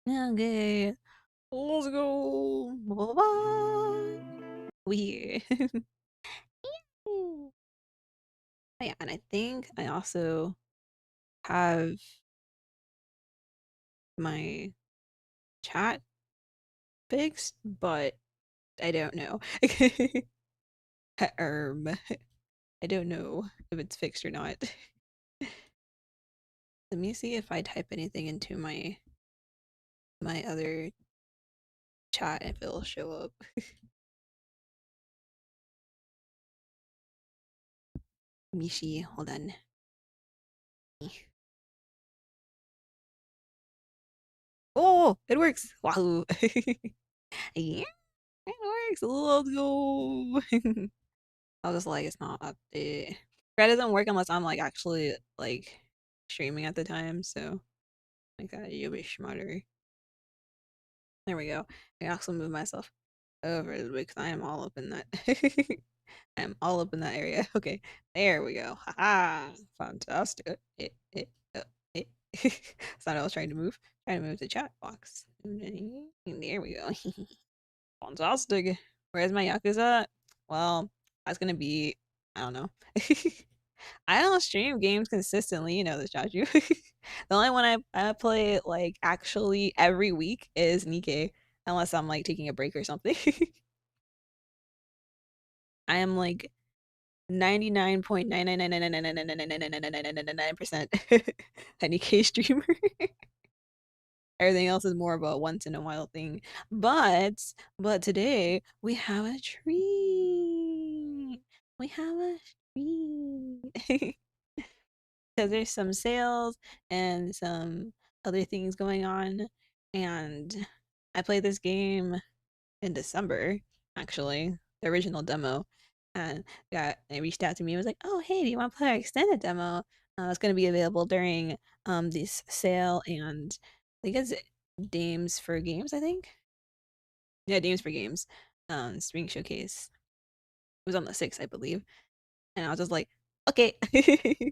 Okay, let's go. Bye bye. We here. Oh yeah, and I think I also have my chat fixed, but I don't know. um, I don't know if it's fixed or not. Let me see if I type anything into my other chat if it'll show up. Let me see. Hold on. Oh, it works. Wahoo. Yeah, it works. Let's go. I was just like, it's not updated. That doesn't work unless I'm like actually like streaming at the time. So like that, you'll be smarter. There we go. I can also move myself over because I am all up in that. I am all up in that area. Okay, there we go. Haha, fantastic. It. That's not what I was trying to move. Trying to move the chat box. There we go. Fantastic. Where's my Yakuza? Well, that's gonna be, I don't know. I don't stream games consistently, you know this, Joshua. The only one I play like actually every week is Nikke, unless I'm like taking a break or something. I am like 99.9999999999999% a Nikke streamer. Everything else is more of a once in a while thing. But today we have a treat. We have a treat. Because there's some sales and some other things going on. And I played this game in December, actually, the original demo. And they reached out to me and was like, oh, hey, do you want to play our extended demo? It's going to be available during this sale and I think it's Dames for Games, I think. Yeah, Dames for Games. Spring Showcase. It was on the 6th, I believe. And I was just like, okay. Because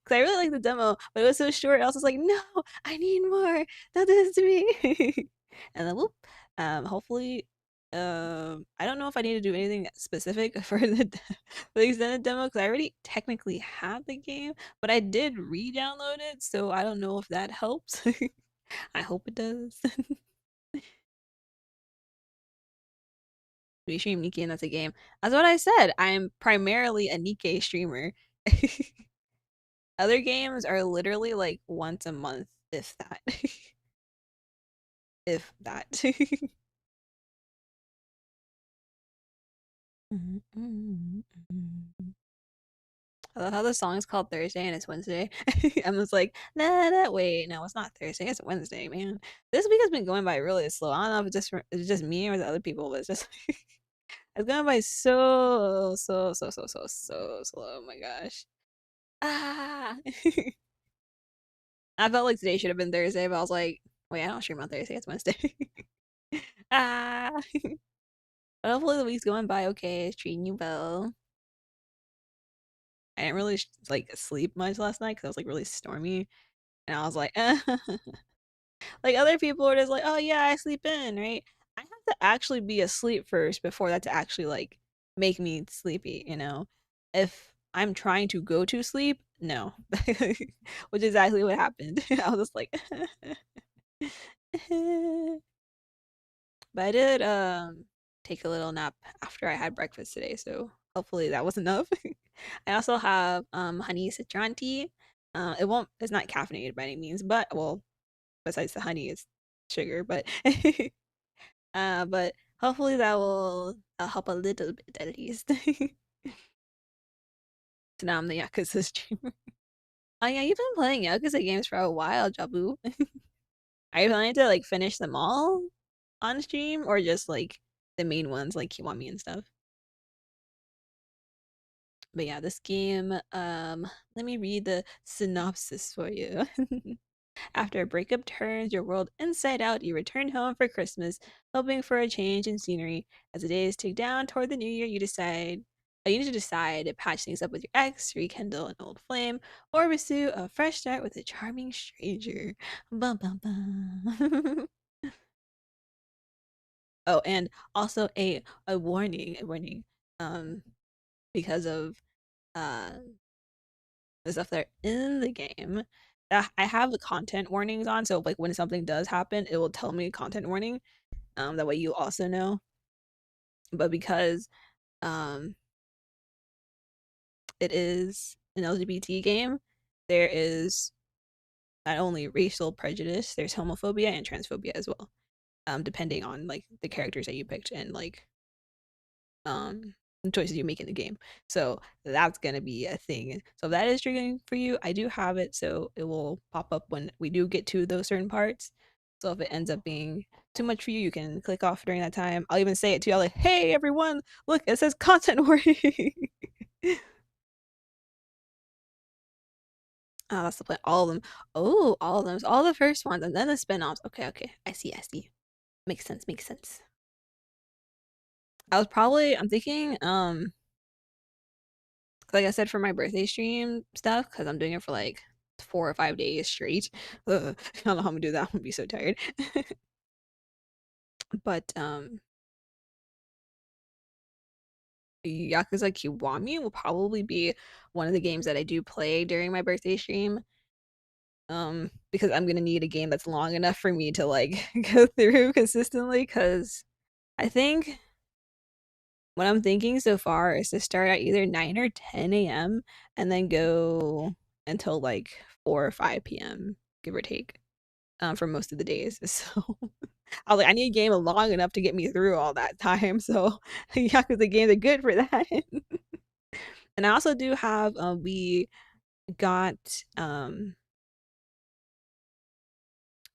I really liked the demo, but it was so short. I was just like, no, I need more. Don't do this to me. And then whoop. Hopefully, I don't know if I need to do anything specific for the extended demo because I already technically have the game, but I did re-download it, so I don't know if that helps. I hope it does. We stream Nikke and that's a game. That's what I said. I'm primarily a Nikke streamer. Other games are literally like once a month, if that. If that. I love how the song is called Thursday and it's Wednesday. I was like, nah, nah, wait, no, it's not Thursday, it's Wednesday, man. This week has been going by really slow. I don't know if it's just me or the other people, but it's just it's going by so slow. Oh my gosh. Ah. I felt like today should have been Thursday, but I was like, wait, I don't stream on Thursday, it's Wednesday. Ah. But hopefully the week's going by okay, it's treating you well. I didn't really like sleep much last night because it was like really stormy. And I was like, like other people are just like, oh yeah, I sleep in, right? I have to actually be asleep first before that to actually like make me sleepy, you know? If I'm trying to go to sleep, no. Which is exactly what happened. I was just like but I did take a little nap after I had breakfast today, so hopefully that was enough. I also have honey citron tea. It's not caffeinated by any means, but well, besides the honey it's sugar, but hopefully that will help a little bit at least. So now I'm the Yakuza streamer. Oh yeah, you've been playing Yakuza games for a while, Jabu. Are you planning to like finish them all on stream or just like the main ones like Kiwami and stuff? But yeah, this game, let me read the synopsis for you. After a breakup turns your world inside out, you return home for Christmas, hoping for a change in scenery. As the days tick down toward the new year, you need to decide to patch things up with your ex, rekindle an old flame, or pursue a fresh start with a charming stranger. Bum, bum, bum. Oh, and also a warning, um, because of uh the stuff that are in the game. I have the content warnings on, so like when something does happen, it will tell me content warning. That way you also know. But because um it is an LGBT game, there is not only racial prejudice, there's homophobia and transphobia as well. Depending on like the characters that you picked and like the choices you make in the game. So that's gonna be a thing. So if that is triggering for you, I do have it, so it will pop up when we do get to those certain parts. So if it ends up being too much for you, you can click off during that time. I'll even say it to y'all like, "Hey everyone, look, it says content warning." Oh, that's the plan. All of them. Oh, all of them. All the first ones, and then the spin-offs. Okay, okay. I see. I see. Makes sense. Makes sense. I'm thinking, like I said, for my birthday stream stuff, because I'm doing it for like 4 or 5 days straight. Ugh, I don't know how I'm gonna do that. I'm gonna be so tired. But Yakuza Kiwami will probably be one of the games that I do play during my birthday stream. Because I'm gonna need a game that's long enough for me to like go through consistently. Because I think what I'm thinking so far is to start at either 9 or 10 a.m. and then go until like 4 or 5 p.m., give or take, for most of the days. So I was like, I need a game long enough to get me through all that time. So Yakuza games are good for that. And I also do have we got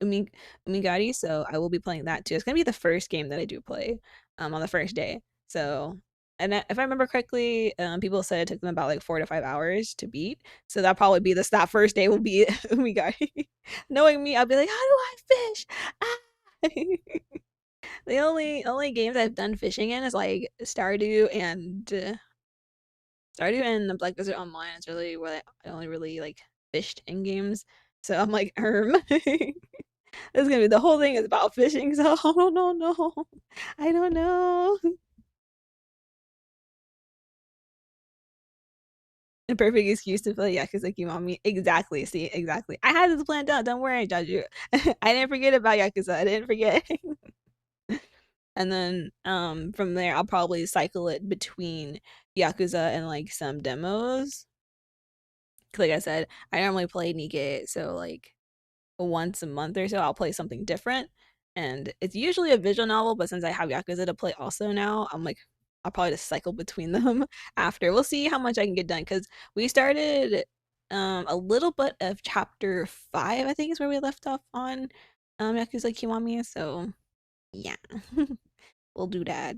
Umigari, so I will be playing that too. It's gonna be the first game that I do play on the first day. So, and if I remember correctly, people said it took them about like 4 to 5 hours to beat. So that'll probably be that first day will be Umigari. Knowing me, I'll be like, how do I fish? Ah! The only games I've done fishing in is like Stardew and the Black Desert Online. It's really where I only really like fished in games. So I'm like, this is gonna be the whole thing is about fishing. So oh no no, I don't know. A perfect excuse to play Yakuza Kiwami. Exactly. See, exactly. I had this planned out. Don't worry, Jaju. I didn't forget about Yakuza. I didn't forget. And then from there I'll probably cycle it between Yakuza and like some demos. Like I said, I normally play Nikke, so like once a month or so I'll play something different. And it's usually a visual novel, but since I have Yakuza to play also now, I'm like I'll probably just cycle between them after. We'll see how much I can get done because we started a little bit of chapter 5, I think is where we left off on Yakuza Kiwami. So yeah. We'll do that.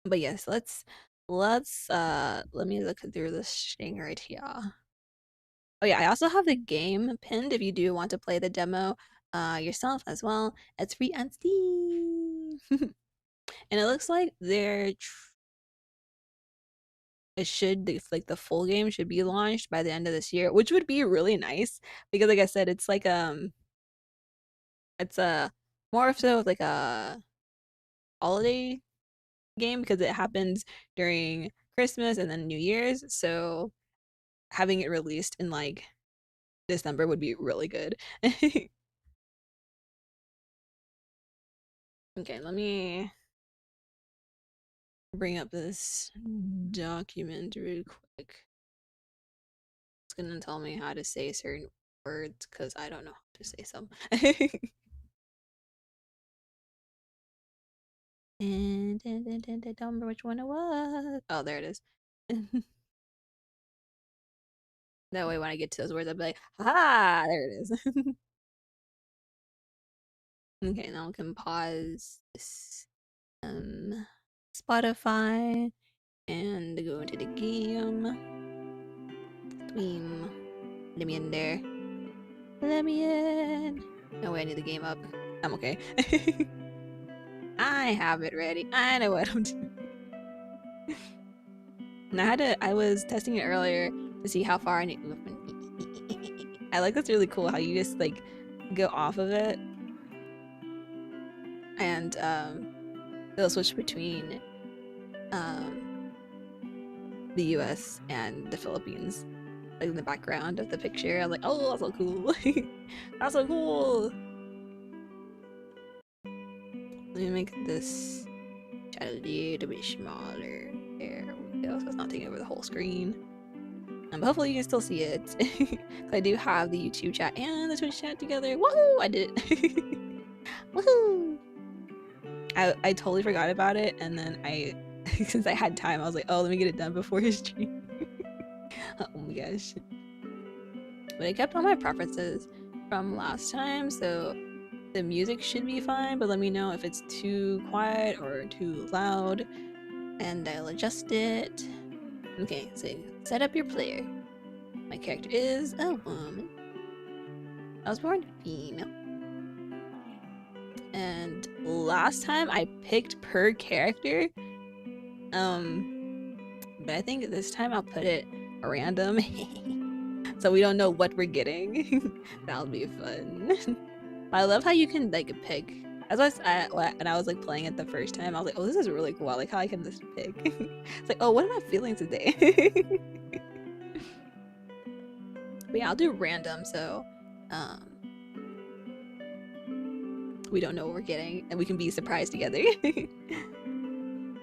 But yes, let me look through this thing right here. Oh yeah, I also have the game pinned if you do want to play the demo yourself as well. It's free on Steam. And it looks like it should like the full game should be launched by the end of this year, which would be really nice because like I said, it's like it's a more so like a holiday game because it happens during Christmas and then New Year's. So having it released in like December would be really good. Okay, let me bring up this document real quick. It's gonna tell me how to say certain words because I don't know how to say some. And don't remember which one it was. Oh, there it is. That way, when I get to those words, I'll be like, "Ah, there it is." Okay, now we can pause this Spotify and go into the game. Stream. Let me in there. Let me in. No way, I need the game up. I'm okay. I have it ready. I know what I'm doing. And I was testing it earlier to see how far I need. I like that's really cool how you just like go off of it and they'll switch between the US and the Philippines, like in the background of the picture. I'm like, oh, that's so cool. That's so cool. Let me make this a little bit smaller. There we go, so it's not taking over the whole screen. But hopefully you can still see it. I do have the YouTube chat and the Twitch chat together. Woohoo! I did it. Woohoo! I totally forgot about it, and then since I had time, I was like, oh, let me get it done before his stream. Oh my gosh. But I kept all my preferences from last time, so the music should be fine, but let me know if it's too quiet or too loud, and I'll adjust it. Okay, so set up your player. My character is a woman. I was born female. And last time I picked per character. But I think this time I'll put it random. So we don't know what we're getting. That'll be fun. I love how you can like pick. As I was like playing it the first time, I was like, oh, this is really cool. I like how I can just pick. It's like, oh, what am I feeling today? But yeah, I'll do random, so we don't know what we're getting, and we can be surprised together.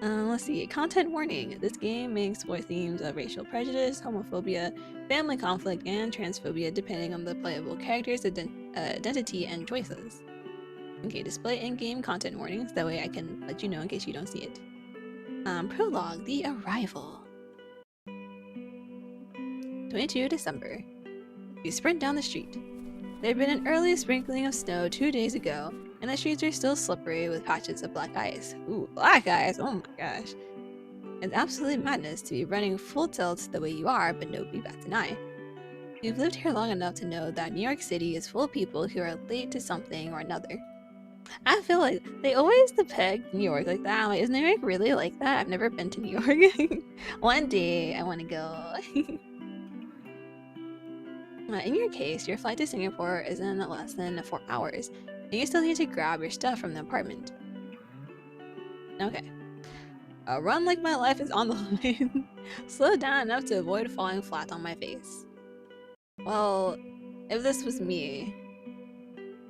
Let's see. Content warning. This game may explore themes of racial prejudice, homophobia, family conflict, and transphobia depending on the playable character's identity and choices. Okay, display in-game content warnings. That way I can let you know in case you don't see it. Prologue. The Arrival. 22 December. You sprint down the street. There had been an early sprinkling of snow 2 days ago, and the streets are still slippery with patches of black ice. Ooh, black ice! Oh my gosh. It's absolute madness to be running full tilt the way you are, but nobody bats an eye. You've lived here long enough to know that New York City is full of people who are late to something or another. I feel like they always depict New York like that. Like, is New York really like that? I've never been to New York. One day I want to go. In your case, your flight to Singapore is in less than 4 hours, and you still need to grab your stuff from the apartment. Okay. Run like my life is on the line. Slow down enough to avoid falling flat on my face. Well, if this was me,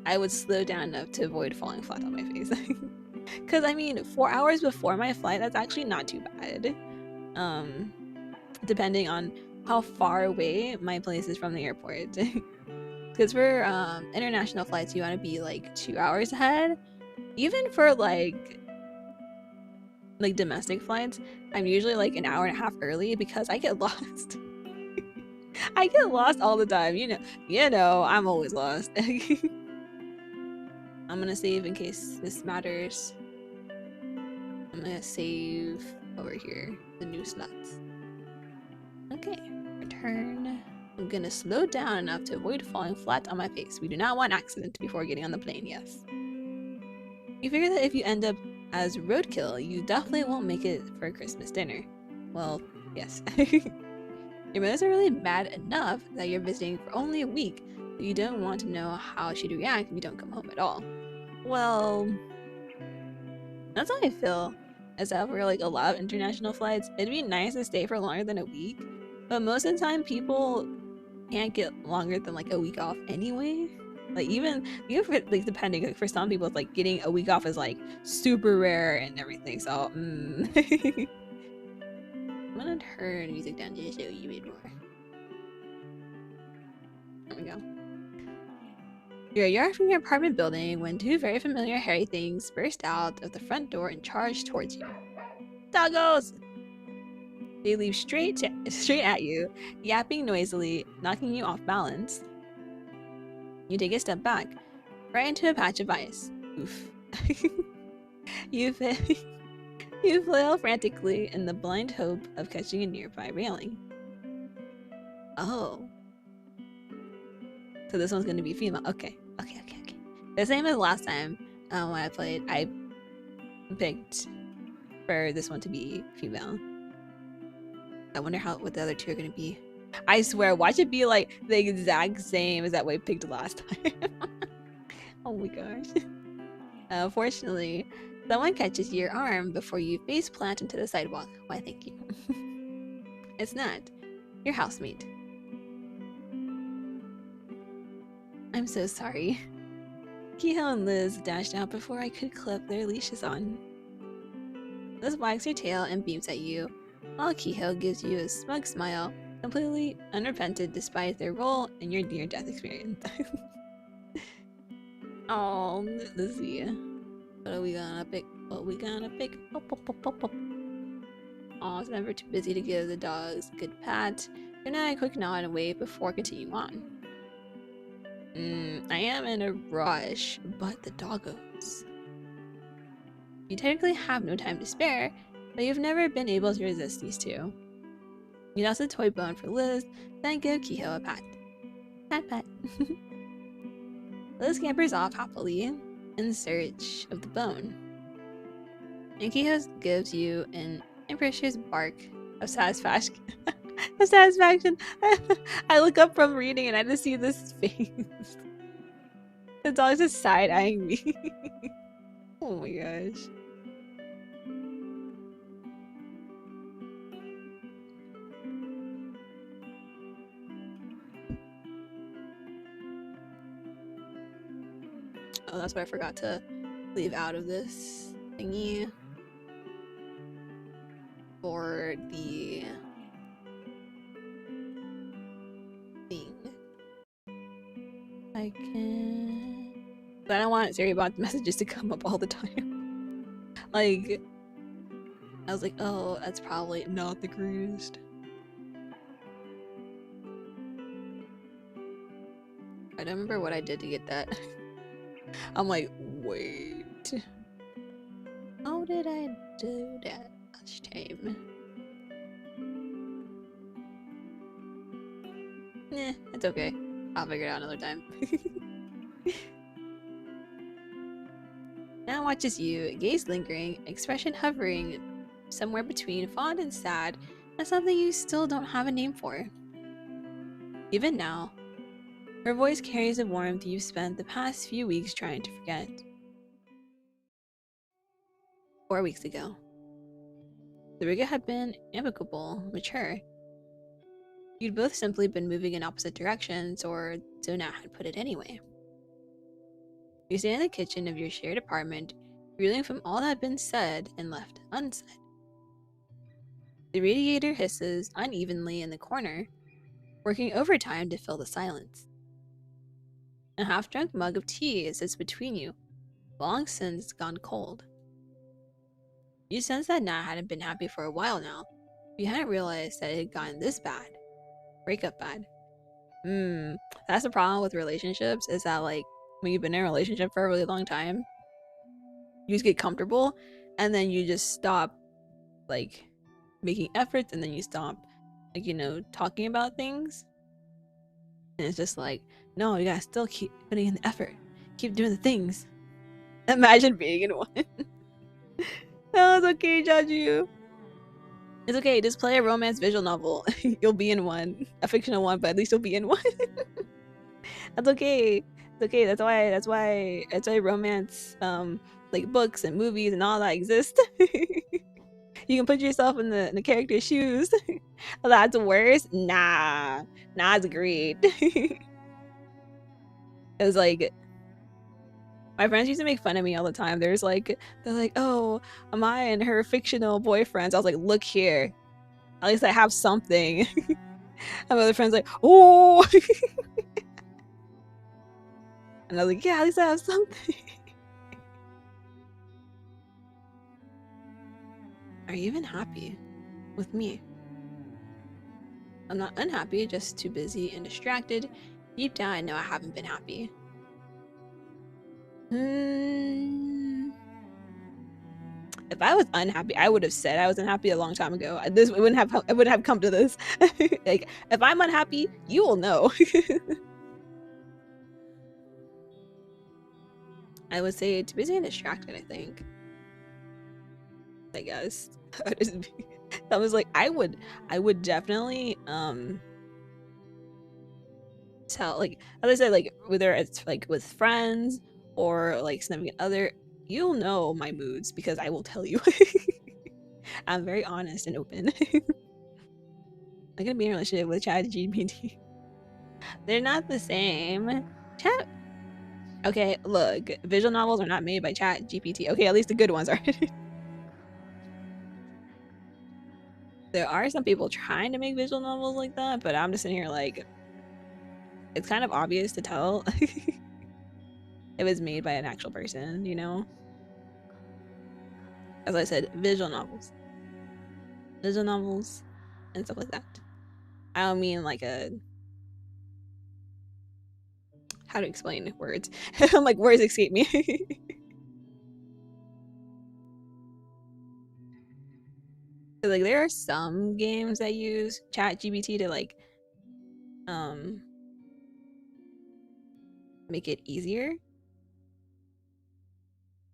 I would slow down enough to avoid falling flat on my face. Because, I mean, 4 hours before my flight, that's actually not too bad. Depending on how far away my place is from the airport. Because for international flights, you want to be like 2 hours ahead. Even for like domestic flights, I'm usually like an hour and a half early because I get lost. I get lost all the time. You know, I'm always lost. I'm gonna save in case this matters. I'm gonna save over here the new slots. Okay, return. I'm gonna slow down enough to avoid falling flat on my face. We do not want accident before getting on the plane, yes. You figure that if you end up as roadkill, you definitely won't make it for Christmas dinner. Well, yes. Your mother's are really mad enough that you're visiting for only a week, but you don't want to know how she'd react if you don't come home at all. Well, that's how I feel. As that for like a lot of international flights, it'd be nice to stay for longer than a week, but most of the time people can't get longer than like a week off anyway. Like even for, like depending, like for some people it's like getting a week off is like super rare and everything. So I'm gonna turn music down to show you a bit more. There we go. You're a yard from your apartment building when two very familiar hairy things burst out of the front door and charge towards you. Doggos! They leap straight at you, yapping noisily, knocking you off balance. You take a step back, right into a patch of ice. Oof. You flail frantically in the blind hope of catching a nearby railing. Oh. So this one's gonna be female. Okay. The same as last time when I played, I picked for this one to be female. I wonder what the other two are gonna be. I swear, watch it be like the exact same as that way picked last time. Oh my gosh. Fortunately, someone catches your arm before you face plant into the sidewalk. Why, thank you. It's not. Your housemate. I'm so sorry. Kehoe and Liz dashed out before I could clip their leashes on. Liz wags her tail and beams at you, while Kehoe gives you a smug smile, completely unrepentant despite their role in your near-death experience. Oh, Lizzie. What are we gonna pick? What we gonna pick? Pop, pop, pop, pop, pop. Aw, is never too busy to give the dogs a good pat. Good night, quick nod and wave before continuing on. I am in a rush, but the doggos. You technically have no time to spare, but you've never been able to resist these two. You toss a toy bone for Liz, then give Kehoe a pat. Pat pat. Liz scampers off happily in search of the bone. And Kehoe gives you an imperious bark of satisfaction. Of satisfaction. I look up from reading and I just see this face. The dog's just side-eyeing me. Oh my gosh. Oh, that's what I forgot to leave out of this thingy. For the thing. I can... But I don't want SiriBot messages to come up all the time. Like, I was like, oh, that's probably not the greatest. I don't remember what I did to get that. I'm like, wait. How did I do that last time? Nah, it's okay. I'll figure it out another time. Now watches you, gaze lingering, expression hovering somewhere between fond and sad, and something you still don't have a name for. Even now, her voice carries a warmth you've spent the past few weeks trying to forget. 4 weeks ago. The rigor had been amicable, mature. You'd both simply been moving in opposite directions, or so Nat had put it anyway. You stand in the kitchen of your shared apartment, reeling from all that had been said and left unsaid. The radiator hisses unevenly in the corner, working overtime to fill the silence. A half-drunk mug of tea sits between you, long since gone cold. You sense that Nat hadn't been happy for a while now. You hadn't realized that it had gotten this bad. Breakup bad. That's the problem with relationships, is that like when you've been in a relationship for a really long time, you just get comfortable and then you just stop like making efforts, and then you stop like, you know, talking about things. And it's just like, no, you gotta still keep putting in the effort. Keep doing the things. Imagine being in one. No, it's okay, Jaju. It's okay, just play a romance visual novel. You'll be in one. A fictional one, but at least you'll be in one. That's okay. It's okay. That's why romance like books and movies and all that exist. You can put yourself in the character's shoes. Oh, that's worse? Nah. Nah, it's great. It was like, my friends used to make fun of me all the time. They're like, oh, am I and her fictional boyfriends? I was like, look here. At least I have something. And my other friends like, oh. And I was like, yeah, at least I have something. Are you even happy with me? I'm not unhappy, just too busy and distracted. Deep down, I know I haven't been happy. If I was unhappy, I would have said I was unhappy a long time ago. This wouldn't have come to this. Like, if I'm unhappy, you will know. I would say too busy and distracted, I think. I guess. I was like, I would definitely tell, like, as I said, like, whether it's like with friends or like significant other, you'll know my moods because I will tell you. I'm very honest and open. I'm gonna be in a relationship with ChatGPT. They're not the same. Chat. Okay, look, visual novels are not made by ChatGPT. Okay, at least the good ones are. There are some people trying to make visual novels like that, but I'm just sitting here like, it's kind of obvious to tell if it's made by an actual person, you know? As I said, visual novels, and stuff like that. I don't mean like a, how to explain words. I'm like, words escape me. Like there are some games that use ChatGPT to like make it easier,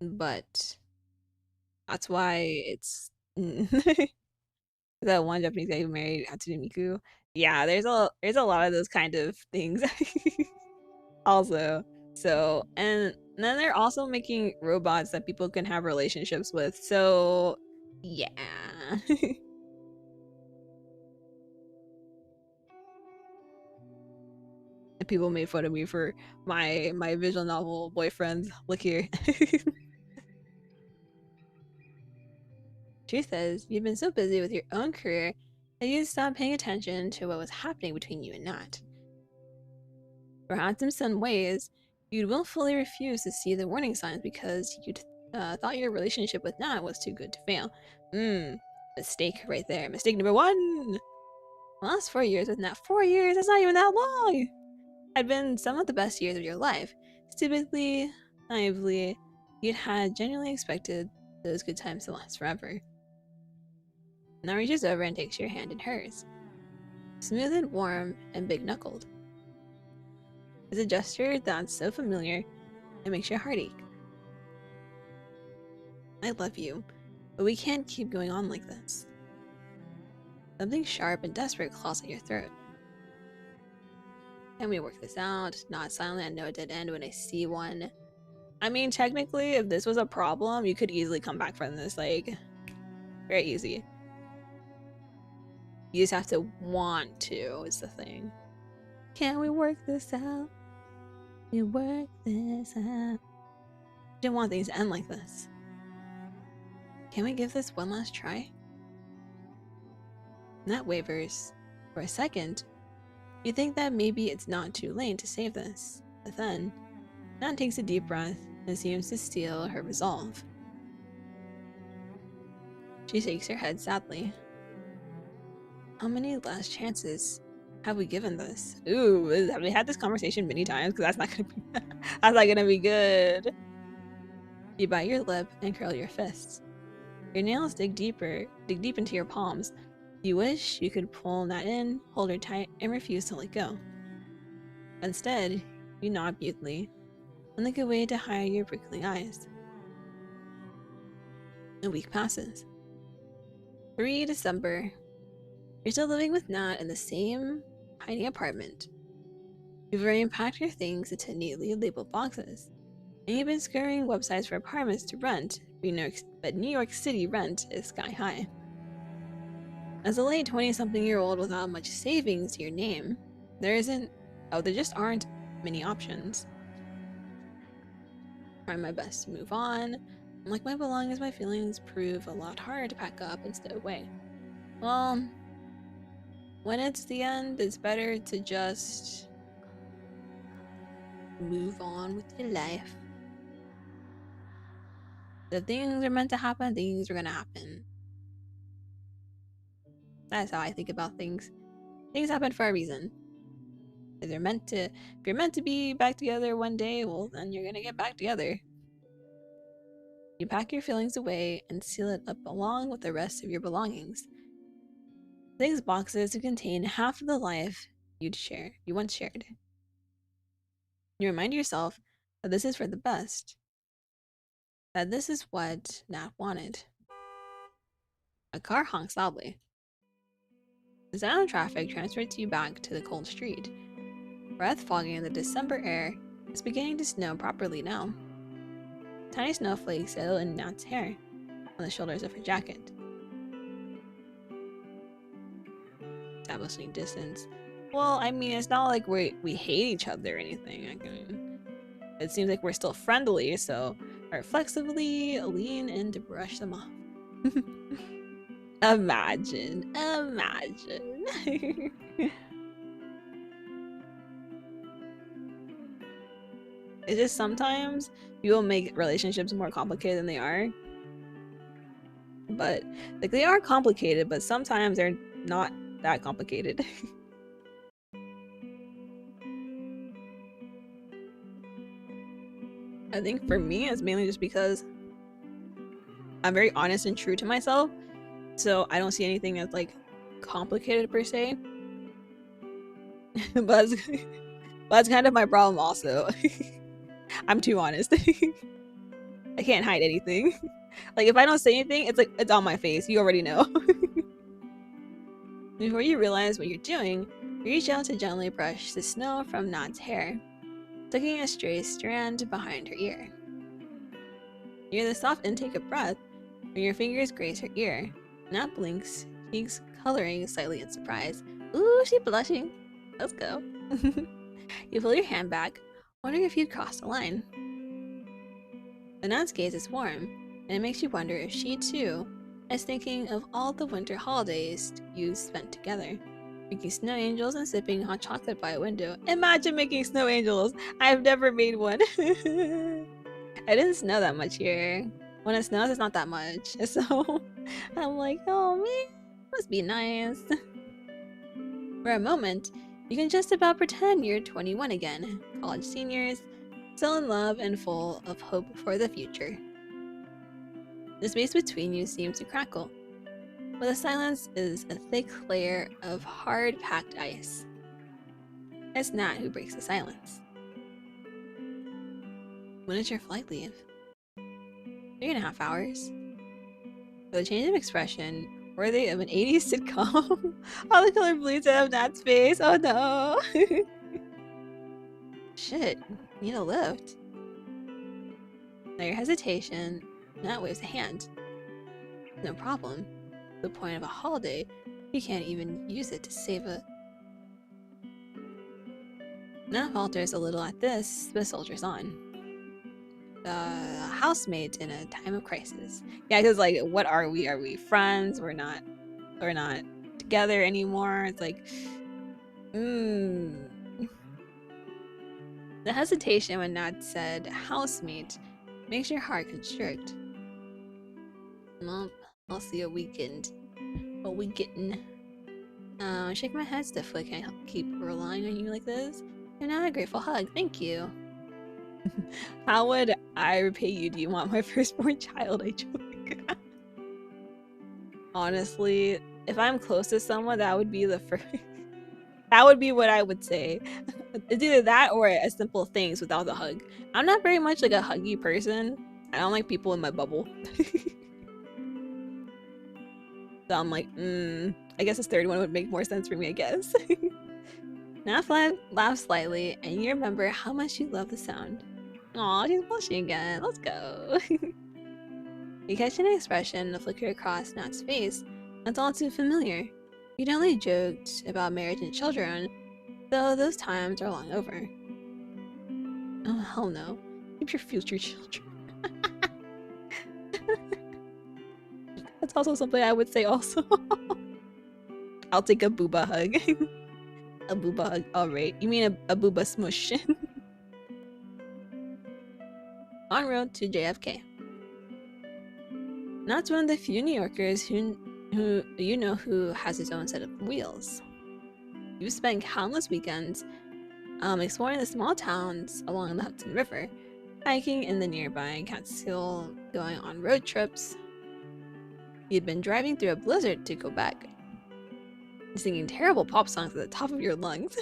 but that's why it's that one Japanese guy who married Hatsune Miku. Yeah, there's a lot of those kind of things also. So, and then they're also making robots that people can have relationships with. So, yeah. People made fun of me for my visual novel boyfriends. Look here. Truth is, you've been so busy with your own career that you stopped paying attention to what was happening between you and Nat. Perhaps in some ways, you'd willfully refuse to see the warning signs because you'd thought your relationship with Nat was too good to fail. Mistake right there. Mistake number one! The last 4 years with Nat. 4 years? That's not even that long! Had been some of the best years of your life. Stupidly, naively, you'd had genuinely expected those good times to last forever. Now reaches over and takes your hand in hers. Smooth and warm and big-knuckled. It's a gesture that's so familiar it makes your heart ache. I love you, but we can't keep going on like this. Something sharp and desperate claws at your throat. Can we work this out? Not silently, I know it did end when I see one. I mean, technically, if this was a problem, you could easily come back from this, like, very easy. You just have to want to, is the thing. Can we work this out? We work this out. I didn't want things to end like this. Can we give this one last try? Nat wavers. For a second, you think that maybe it's not too late to save this. But then, Nat takes a deep breath and seems to steel her resolve. She shakes her head sadly. How many last chances have we given this? Ooh, have we had this conversation many times? Because that's not gonna be that's not gonna be good. You bite your lip and curl your fists. Your nails dig deep into your palms. You wish you could pull Nat in, hold her tight, and refuse to let go. Instead, you nod mutely and look away to hide your prickling eyes. A week passes. 3 December. You're still living with Nat in the same tiny apartment. You've already packed your things into neatly labeled boxes, and you've been scouring websites for apartments to rent, but New York City rent is sky high. As a late 20-something-year-old without much savings to your name, there just aren't many options. Trying my best to move on, and like my belongings, my feelings prove a lot harder to pack up and stow away. Well, when it's the end, it's better to just move on with your life. If things are meant to happen, things are gonna happen. That's how I think about things. Things happen for a reason. If you're meant to be back together one day, well, then you're gonna get back together. You pack your feelings away and seal it up along with the rest of your belongings. These boxes to contain half of the life you once shared. You remind yourself that this is for the best. That this is what Nat wanted. A car honks loudly. The sound of traffic transfers you back to the cold street. breath fogging in the December air. It's beginning to snow properly now. Tiny snowflakes settle in Nat's hair on the shoulders of her jacket. Establishing distance. Well, I mean, it's not like we hate each other or anything. It seems like we're still friendly, so I reflexively lean in to brush them off. Imagine. It's just sometimes people make relationships more complicated than they are. But, like, they are complicated, but sometimes they're not that complicated. I think for me, it's mainly just because I'm very honest and true to myself. So I don't see anything as, like, complicated per se. but that's kind of my problem also. I'm too honest. I can't hide anything. Like, if I don't say anything, it's like, it's on my face. You already know. Before you realize what you're doing, reach out to gently brush the snow from Nat's hair, tucking a stray strand behind her ear. You hear the soft intake of breath when your fingers graze her ear. Nat blinks, cheeks coloring slightly in surprise. Ooh, she's blushing. Let's go. You pull your hand back, wondering if you'd crossed the line. The Nat's gaze is warm, and it makes you wonder if she, too, is thinking of all the winter holidays you spent together, making snow angels and sipping hot chocolate by a window. Imagine making snow angels! I've never made one. It didn't snow that much here. When it snows, it's not that much. So I'm like, oh man, must be nice. For a moment, you can just about pretend you're 21 again, college seniors, still in love and full of hope for the future. The space between you seems to crackle, but the silence is a thick layer of hard-packed ice. It's Nat who breaks the silence. When does your flight leave? 3.5 hours. With a change of expression worthy of an 80s sitcom, all the color bleeds out of Nat's face. Oh no! Shit, need a lift. Now your hesitation, Nat waves a hand. No problem. At the point of a holiday, you can't even use it to save a... Nat falters a little at this, but soldiers on. Housemate in a time of crisis. Yeah, because like, what are we? Are we friends? We're not together anymore. It's like, The hesitation when Nat said housemate makes your heart constrict. Well, I'll see a weekend. A weekend. I shake my head stiffly. Can I keep relying on you like this? You're not a grateful hug. Thank you. How would I repay you? Do you want my firstborn child? I joke. Honestly, if I'm close to someone, that would be the first. That would be what I would say. It's either that or a simple things without the hug. I'm not very much like a huggy person. I don't like people in my bubble. So I'm like, I guess this third one would make more sense for me, I guess. Nat laughs slightly, and you remember how much you love the sound. Aw, she's blushing again. Let's go. You catch an expression flicker across Nat's face that's all too familiar. You'd only joked about marriage and children, though those times are long over. Oh, hell no. Keep your future children. That's also something I would say also. I'll take a booba hug. A booba hug. Alright. You mean a booba smush. En route to JFK. Nat's one of the few New Yorkers who has his own set of wheels. You've spent countless weekends exploring the small towns along the Hudson River, hiking in the nearby Catskill, going on road trips. You'd been driving through a blizzard to go back, singing terrible pop songs at the top of your lungs.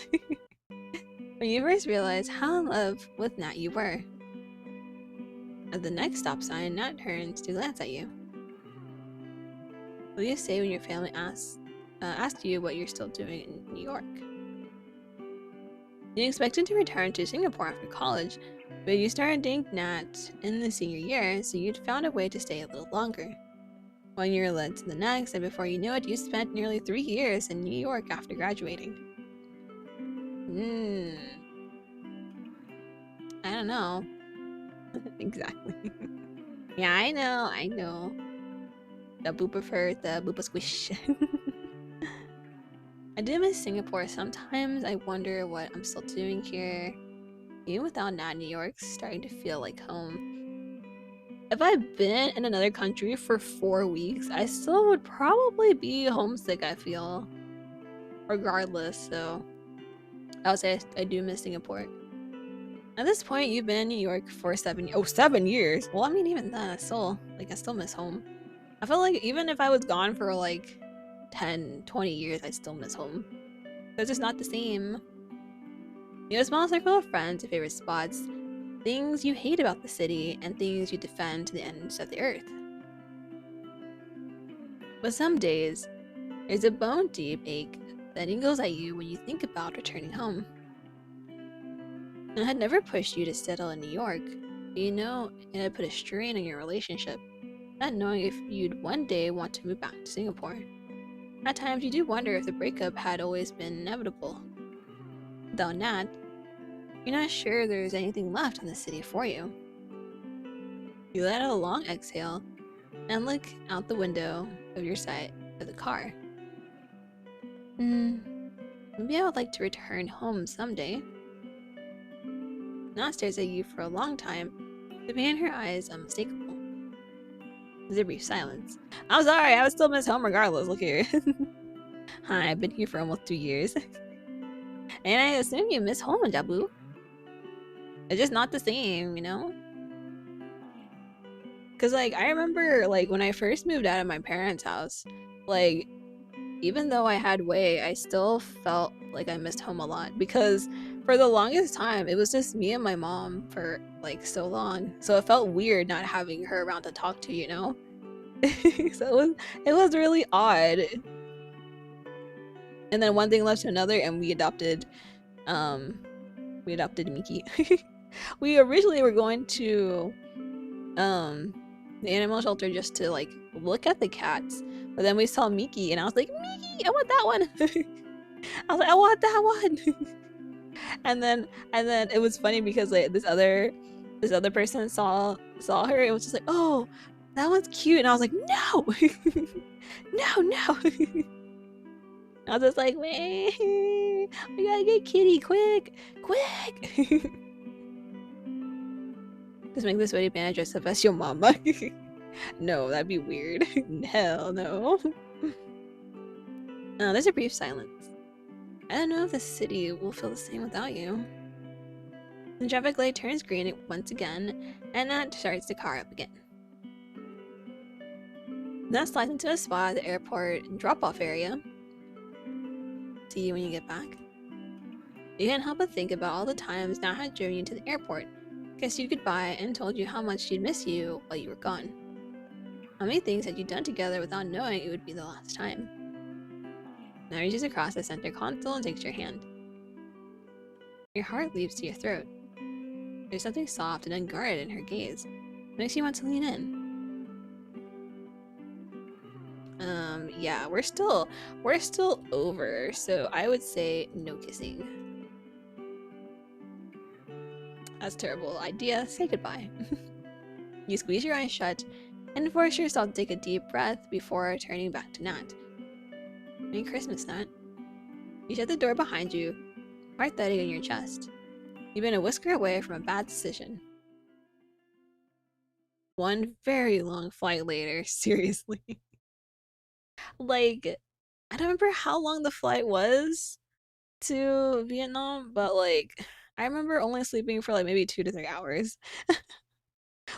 When you first realized how in love with Nat you were. At the next stop sign, Nat turns to glance at you. What do you say when your family asks you what you're still doing in New York? You expected to return to Singapore after college, but you started dating Nat in the senior year, so you'd found a way to stay a little longer. 1 year led to the next, and before you knew it, you spent nearly 3 years in New York after graduating. I don't know. Exactly. Yeah, I know. The booper hurt, the booper squish. I do miss Singapore sometimes. I wonder what I'm still doing here. Even without Nat, New York's starting to feel like home. If I've been in another country for 4 weeks, I still would probably be homesick, I feel. Regardless, so I would say I do miss Singapore. At this point, you've been in New York for 7 years. Well, I mean, even then, I still miss home. I feel like even if I was gone for like 10, 20 years, I still miss home. It's just not the same. You have a small circle of friends, your favorite spots, things you hate about the city, and things you defend to the ends of the earth. But some days, there's a bone-deep ache that goes at you when you think about returning home. I had never pushed you to settle in New York, but you know it had put a strain on your relationship, not knowing if you'd one day want to move back to Singapore. At times, you do wonder if the breakup had always been inevitable. Without Nat, you're not sure there's anything left in the city for you. You let out a long exhale and look out the window of your side of the car. Maybe I would like to return home someday. Nat stares at you for a long time, the pain in her eyes unmistakable. There's a brief silence. I'm sorry, I would still miss home regardless. Look here. Hi, I've been here for almost 2 years. And I assume you miss home, Jabu. It's just not the same, you know? Cause like I remember like when I first moved out of my parents' house, like even though I had Wei, I still felt like I missed home a lot because for the longest time it was just me and my mom for like so long. So it felt weird not having her around to talk to, you know? So it was really odd. And then one thing led to another and we adopted Mickey. We originally were going to the animal shelter just to like look at the cats, but then we saw Mickey and I was like, Mickey, I want that one. I was like, I want that one. and then it was funny because like this other person saw her. It was just like, oh, that one's cute, and I was like, no. No. I was just like, wait, we gotta get Kitty quick. Just make this wedding band dress up as your mama. No, that'd be weird. Hell no. There's a brief silence. I don't know if the city will feel the same without you. The traffic light turns green once again, and Nat starts the car up again. Nat slides into a spot at the airport drop-off area. See you when you get back. You can't help but think about all the times Nat had driven you to the airport, kissed you goodbye, and told you how much she'd miss you while you were gone. How many things had you done together without knowing it would be the last time? Now reaches across the center console and takes your hand. Your heart leaps to your throat. There's something soft and unguarded in her gaze. It makes you want to lean in. Yeah, we're still over, so I would say no kissing. That's a terrible idea. Say goodbye. You squeeze your eyes shut and force yourself to take a deep breath before turning back to Nat. Merry Christmas, Nat. You shut the door behind you, heart thudding in your chest. You've been a whisker away from a bad decision. One very long flight later, seriously. Like, I don't remember how long the flight was to Vietnam, but like, I remember only sleeping for like maybe 2 to 3 hours.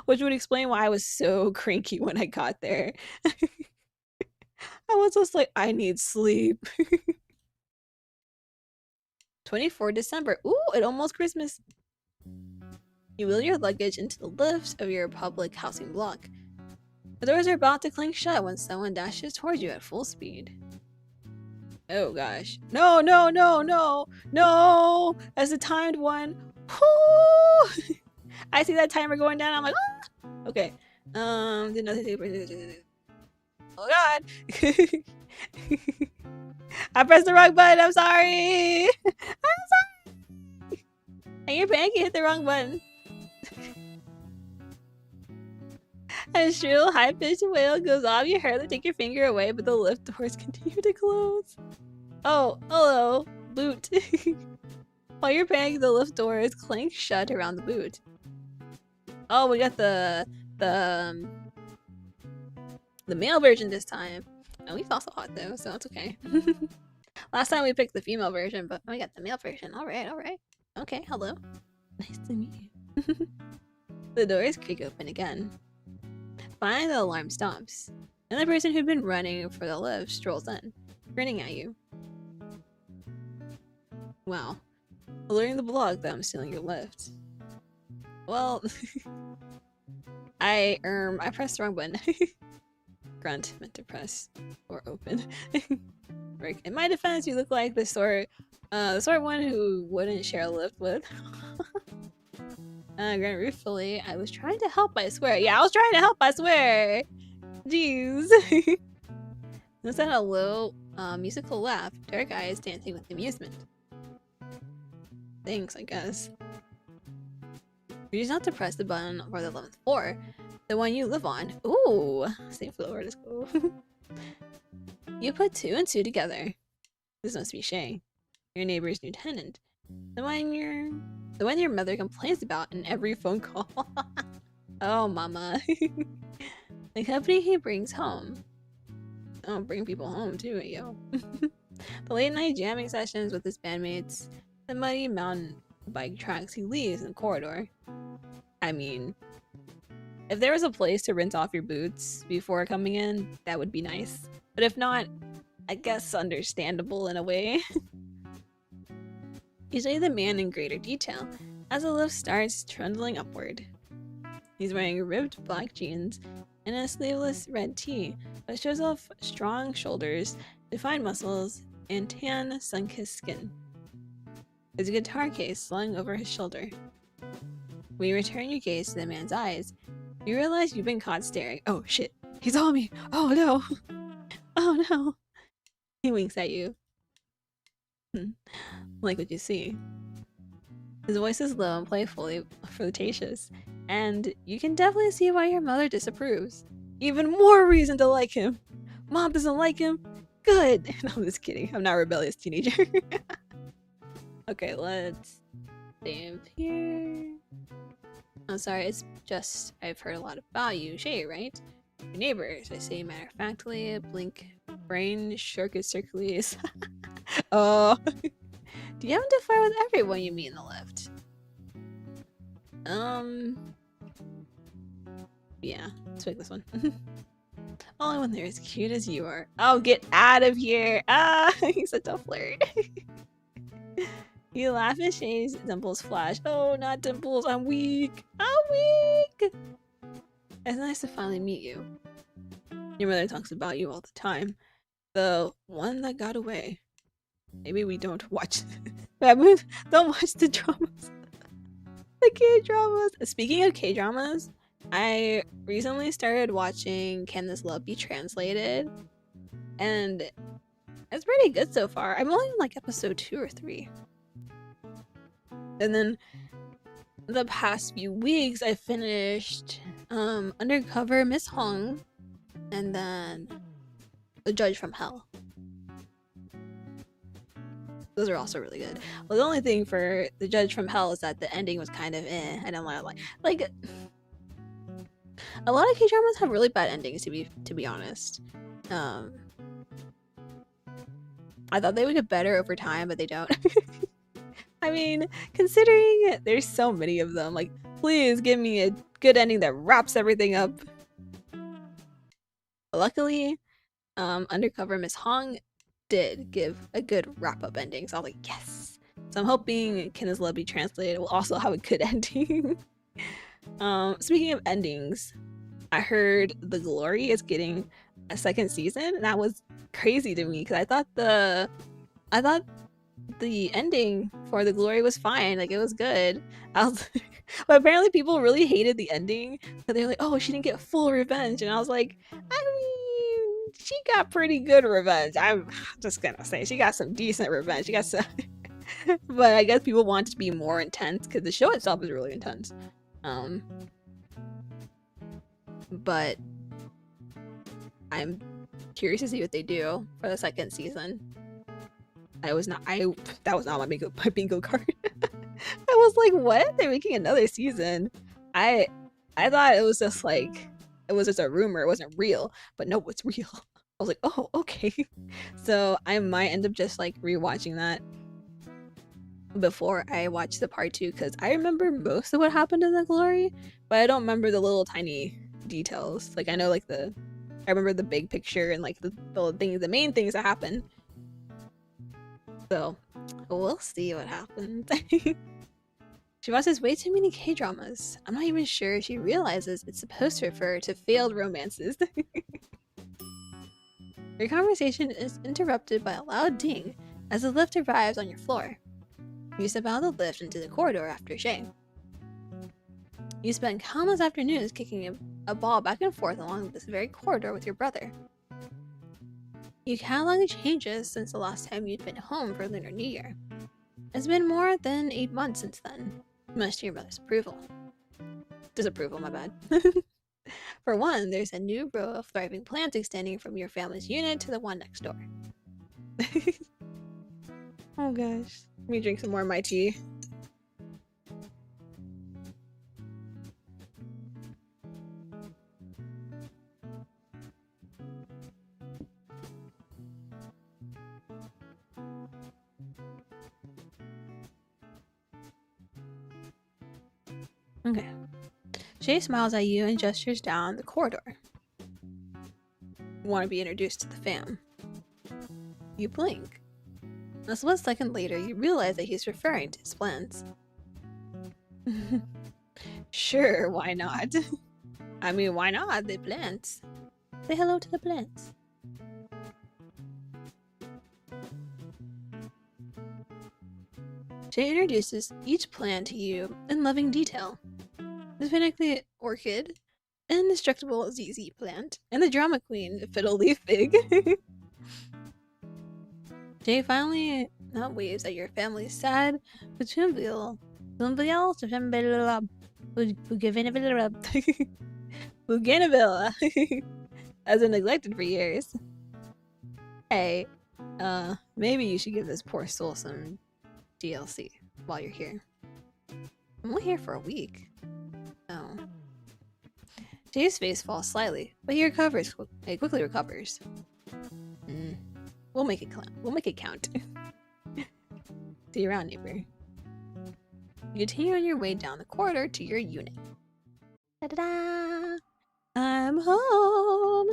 Which would explain why I was so cranky when I got there. I was just like, I need sleep. 24 December. Ooh, it's almost Christmas. You wheel your luggage into the lift of your public housing block. The doors are about to clink shut when someone dashes towards you at full speed. Oh gosh. No, no, no, no, no! That's a timed one. Whoo! I see that timer going down. I'm like, ah! Okay. Did nothing take. Oh god. I pressed the wrong button. I'm sorry. I'm sorry. And your pancake hit the wrong button. A shrill, high-pitched wail goes off. You hurriedly take your finger away, but the lift doors continue to close. Oh, hello, boot. While you're panicking, the lift doors clank shut around the boot. Oh, we got the male version this time. And we felt so hot though, so it's okay. Last time we picked the female version, but we got the male version. Alright, alright. Okay, hello. Nice to meet you. The doors creak open again. Finally, the alarm stops. And the person who'd been running for the lift strolls in, grinning at you. Wow. Alerting the blog that I'm stealing your lift. Well, I pressed the wrong button. Grunt meant to press or open. Right. In my defense, you look like the sort of one who wouldn't share a lift with. Grunt ruefully. I was trying to help, I swear. Yeah, I was trying to help, I swear. Jeez. Let's add a low musical laugh. Dark eyes dancing with amusement. Thanks, I guess. Choose not to press the button for the 11th floor. The one you live on. Ooh, same floor, let's go. You put 2 and 2 together. This must be Shay, your neighbor's new tenant. The one your mother complains about in every phone call. Oh, mama. The company he brings home. Oh, bring people home too, yo. The late night jamming sessions with his bandmates. The muddy mountain bike tracks he leaves in the corridor. I mean, if there was a place to rinse off your boots before coming in, that would be nice. But if not, I guess understandable in a way. You see the man in greater detail as the lift starts trundling upward. He's wearing ripped black jeans and a sleeveless red tee that shows off strong shoulders, defined muscles, and tan, sun-kissed skin. There's a guitar case slung over his shoulder. When you return your gaze to the man's eyes, you realize you've been caught staring. Oh shit, he's on me! Oh no! Oh no! He winks at you. Like what you see. His voice is low and playfully flirtatious, and you can definitely see why your mother disapproves. Even more reason to like him! Mom doesn't like him? Good! No, I'm just kidding. I'm not a rebellious teenager. Okay, let's save here. I'm sorry, it's just I've heard a lot about you, Shay, right? Your neighbors, I say matter-of-factly, blink, brain, circules. Oh. Do you happen to flirt with everyone you meet in the lift? Yeah, let's pick this one. Only when they're as cute as you are. Oh, get out of here! Ah, he's such a flirt. You laugh at Shay's dimples flash. Oh, not dimples. I'm weak. I'm weak. It's nice to finally meet you. Your mother talks about you all the time. The one that got away. Maybe we don't watch. Don't watch the dramas. The K-dramas. Speaking of K-dramas, I recently started watching Can This Love Be Translated? And it's pretty good so far. I'm only on like episode 2 or 3. And then the past few weeks I finished Undercover Miss Hong and then The Judge from Hell. Those are also really good. Well, the only thing for The Judge from Hell is that the ending was kind of eh. I don't like a lot of K-dramas have really bad endings to be honest. I thought they would get better over time, but they don't. I mean, considering there's so many of them, like, please give me a good ending that wraps everything up. Luckily, Undercover Miss Hong did give a good wrap-up ending, so I was like, yes! So I'm hoping Can This Love Be Translated will also have a good ending. Speaking of endings, I heard The Glory is getting a second season, and that was crazy to me because I thought the ending for The Glory was fine. Like, it was good. I was, but apparently people really hated the ending. So they're like, oh, she didn't get full revenge. And I was like, I mean, she got pretty good revenge. I'm just gonna say she got some decent revenge. She got some, but I guess people want it to be more intense because the show itself is really intense. But I'm curious to see what they do for the second season. That was not my bingo card. I was like, what? They're making another season. I thought it was just a rumor, it wasn't real. But no, it's real. I was like, oh, okay. So I might end up just like rewatching that before I watch the part 2, because I remember most of what happened in The Glory, but I don't remember the little tiny details. Like, I know like I remember the big picture and like the main things that happened. So we'll see what happens. She watches way too many K-dramas. I'm not even sure she realizes it's supposed to refer to failed romances. Your conversation is interrupted by a loud ding as the lift arrives on your floor. You step out of the lift into the corridor after Shay. You spend countless afternoons kicking a ball back and forth along this very corridor with your brother. You catalog the changes since the last time you'd been home for Lunar New Year. It's been more than 8 months since then, much to your brother's disapproval, my bad. For one, there's a new row of thriving plants extending from your family's unit to the one next door. Oh gosh. Let me drink some more of my tea. Okay. Shay smiles at you and gestures down the corridor. You want to be introduced to the fam. You blink. A split second later, you realize that he's referring to his plans. Sure, why not? I mean, why not? They're plants. Say hello to the plants. Shay introduces each plant to you in loving detail. The Pinnacle Orchid, Indestructible ZZ Plant, and the Drama Queen, Fiddle Leaf Fig. Jay finally not waves at your family's sad Bougainvillea has been neglected for years. Hey, maybe you should give this poor soul some DLC while you're here. I'm only here for a week. Oh. Jay's face falls slightly, but he recovers. He quickly recovers. We'll make it count. See you around, neighbor. You continue on your way down the corridor to your unit. Ta-da-da! I'm home!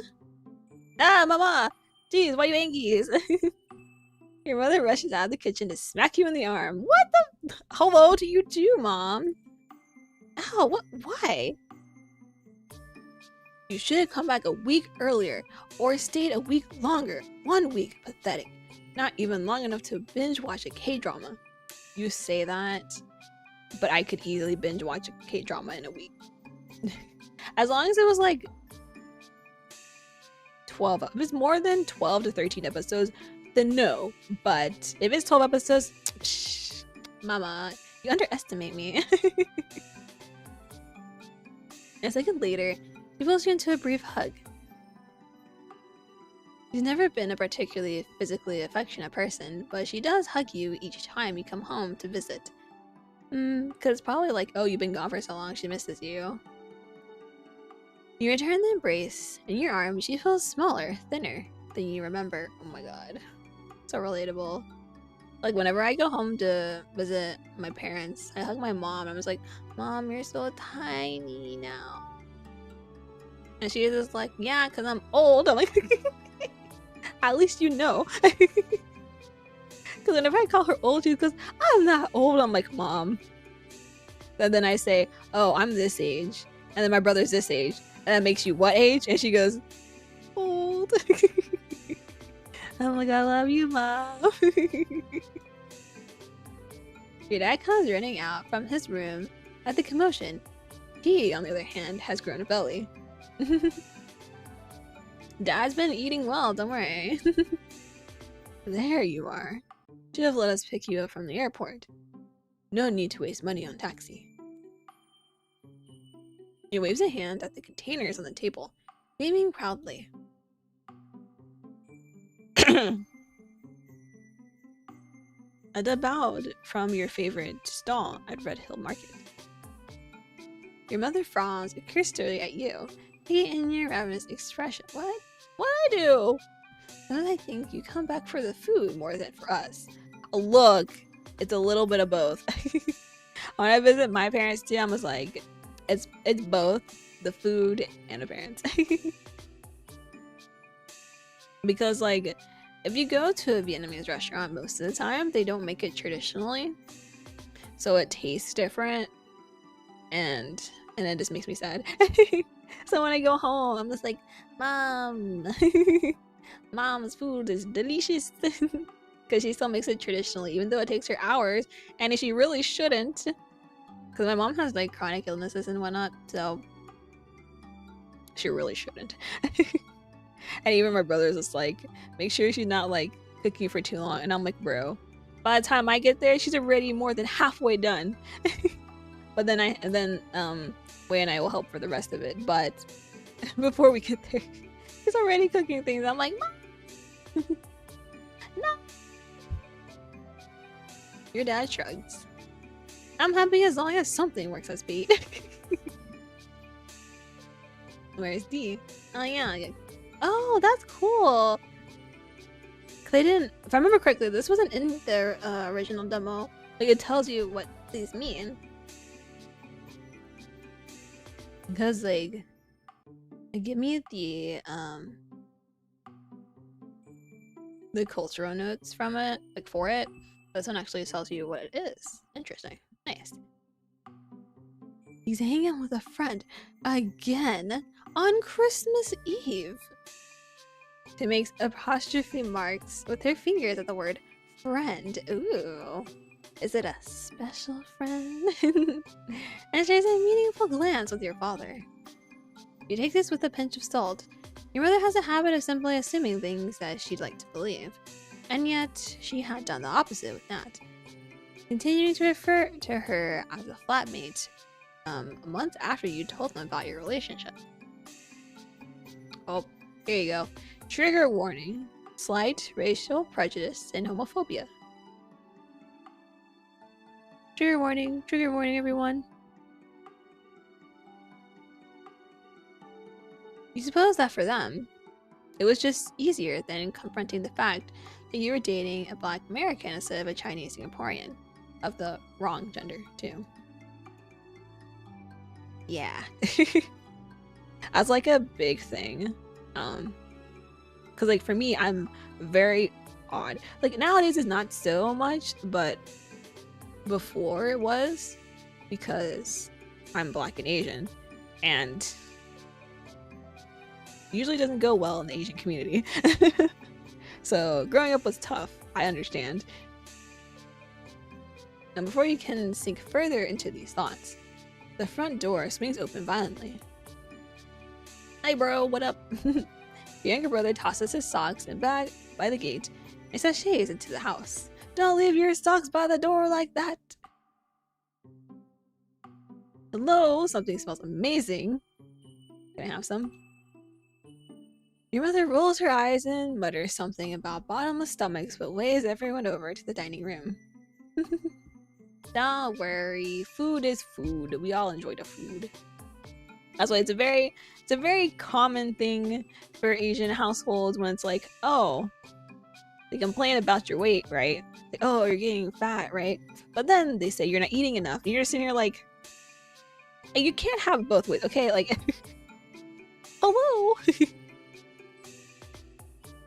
Ah, mama! Jeez, why you angry? Your mother rushes out of the kitchen to smack you in the arm. What the? Hello to you too, Mom. Ow, what? Why? You should have come back a week earlier, or stayed a week longer. 1 week. Pathetic. Not even long enough to binge watch a K-drama. You say that, but I could easily binge watch a K-drama in a week. As long as it was like 12. If it's more than 12 to 13 episodes, then no. But if it's 12 episodes, psh, mama, you underestimate me. A second later, she pulls you into a brief hug. She's never been a particularly physically affectionate person, but she does hug you each time you come home to visit. Cause it's probably like, oh, you've been gone for so long, she misses you. You return the embrace. In your arms, she feels smaller, thinner than you remember. Oh my god. So relatable. Like, whenever I go home to visit my parents, I hug my mom. I'm just like, Mom, you're so tiny now. And she's just like, yeah, because I'm old. I'm like, at least you know. Because whenever I call her old, she goes, I'm not old. I'm like, Mom. And then I say, oh, I'm this age. And then my brother's this age. And that makes you what age? And she goes, old. child. I'm like, I love you, Mom. Your dad comes running out from his room at the commotion. He, on the other hand, has grown a belly. Dad's been eating well, don't worry. There you are. Should have let us pick you up from the airport. No need to waste money on taxi. He waves a hand at the containers on the table, beaming proudly. A debaud from your favorite stall at Red Hill Market. Your mother frowns cursorily at you, in your ravenous expression. What? What I do? Don't I think you come back for the food more than for us? Look, it's a little bit of both. When I visit my parents too, I was like, it's both the food and the parents. Because like, if you go to a Vietnamese restaurant, most of the time they don't make it traditionally, so it tastes different, and it just makes me sad. So when I go home, I'm just like, Mom, Mom's food is delicious. Because she still makes it traditionally, even though it takes her hours, and she really shouldn't. Because my mom has like chronic illnesses and whatnot, so she really shouldn't. And even my brother's just like, make sure she's not like cooking for too long. And I'm like, bro, by the time I get there, she's already more than halfway done. But then Wei and I will help for the rest of it. But before we get there, he's already cooking things. I'm like, Mom! No! Your dad shrugs. I'm happy as long as something works as bait. Where's D? Oh yeah. Oh, that's cool. They didn't, if I remember correctly, this wasn't in their original demo. Like, it tells you what these mean. Because like, give me the cultural notes from it, like for it. This one actually tells you what it is. Interesting. Nice. He's hanging out with a friend again on Christmas Eve. She makes apostrophe marks with her fingers at the word friend. Ooh. Is it a special friend? And shares a meaningful glance with your father. You take this with a pinch of salt. Your mother has a habit of simply assuming things that she'd like to believe. And yet, she had done the opposite with Nat. Continuing to refer to her as a flatmate a month after you told them about your relationship. Oh, here you go. Trigger warning. Slight racial prejudice and homophobia. Trigger warning, everyone. You suppose that for them, it was just easier than confronting the fact that you were dating a Black American instead of a Chinese Singaporean. Of the wrong gender, too. Yeah. That's like a big thing. Because like for me, I'm very odd. Like nowadays it's not so much, but before it was, because I'm Black and Asian, and usually doesn't go well in the Asian community. So growing up was tough, I understand. And before you can sink further into these thoughts, the front door swings open violently. Hey bro, what up? Your younger brother tosses his socks and bag by the gate and sashays into the house. Don't leave your socks by the door like that! Hello, something smells amazing. Can I have some? Your mother rolls her eyes and mutters something about bottomless stomachs, but waves everyone over to the dining room. Don't worry, food is food. We all enjoy the food. That's why it's a very common thing for Asian households when it's like, oh, they complain about your weight, right? Like, oh, you're getting fat, right? But then they say you're not eating enough. And you're just sitting here like, you can't have both ways, okay? Like, hello.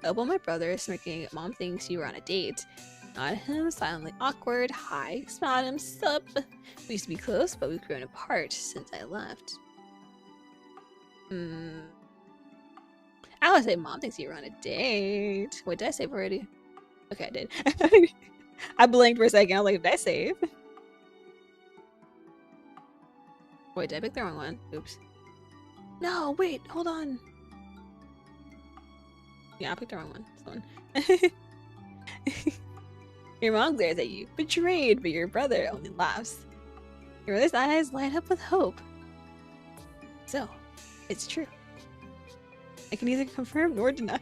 Elbow my brother, smirking. Mom thinks you were on a date. Nod at him, silently awkward. Hi, smile at him, sup. We used to be close, but we've grown apart since I left. I would say mom thinks you're on a date. Wait, did I save already? Okay, I did. I blinked for a second. I was like, did I save? Wait, did I pick the wrong one? Oops. No, wait, hold on. Yeah, I picked the wrong one. This one. Your mom glares at you, betrayed, but your brother only laughs. Your brother's eyes light up with hope. So, it's true. I can neither confirm nor deny.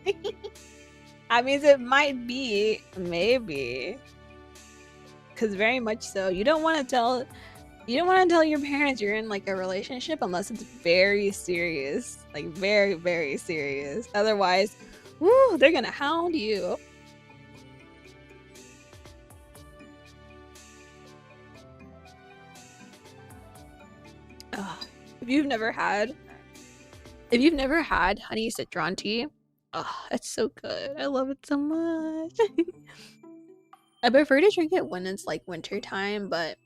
I mean, it might be, maybe. Because very much so. You don't want to tell your parents you're in like a relationship unless it's very serious. Like very, very serious. Otherwise, woo, they're gonna hound you. Ugh. If you've never had honey citron tea, oh, it's so good. I love it so much. I prefer to drink it when it's like winter time, but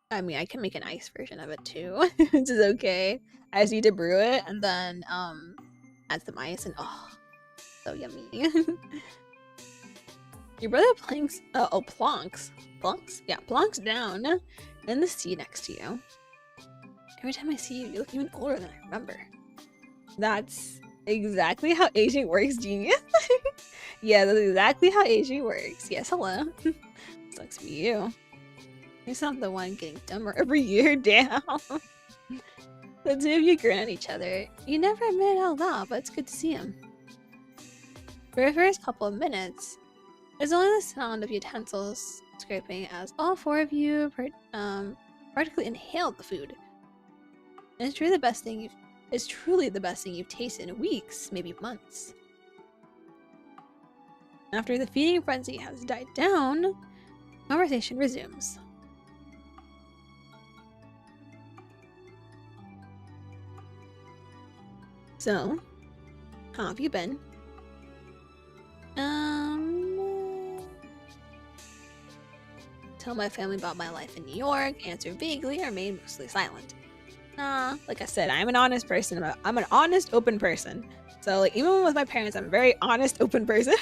I mean, I can make an ice version of it too, which is okay. I just need to brew it and then add some ice and oh, so yummy. Your brother plonks, plonks down in the seat next to you. Every time I see you, you look even older than I remember. That's exactly how aging works, genius. Yeah, that's exactly how aging works. Yes, hello. Sucks for you. You're not the one getting dumber every year, damn. The two of you grin at each other. You never admit it out loud, but it's good to see him. For the first couple of minutes, there's only the sound of utensils scraping as all four of you practically inhaled the food. And it's truly the best thing you've tasted in weeks, maybe months. After the feeding frenzy has died down, conversation resumes. So, how have you been? Tell my family about my life in New York, answer vaguely, or remain mostly silent. Like I said, I'm an honest person. I'm an honest, open person. So, like, even with my parents, I'm a very honest, open person.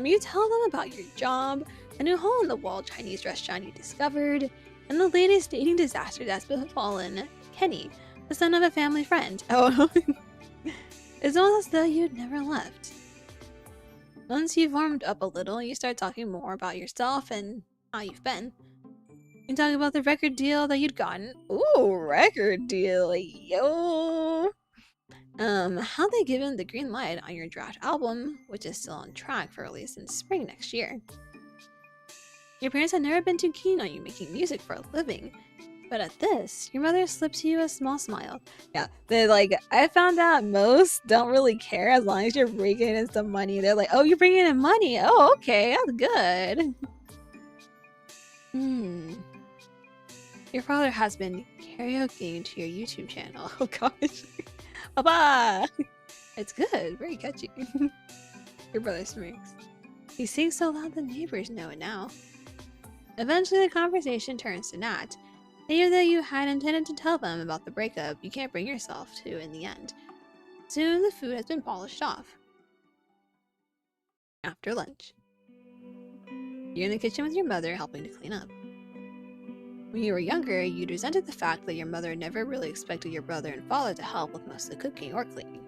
You tell them about your job, a new hole-in-the-wall Chinese restaurant you discovered, and the latest dating disaster that's befallen Kenny, the son of a family friend. Oh, it's almost as though you'd never left. Once you've warmed up a little, you start talking more about yourself and how you've been. You talk about the record deal that you'd gotten. Ooh, record deal, yo! How they given the green light on your draft album, which is still on track for release in spring next year. Your parents had never been too keen on you making music for a living, but at this, your mother slips you a small smile. Yeah, they're like, I found out most don't really care as long as you're bringing in some money. They're like, oh, you're bringing in money? Oh, okay, that's good. Your father has been karaokeing to your YouTube channel. Oh gosh. Papa! It's good, very catchy. Your brother smirks. He sings so loud the neighbors know it now. Eventually the conversation turns to Nat. Even though you had intended to tell them about the breakup, you can't bring yourself to in the end. Soon the food has been polished off. After lunch. You're in the kitchen with your mother helping to clean up. When you were younger, you'd resented the fact that your mother never really expected your brother and father to help with most of the cooking or cleaning.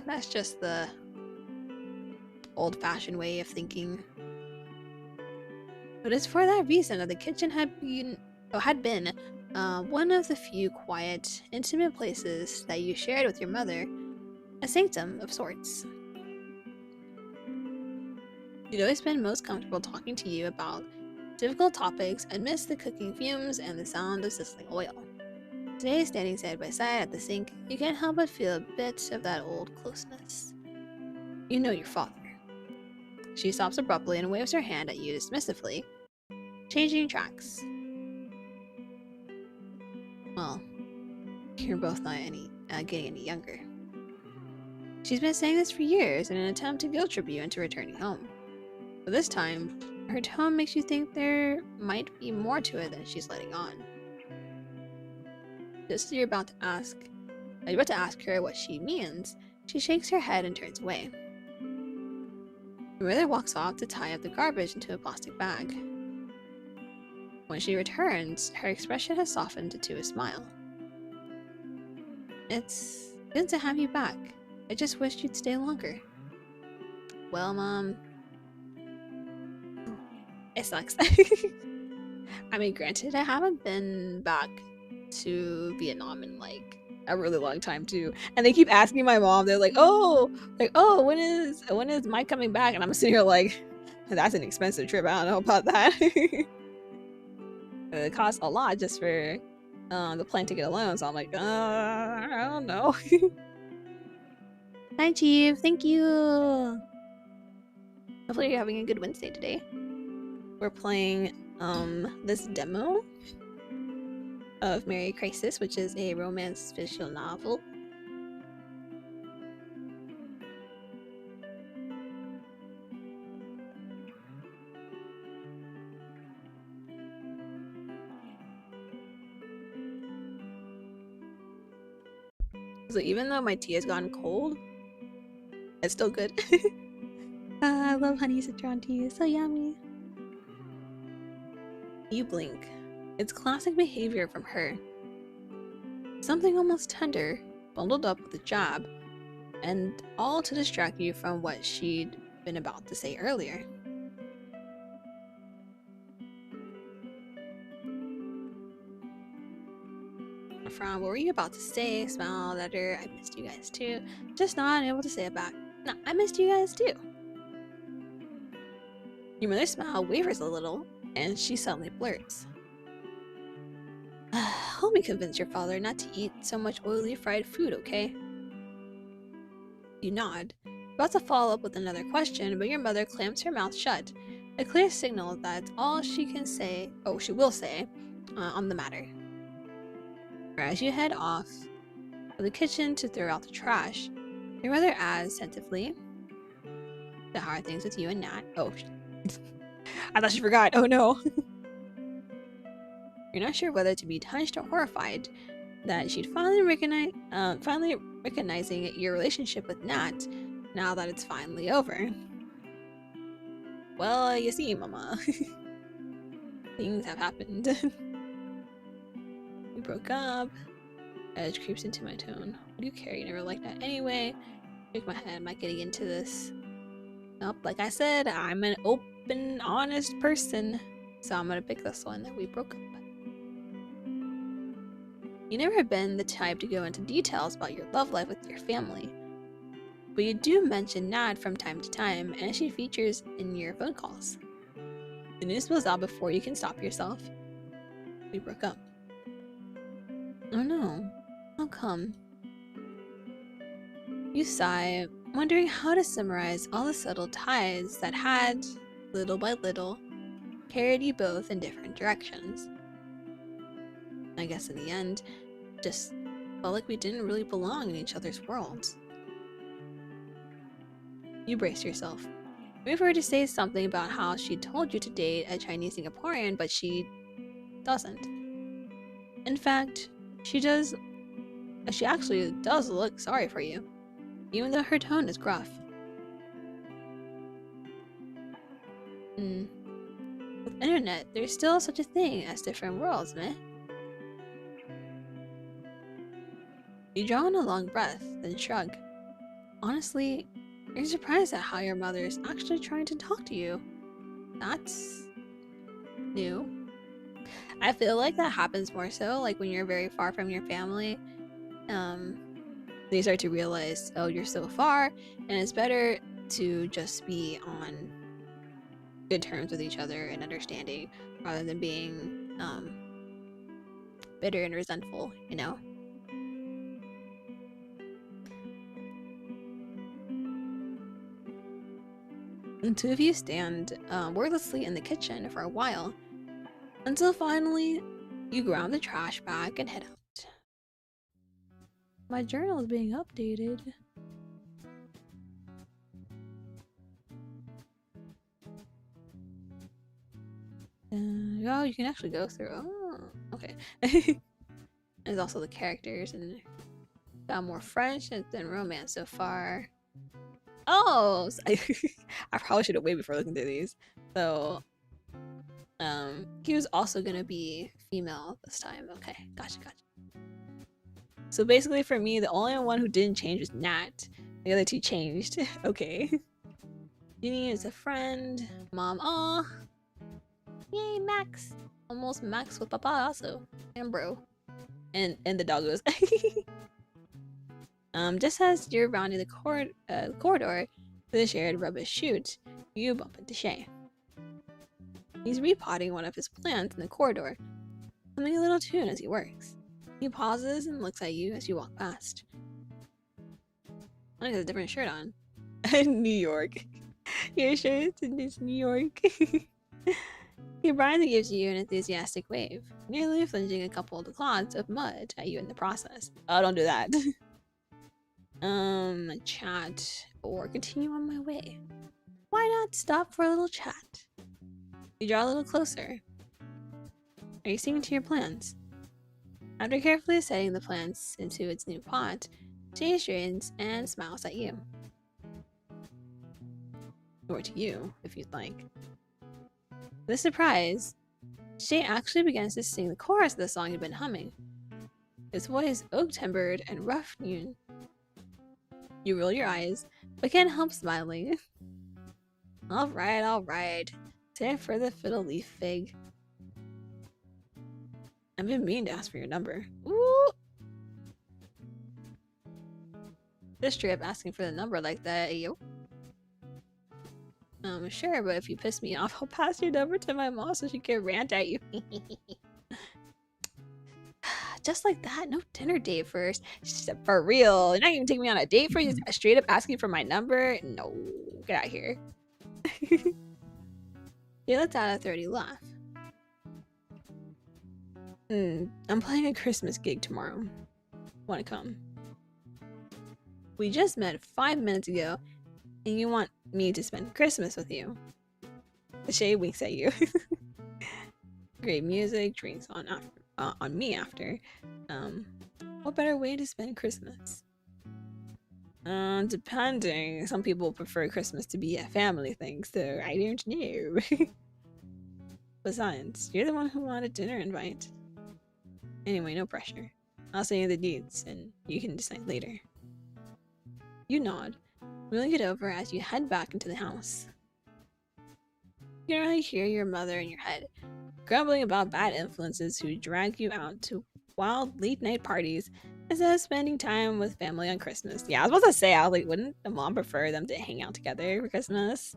That's just the old-fashioned way of thinking. But it's for that reason that the kitchen had been one of the few quiet, intimate places that you shared with your mother, a sanctum of sorts. You'd always been most comfortable talking to you about difficult topics amidst the cooking fumes and the sound of sizzling oil. Today, standing side by side at the sink, you can't help but feel a bit of that old closeness. You know your father. She stops abruptly and waves her hand at you dismissively, changing tracks. Well, you're both not getting any younger. She's been saying this for years in an attempt to guilt trip you into returning home. But this time, her tone makes you think there might be more to it than she's letting on. Just as you're about to ask her what she means, she shakes her head and turns away. Your mother walks off to tie up the garbage into a plastic bag. When she returns, her expression has softened into a smile. It's good to have you back. I just wished you'd stay longer. Well, Mom, it sucks. I mean, granted, I haven't been back to Vietnam in like a really long time too, and they keep asking my mom. They're like, "Oh, when is Mike coming back?" And I'm sitting here like, "That's an expensive trip. I don't know about that." It costs a lot just for the plane ticket alone. So I'm like, I don't know. Hi, Chief. Thank you. Hopefully, you're having a good Wednesday today. We're playing this demo of Merry Crisis, which is a romance visual novel. So even though my tea has gone cold, it's still good. I love honey citron tea, it's so yummy. You blink. It's classic behavior from her. Something almost tender, bundled up with a jab, and all to distract you from what she'd been about to say earlier. From what were you about to say? Smiled at her. I missed you guys too. Just not able to say it back. No, I missed you guys too. Your mother's smile wavers a little, and she suddenly blurts. Help me convince your father not to eat so much oily fried food, okay? You nod, about to follow up with another question, but your mother clamps her mouth shut, a clear signal that's all she can say, she will say, on the matter. As you head off of the kitchen to throw out the trash, your mother adds tentatively, "So how are things with you and Nat?" Oh, I thought she forgot. Oh no. You're not sure whether to be touched or horrified that she'd finally recognizing your relationship with Nat now that it's finally over. Well, you see, Mama, things have happened. We broke up. Edge creeps into my tone. What do you care? You never liked that anyway. Shake my head. Am I getting into this? Nope. Like I said, I'm an open, honest person. So I'm gonna pick this one that we broke up. You never have been the type to go into details about your love life with your family. But you do mention Nad from time to time, and she features in your phone calls. The news spills out before you can stop yourself. We broke up. Oh no. How come? You sigh, wondering how to summarize all the subtle ties that had, little by little, carried you both in different directions. I guess in the end, just felt like we didn't really belong in each other's worlds. You brace yourself. Wait for her to say something about how she told you to date a Chinese Singaporean, but she doesn't. In fact, she actually does look sorry for you, even though her tone is gruff. With internet, there's still such a thing as different worlds, meh? You draw in a long breath, then shrug. Honestly, you're surprised at how your mother is actually trying to talk to you. That's new. I feel like that happens more so like when you're very far from your family. They start to realize, oh, you're so far, and it's better to just be on good terms with each other and understanding rather than being bitter and resentful, you know? The two of you stand wordlessly in the kitchen for a while, until finally you grab the trash bag and head out. My journal is being updated. Oh, you can actually go through. Oh, okay. There's also the characters, and got more friendship than romance so far. Oh, I probably should have waited before looking through these. So, he was also gonna be female this time. Okay, gotcha. So basically, for me, the only one who didn't change was Nat. The other two changed. Okay. Ginny is a friend. Mom, aw. Yay, Max. Almost Max with Papa also. And bro. And the doggos. Just as you're rounding the corridor to the shared rubbish chute, you bump into Shay. He's repotting one of his plants in the corridor, humming a little tune as he works. He pauses and looks at you as you walk past. I has a different shirt on. New York. Your shirt is New York. He brightly gives you an enthusiastic wave, nearly flinging a couple of clods of mud at you in the process. Oh, don't do that. Chat or continue on my way. Why not stop for a little chat? You draw a little closer. Are you sticking to your plans? After carefully setting the plants into its new pot, Shay straightens and smiles at you. Or to you, if you'd like. To the surprise, Shay actually begins to sing the chorus of the song you've been humming. His voice oak-timbered and rough-hewn. You roll your eyes, but can't help smiling. Alright. Time for the fiddle leaf fig. I've been meaning to ask for your number. Ooh! Just straight up asking for the number like that, yo. Sure, but if you piss me off, I'll pass your number to my mom so she can rant at you. Just like that, no dinner date first. For real, you're not even taking me on a date for you, straight up asking for my number? No, get out of here. You let out a 30 laugh. I'm playing a Christmas gig tomorrow. Wanna come? We just met 5 minutes ago, and you want me to spend Christmas with you. The Shay winks at you. Great music, drinks on me after. What better way to spend Christmas? Depending. Some people prefer Christmas to be a family thing, so I don't know. Besides, you're the one who wanted dinner invite. Anyway, no pressure. I'll send you the deeds, and you can decide later. You nod, mulling it over as you head back into the house. You can already hear your mother in your head, grumbling about bad influences who drag you out to wild late-night parties instead of spending time with family on Christmas. Yeah, I was about to say, I was like, wouldn't the mom prefer them to hang out together for Christmas?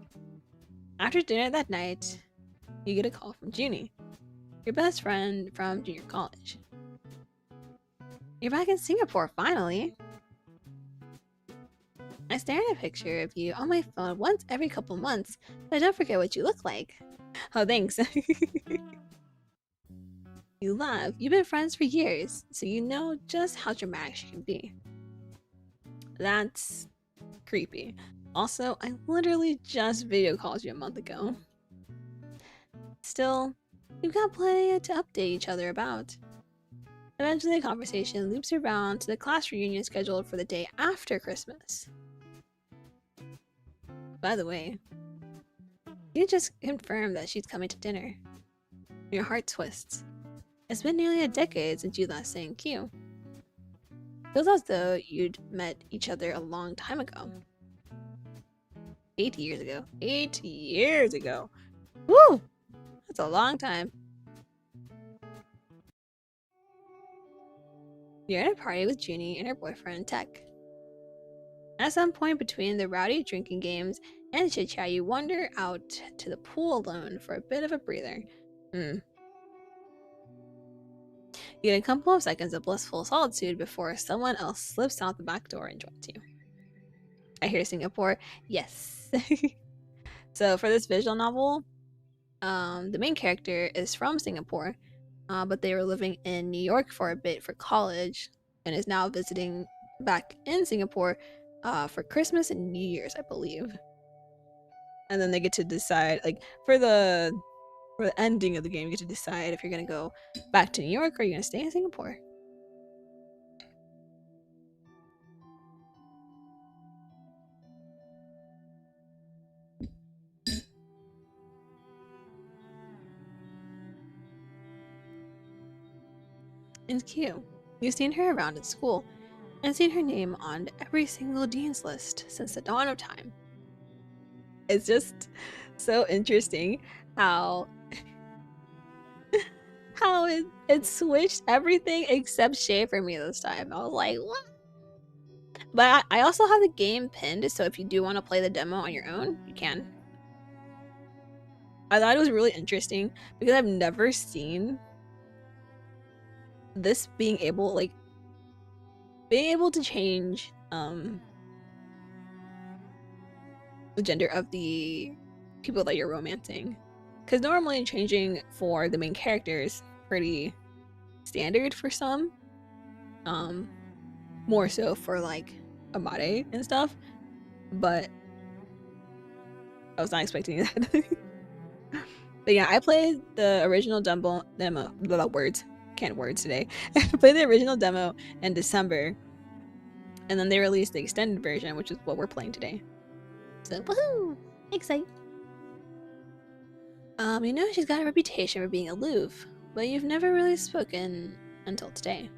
After dinner that night, you get a call from Junie, your best friend from junior college. You're back in Singapore, finally! I stare at a picture of you on my phone once every couple months, but I don't forget what you look like. Oh, thanks. You laugh. You've been friends for years, so you know just how dramatic she can be. That's creepy. Also, I literally just video called you a month ago. Still, we've got plenty to update each other about. Eventually, the conversation loops around to the class reunion scheduled for the day after Christmas. By the way, you just confirmed that she's coming to dinner. Your heart twists. It's been nearly a decade since you last sang Q. Feels as though you'd met each other a long time ago. 8 years ago. 8 years ago! Woo! That's a long time. You're at a party with Junie and her boyfriend, Tech. At some point between the rowdy drinking games and chit-chat, you wander out to the pool alone for a bit of a breather. You get a couple of seconds of blissful solitude before someone else slips out the back door and joins you. I hear Singapore. Yes. So for this visual novel, the main character is from Singapore, but they were living in New York for a bit for college and is now visiting back in Singapore for Christmas and New Year's, I believe. And then they get to decide, like, for the ending of the game, you get to decide if you're gonna go back to New York or you're gonna stay in Singapore. It's cute. You've seen her around at school and seen her name on every single dean's list since the dawn of time. It's just so interesting how it switched everything except shade for me this time. I was like, what? But I also have the game pinned, so if you do want to play the demo on your own, you can. I thought it was really interesting because I've never seen this being able to change the gender of the people that you're romancing. Because normally changing for the main character is pretty standard for some. More so for like Amare and stuff. But I was not expecting that. But yeah, I played the original demo words. Can't words today. I played the original demo in December. And then they released the extended version, which is what we're playing today. So woohoo! Excited. You know, she's got a reputation for being aloof, but you've never really spoken until today.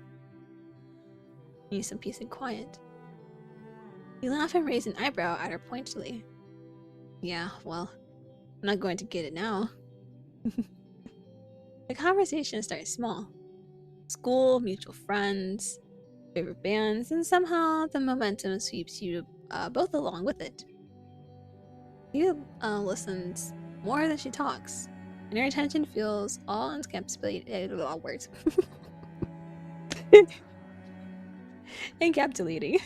You need some peace and quiet. You laugh and raise an eyebrow at her pointedly. Yeah, well, I'm not going to get it now. The conversation starts small. School, mutual friends, favorite bands, and somehow the momentum sweeps you both along with it. You listens more than she talks, and her attention feels all encapsulated. Words. Encapsulating.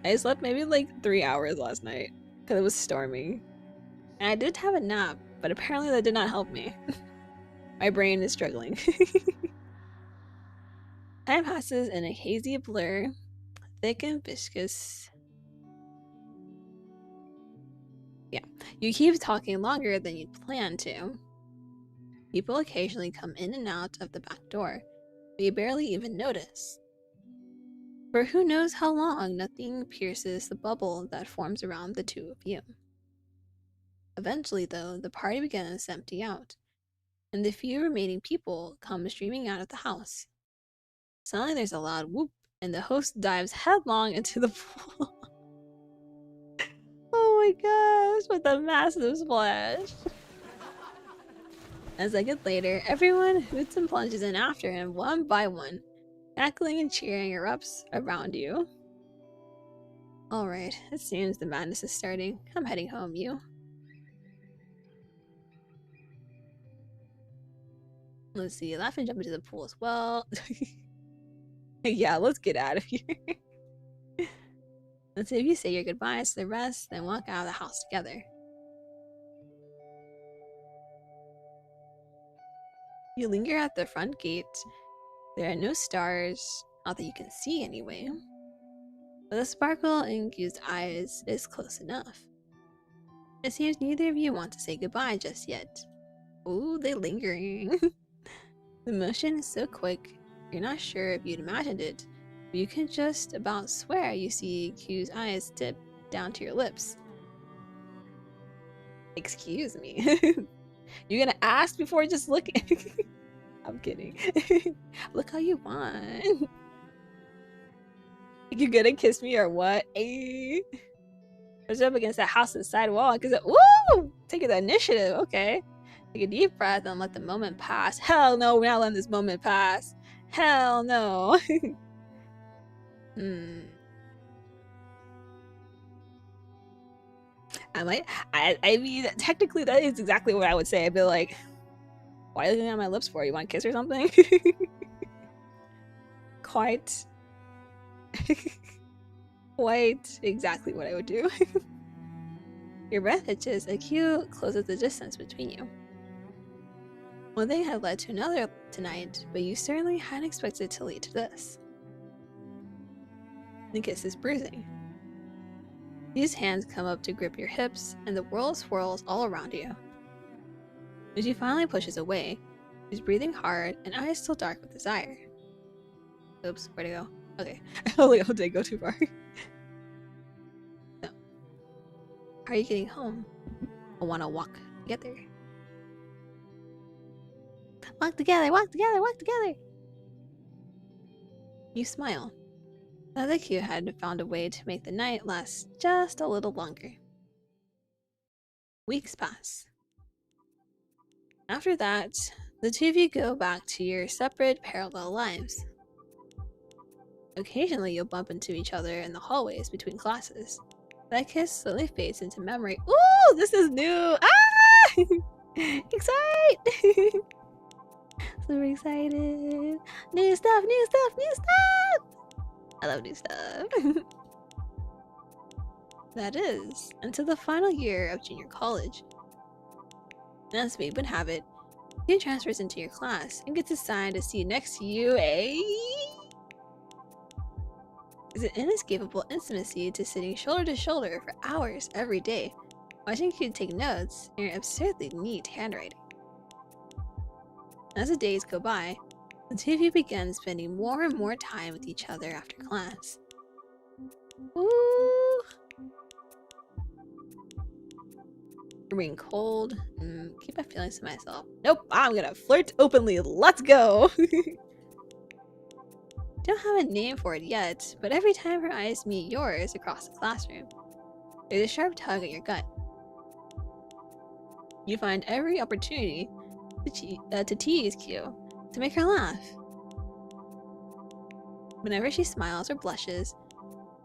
I slept maybe like 3 hours last night because it was stormy. And I did have a nap, but apparently that did not help me. My brain is struggling. Time passes in a hazy blur, thick and viscous. Yeah, you keep talking longer than you'd planned to. People occasionally come in and out of the back door, but you barely even notice. For who knows how long, nothing pierces the bubble that forms around the two of you. Eventually, though, the party begins to empty out, and the few remaining people come streaming out of the house. Suddenly there's a loud whoop, and the host dives headlong into the pool. Oh my gosh, with a massive splash. A second later, everyone hoots and plunges in after him one by one. Cackling and cheering erupts around you. Alright, it seems the madness is starting. I'm heading home, you. Let's see, laugh and jump into the pool as well. Yeah, let's get out of here. Let's see if you say your goodbyes to the rest, then walk out of the house together. You linger at the front gate. There are no stars, not that you can see anyway. But the sparkle in Gyu's eyes is close enough. It seems neither of you want to say goodbye just yet. Ooh, they lingering. The motion is so quick, you're not sure if you'd imagined it, but you can just about swear you see Gyu's eyes dip down to your lips. Excuse me. You're gonna ask before just looking? I'm kidding. Look how you want. You gonna kiss me or what? Ay. Push up against that house and side wall. Cause woo! Taking the initiative. Okay. Take a deep breath and let the moment pass. Hell no, we're not letting this moment pass. Hell no. I mean, technically that is exactly what I would say. I'd be like, why are you looking at my lips for? You want to kiss or something? Quite exactly what I would do. Your breath hitches, a cue closes the distance between you. One thing had led to another tonight, but you certainly hadn't expected it to lead to this. The kiss is bruising. These hands come up to grip your hips, and the world swirls all around you. As she finally pushes away, she's breathing hard and eyes still dark with desire. Oops, where'd it go? Okay, I didn't go too far. So, how are you getting home? I want to walk together. Walk together, walk together, walk together! You smile. The other Q had found a way to make the night last just a little longer. Weeks pass. After that, the two of you go back to your separate parallel lives. Occasionally, you'll bump into each other in the hallways between classes. That kiss slowly fades into memory. Ooh, this is new! Ah! Excite! Super excited! New stuff, new stuff, new stuff! I love new stuff. That is, until the final year of junior college. As fate would have it, he transfers into your class and gets assigned a seat next to you, Is an inescapable intimacy to sitting shoulder to shoulder for hours every day, watching you take notes in your absurdly neat handwriting. As the days go by, the two of you begin spending more and more time with each other after class. Ooh! Being cold. Keep my feelings to myself. Nope, I'm gonna flirt openly. Let's go! Don't have a name for it yet, but every time her eyes meet yours across the classroom, there's a sharp tug at your gut. You find every opportunity to tease Q, to make her laugh. Whenever she smiles or blushes,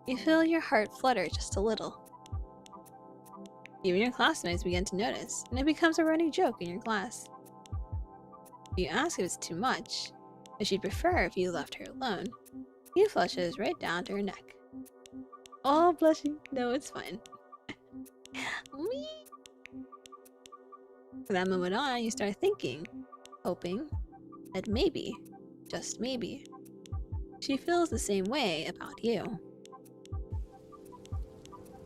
you feel your heart flutter just a little. Even your classmates begin to notice, and it becomes a running joke in your class. You ask if it's too much, and she'd prefer if you left her alone. He flushes right down to her neck. All blushing. No, it's fine. From that moment on, you start thinking, hoping, that maybe, just maybe, she feels the same way about you.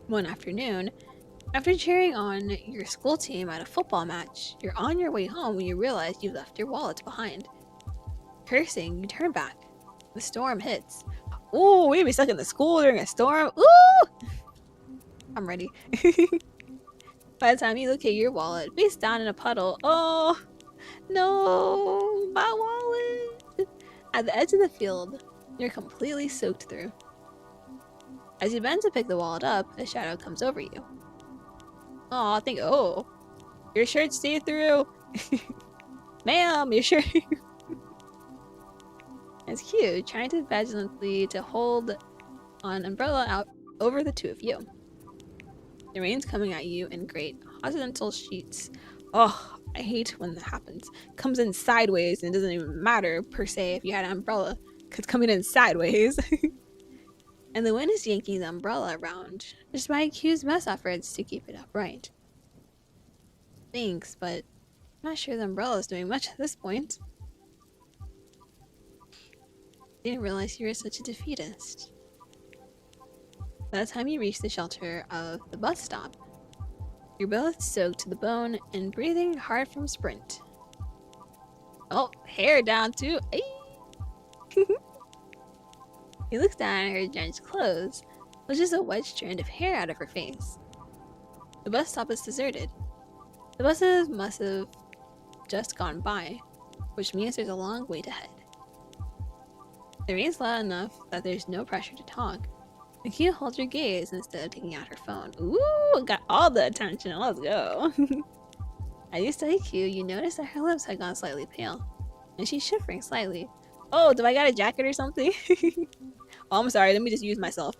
One afternoon, after cheering on your school team at a football match, you're on your way home when you realize you left your wallet behind. Cursing, you turn back. The storm hits. Ooh, we'd be stuck in the school during a storm. Ooh! I'm ready. By the time you locate your wallet, face down in a puddle. Oh, no, my wallet! At the edge of the field, you're completely soaked through. As you bend to pick the wallet up, a shadow comes over you. Oh, your shirt's see-through. Ma'am, your shirt. It's cute, trying to vigilantly to hold an umbrella out over the two of you. The rain's coming at you in great horizontal sheets. Oh, I hate when that happens. Comes in sideways and it doesn't even matter per se if you had an umbrella, because it's coming in sideways. And the wind is yanking the umbrella around, despite Q's best efforts to keep it upright. Thanks, but I'm not sure the umbrella is doing much at this point. Didn't realize you were such a defeatist. By the time you reach the shelter of the bus stop, you're both soaked to the bone and breathing hard from sprint. Oh, hair down too. Hey. He looks down at her drenched clothes, pushes a wet strand of hair out of her face. The bus stop is deserted. The buses must have just gone by, which means there's a long wait ahead. The rain's loud enough that there's no pressure to talk. The Q holds your gaze instead of taking out her phone. Ooh, got all the attention. Let's go. As you study Q, you notice that her lips had gone slightly pale, and she's shivering slightly. Oh, do I got a jacket or something? Oh, I'm sorry. Let me just use myself.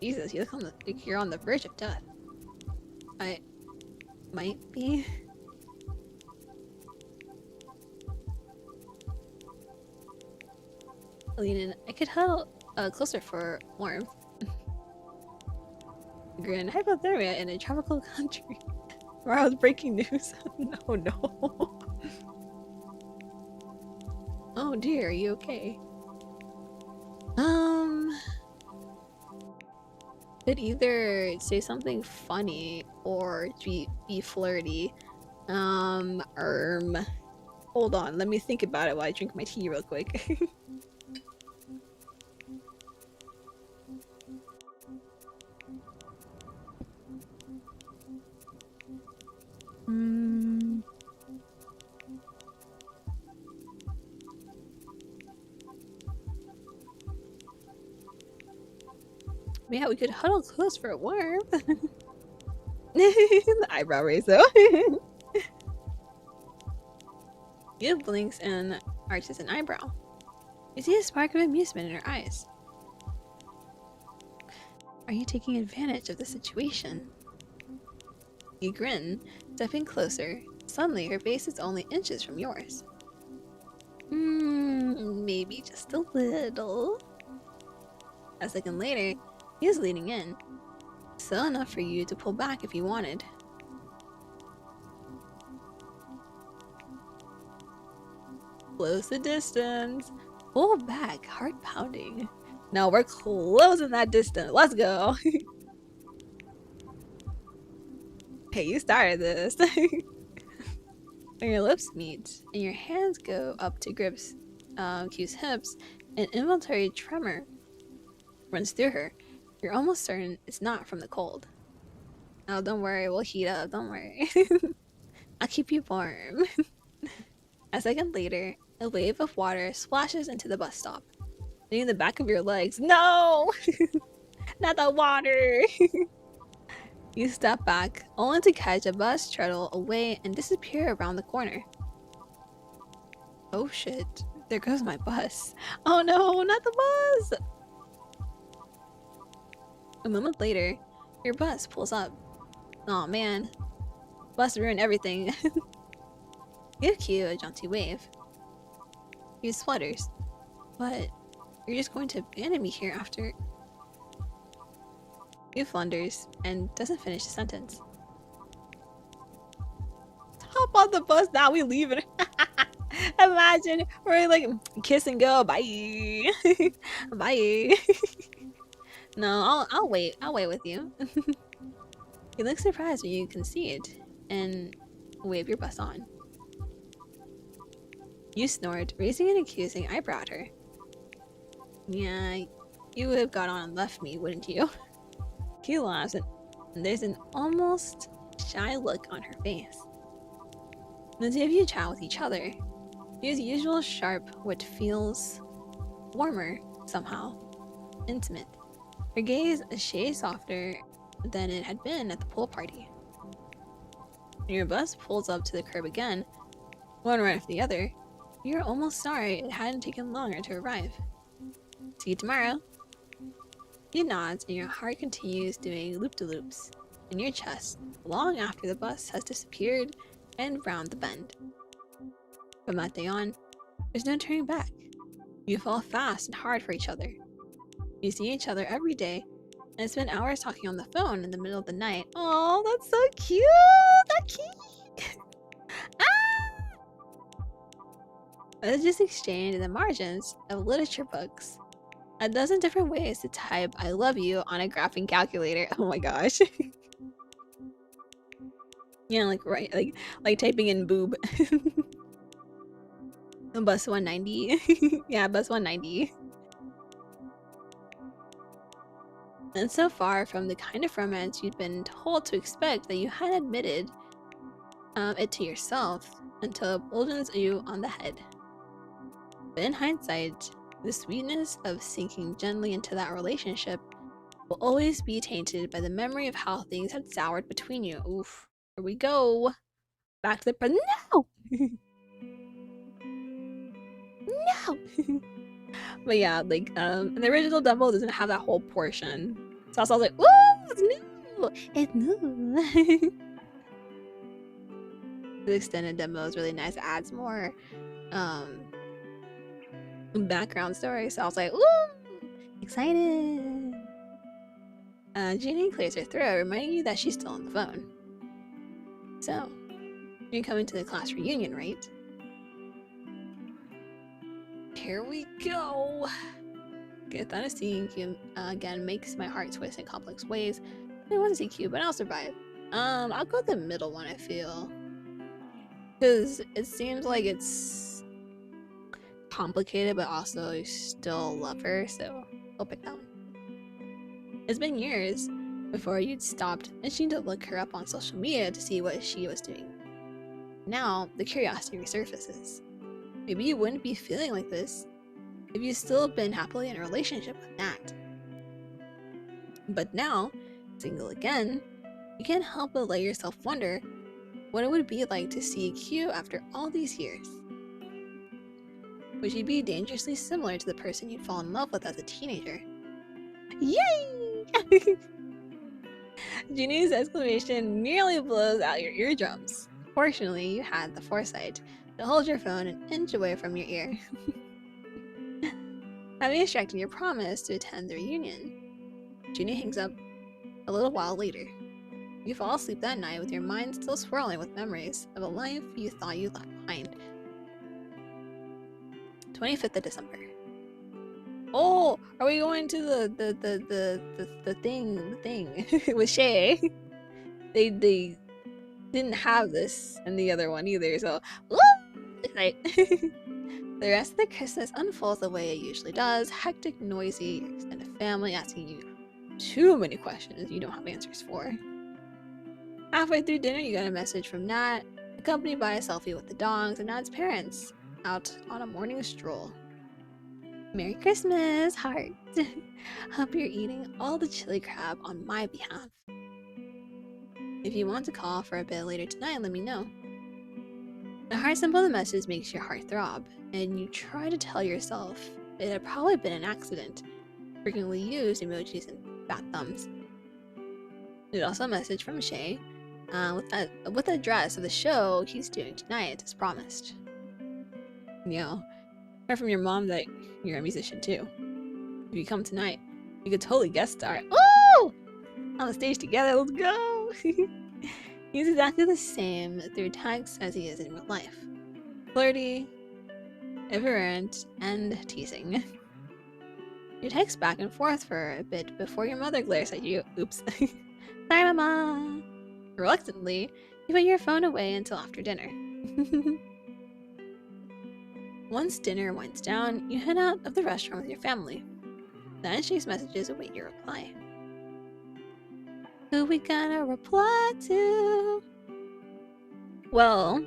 Jesus, you look like you're on the verge of death. I might be. Lean in. I could huddle closer for warmth. Grin. Hypothermia in a tropical country. Tomorrow's breaking news. No. Oh dear, are you okay? Could either say something funny or be flirty. Hold on, let me think about it while I drink my tea real quick. Yeah, we could huddle close for warmth. The eyebrow raise though. You blinks and arches an eyebrow. You see a spark of amusement in her eyes. Are you taking advantage of the situation? You grin, stepping closer. Suddenly, her face is only inches from yours. Maybe just a little. A second later, he is leaning in. Still enough for you to pull back if you wanted. Close the distance. Pull back, heart pounding. Now we're closing that distance. Let's go. Hey, you started this. When your lips meet and your hands go up to grip Q's hips, an involuntary tremor runs through her. You're almost certain it's not from the cold. Oh, don't worry, we'll heat up, don't worry. I'll keep you warm. A second later, a wave of water splashes into the bus stop, hitting the back of your legs. No! Not the water! You step back, only to catch a bus treadle away and disappear around the corner. Oh shit, there goes my bus. Oh no, not the bus! A moment later, your bus pulls up. Aw man, bus ruined everything. Give Q a jaunty wave. He splutters. But you're just going to abandon me here after... Q flunders and doesn't finish the sentence. Hop on the bus now, we leaving. Imagine we're like kiss and go. Bye. Bye. No, I'll wait. I'll wait with you. You look surprised when you concede and wave your bus on. You snort, raising an accusing eyebrow at her. Yeah, you would have got on and left me, wouldn't you? Q laughs and there's an almost shy look on her face. The two of you chat with each other. Q's usual sharp wit feels warmer somehow, intimate. Her gaze a shade softer than it had been at the pool party. When your bus pulls up to the curb again, one right after the other, you're almost sorry it hadn't taken longer to arrive. See you tomorrow. He nods and your heart continues doing loop-de-loops in your chest long after the bus has disappeared and round the bend. From that day on, there's no turning back. You fall fast and hard for each other. You see each other every day and spend hours talking on the phone in the middle of the night. Oh, that's so cute! That's cute! Ah! Messages exchanged in the margins of literature books. A dozen different ways to type I love you on a graphing calculator. Oh my gosh. Yeah, like right, like typing in boob. Bus 190. Yeah, bus 190. And so far from the kind of romance you'd been told to expect that you hadn't admitted it to yourself until it bullens you on the head. But in hindsight, the sweetness of sinking gently into that relationship will always be tainted by the memory of how things had soured between you. Oof. Here we go. Back to the present. No! No! But yeah, like, the original demo doesn't have that whole portion. So I was like, ooh, it's new! It's new! The extended demo is really nice. It adds more, background story. So I was like, ooh! Excited! Jeannie clears her throat, reminding you that she's still on the phone. So, you're coming to the class reunion, right? Here we go! Okay, I thought of seeing Q again makes my heart twist in complex ways. I want to see Q, but I'll survive. I'll go with the middle one, I feel. Because it seems like it's complicated, but also you still love her, so I'll pick that one. It's been years before you'd stopped itching to look her up on social media to see what she was doing. Now, the curiosity resurfaces. Maybe you wouldn't be feeling like this if you'd still been happily in a relationship with Nat. But now, single again, you can't help but let yourself wonder what it would be like to see Q after all these years. Would she be dangerously similar to the person you'd fall in love with as a teenager? Yay! Ginny's exclamation nearly blows out your eardrums. Fortunately, you had the foresight to hold your phone an inch away from your ear, having extracted your promise to attend the reunion. Ginny hangs up a little while later. You fall asleep that night with your mind still swirling with memories of a life you thought you left behind. 25th of December. Oh, are we going to the thing with Shay? They didn't have this in the other one either, so right. The rest of the Christmas unfolds the way it usually does. Hectic, noisy, your extended family asking you too many questions you don't have answers for. Halfway through dinner, you get a message from Nat, accompanied by a selfie with the dogs and Nat's parents, out on a morning stroll. Merry Christmas, heart. Hope you're eating all the chili crab on my behalf. If you want to call for a bit later tonight, let me know. The heart symbol of the message makes your heart throb, and you try to tell yourself it had probably been an accident. Frequently used emojis and bat thumbs. There's also a message from Shay with the address of the show he's doing tonight as promised. You know, heard from your mom that you're a musician too. If you come tonight, you could totally guest star. Oh! On the stage together, let's go! He's exactly the same through text as he is in real life. Flirty, irreverent, and teasing. You text back and forth for a bit before your mother glares at you. Oops. Sorry, Mama! Reluctantly, you put your phone away until after dinner. Once dinner winds down, you head out of the restaurant with your family. Then Shay's messages await your reply. Who we gonna reply to? Well,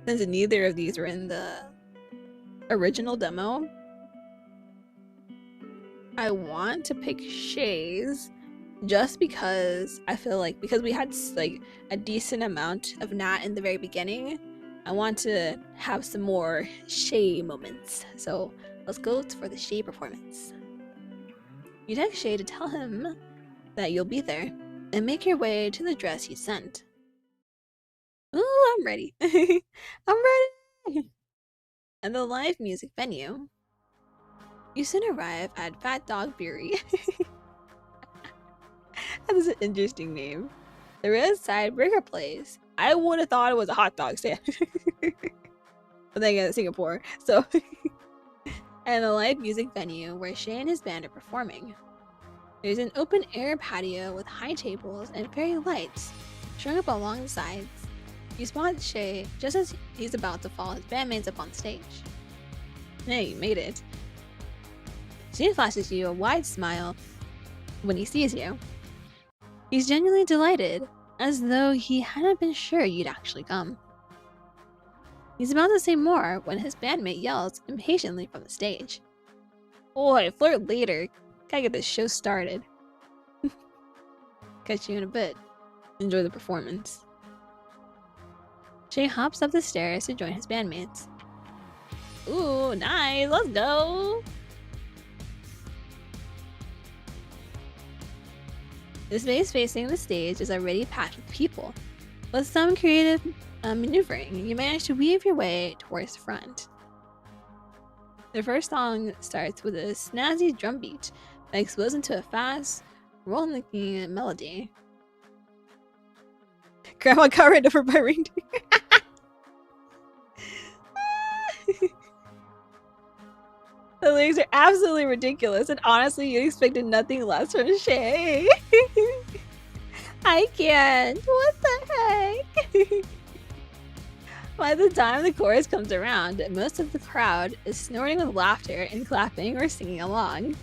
since neither of these were in the original demo, I want to pick Shay's just because I feel like because we had like a decent amount of Nat in the very beginning, I want to have some more Shay moments. So let's go for the Shay performance. You text Shay to tell him that you'll be there and make your way to the dress he sent. Ooh, I'm ready. I'm ready. And the live music venue. You soon arrive at Fat Dog Brewery. That is an interesting name. The roadside burger place. I would have thought it was a hot dog stand. But then again, Singapore. So, and the live music venue where Shay and his band are performing. There's an open air patio with high tables and fairy lights strung up along the sides. You spot Shay just as he's about to follow his bandmates up on stage. Hey, you made it. Shay flashes you a wide smile when he sees you. He's genuinely delighted, as though he hadn't been sure you'd actually come. He's about to say more when his bandmate yells impatiently from the stage. Boy, flirt later. Gotta get this show started. Catch you in a bit. Enjoy the performance. Shay hops up the stairs to join his bandmates. Ooh, nice, let's go! The space facing the stage is already packed with people. With some creative maneuvering, you manage to weave your way towards the front. The first song starts with a snazzy drum beat that explodes into a fast, rollicking melody. Grandma got ran over by reindeer. The lyrics are absolutely ridiculous, and honestly, you expected nothing less from Shay. I can't. What the heck? By the time the chorus comes around, most of the crowd is snorting with laughter and clapping or singing along.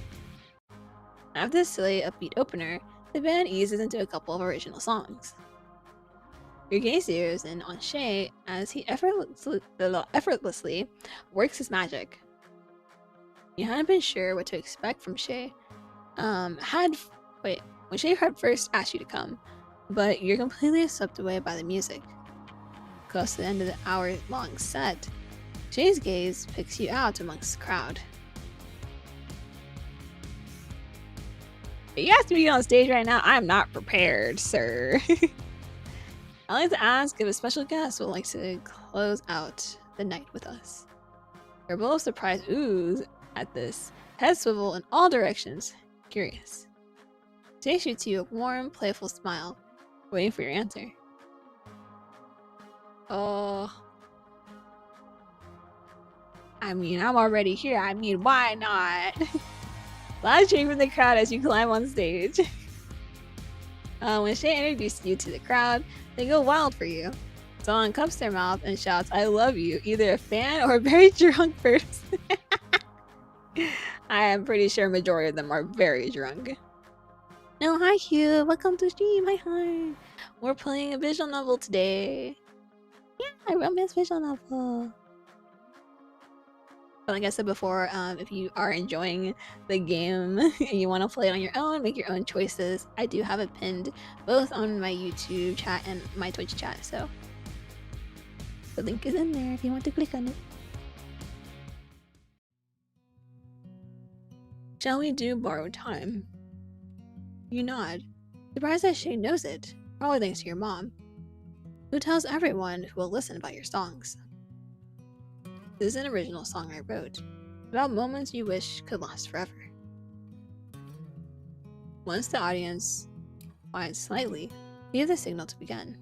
After this silly, upbeat opener, the band eases into a couple of original songs. Your gaze zeroes in on Shay as he effortlessly works his magic. You hadn't been sure what to expect from Shay, had wait when Shay had first asked you to come, but you're completely swept away by the music. Close to the end of the hour-long set, Shay's gaze picks you out amongst the crowd. You asked me to get on stage right now. I'm not prepared, sir. I'd like to ask if a special guest would like to close out the night with us. They're both surprised oohs at this, head swivel in all directions, curious. Jay shoots you a warm, playful smile, waiting for your answer. Oh. I mean, I'm already here. I mean, why not? Loud cheering from the crowd as you climb on stage. When Shay introduces you to the crowd, they go wild for you. Someone cups their mouth and shouts, "I love you," either a fan or a very drunk person. I am pretty sure a majority of them are very drunk. No, hi Hugh, welcome to stream, hi. We're playing a visual novel today. Yeah, a romance visual novel. But like I said before, if you are enjoying the game and you want to play it on your own, make your own choices, I do have it pinned both on my YouTube chat and my Twitch chat, so the link is in there if you want to click on it. Shall we do borrowed time? You nod, surprised that Shay knows it, probably thanks to your mom, who tells everyone who will listen about your songs. This is an original song I wrote, about moments you wish could last forever. Once the audience quiets slightly, you give the signal to begin.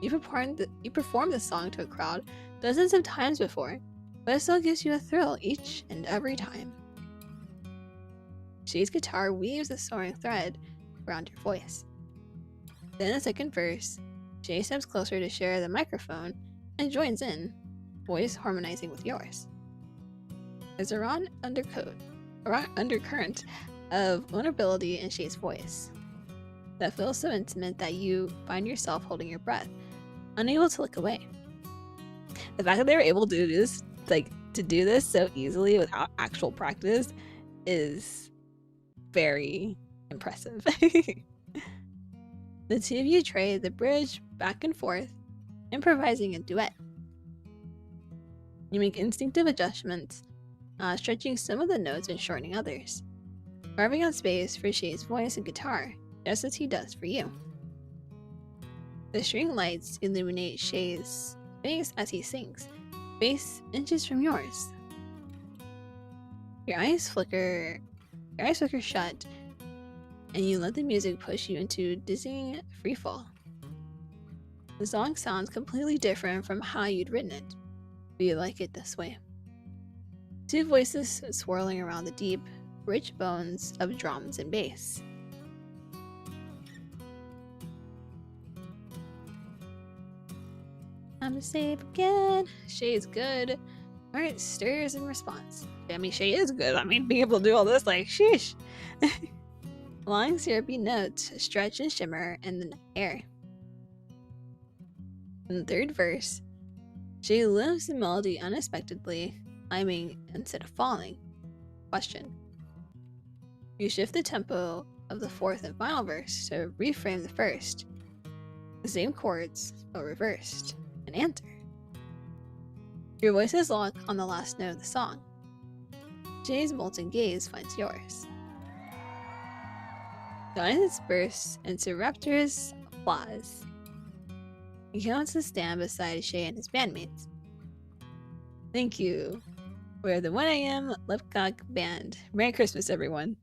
You performed the song to a crowd dozens of times before, but it still gives you a thrill each and every time. Shay's guitar weaves a soaring thread around your voice. Then the second verse, Shay steps closer to share the microphone and joins in, voice harmonizing with yours. There's a raw undercurrent of vulnerability in Shay's voice that feels so intimate that you find yourself holding your breath, unable to look away. The fact that they were able to do this so easily without actual practice is very impressive. The two of you trade the bridge back and forth, improvising a duet. You make instinctive adjustments, stretching some of the notes and shortening others, carving out space for Shay's voice and guitar, just as he does for you. The string lights illuminate Shay's face as he sings, face inches from yours. Your eyes flicker shut, and you let the music push you into dizzying freefall. The song sounds completely different from how you'd written it, but you like it this way. Two voices swirling around the deep, rich bones of drums and bass. I'm safe again. Shay is good. Alright, stirs in response. I mean, Shay is good. I mean, being able to do all this, like, sheesh. Long syrupy notes stretch and shimmer in the air. In the third verse, Shay lifts the melody unexpectedly, climbing instead of falling. Question. You shift the tempo of the fourth and final verse to reframe the first. The same chords, but reversed. An answer. Your voices lock on the last note of the song. Shay's molten gaze finds yours. The audience bursts into rapturous applause. He comes to stand beside Shay and his bandmates. Thank you. We're the 1 AM Lipcock Band. Merry Christmas, everyone.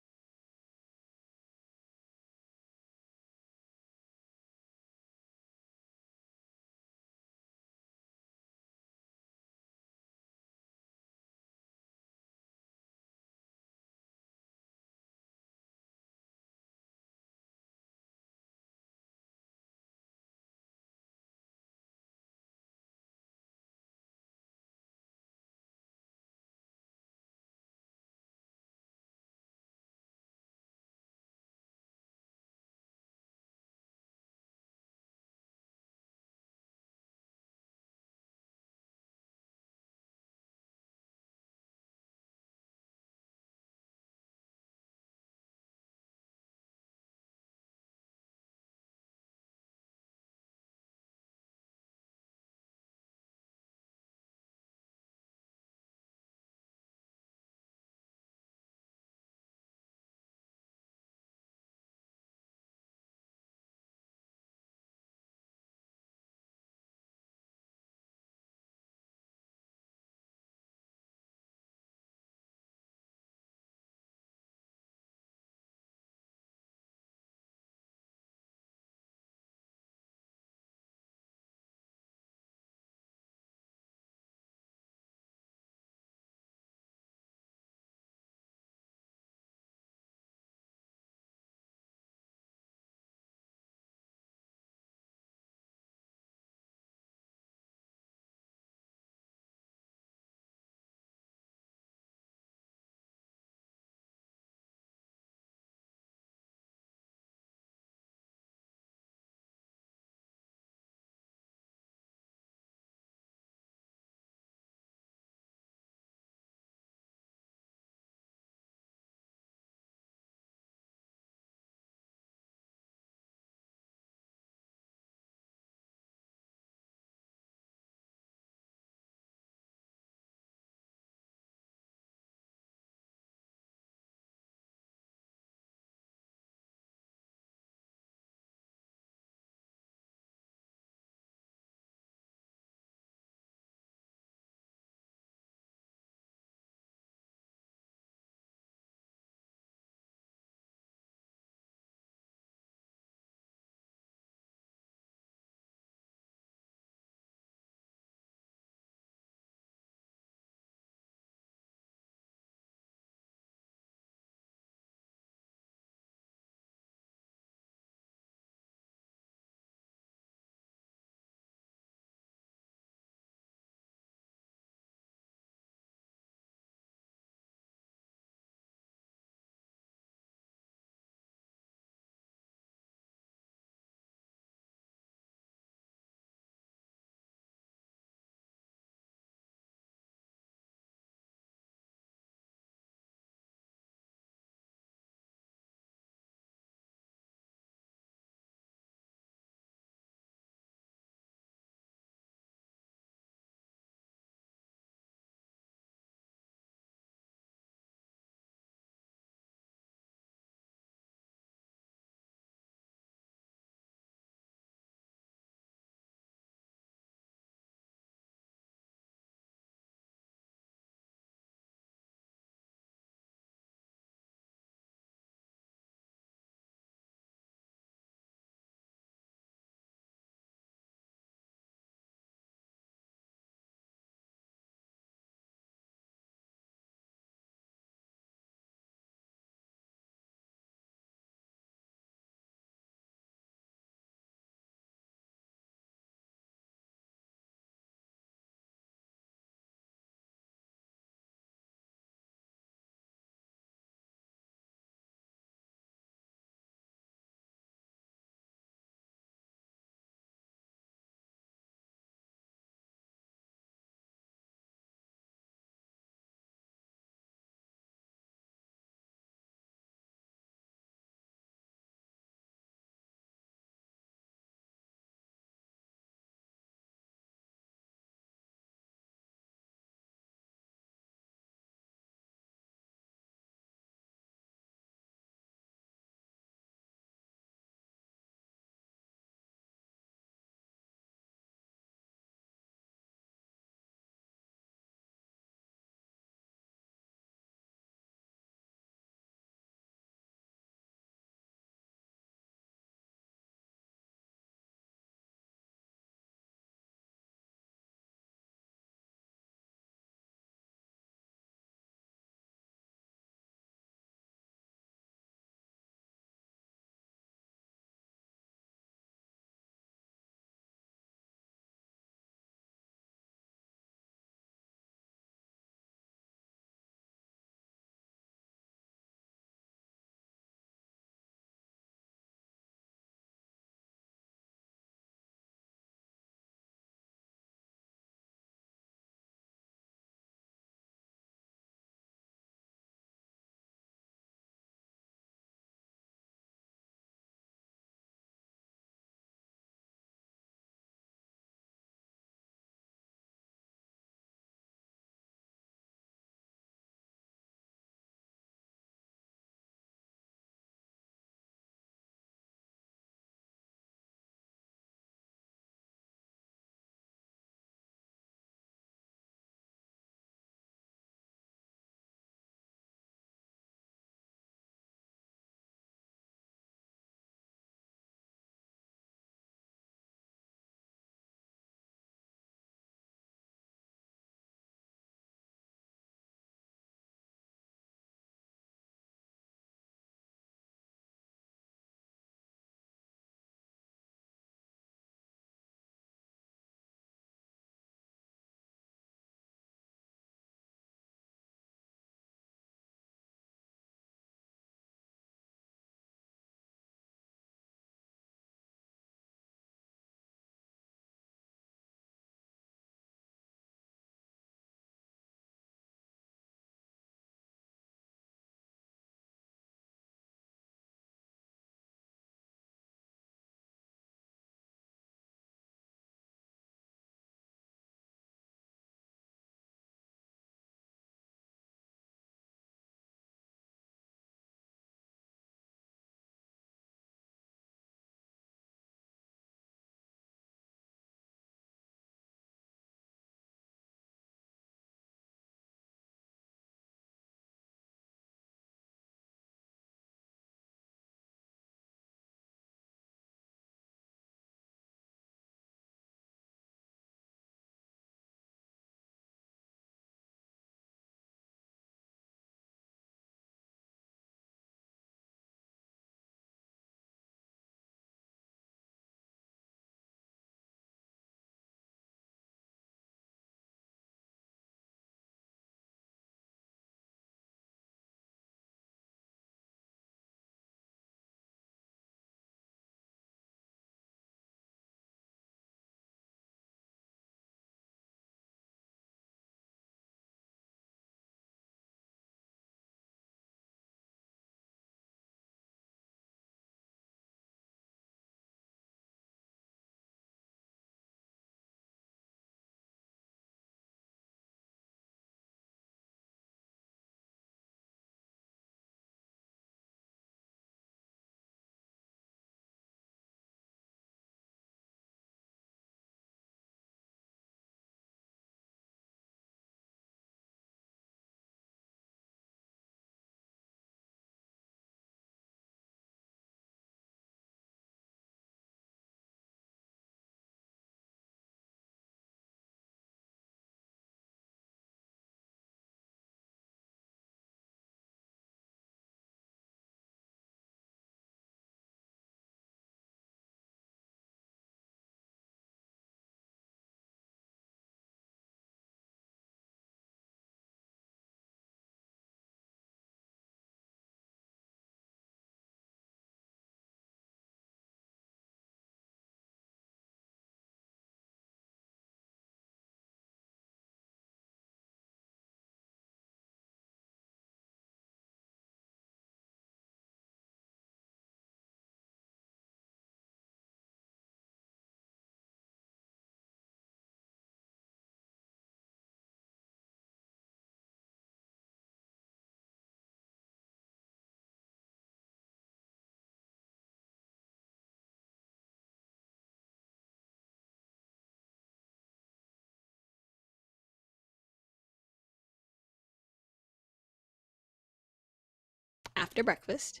After breakfast,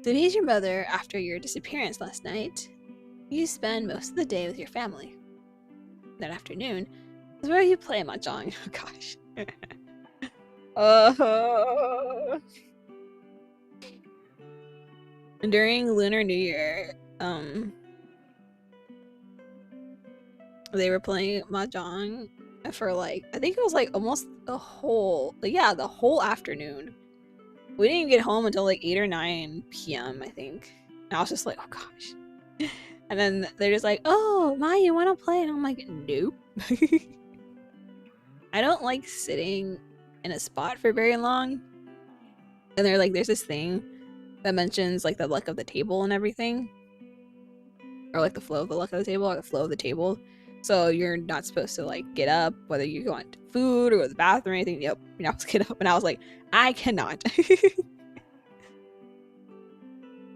to appease your mother after your disappearance last night, you spend most of the day with your family. That afternoon is where you play mahjong. Oh gosh. During Lunar New Year, they were playing mahjong for like, I think it was like almost the whole afternoon. We didn't even get home until like 8 or 9 p.m. I think. And I was just like, oh gosh. And then they're just like, oh, Ma, you want to play? And I'm like, nope. I don't like sitting in a spot for very long. And they're like, there's this thing that mentions like the luck of the table and everything. Or like the flow of the luck of the table or the flow of the table. So you're not supposed to like get up, whether you want food or go to the bathroom or anything. Yep, you're not supposed to get up. And I was like, I cannot.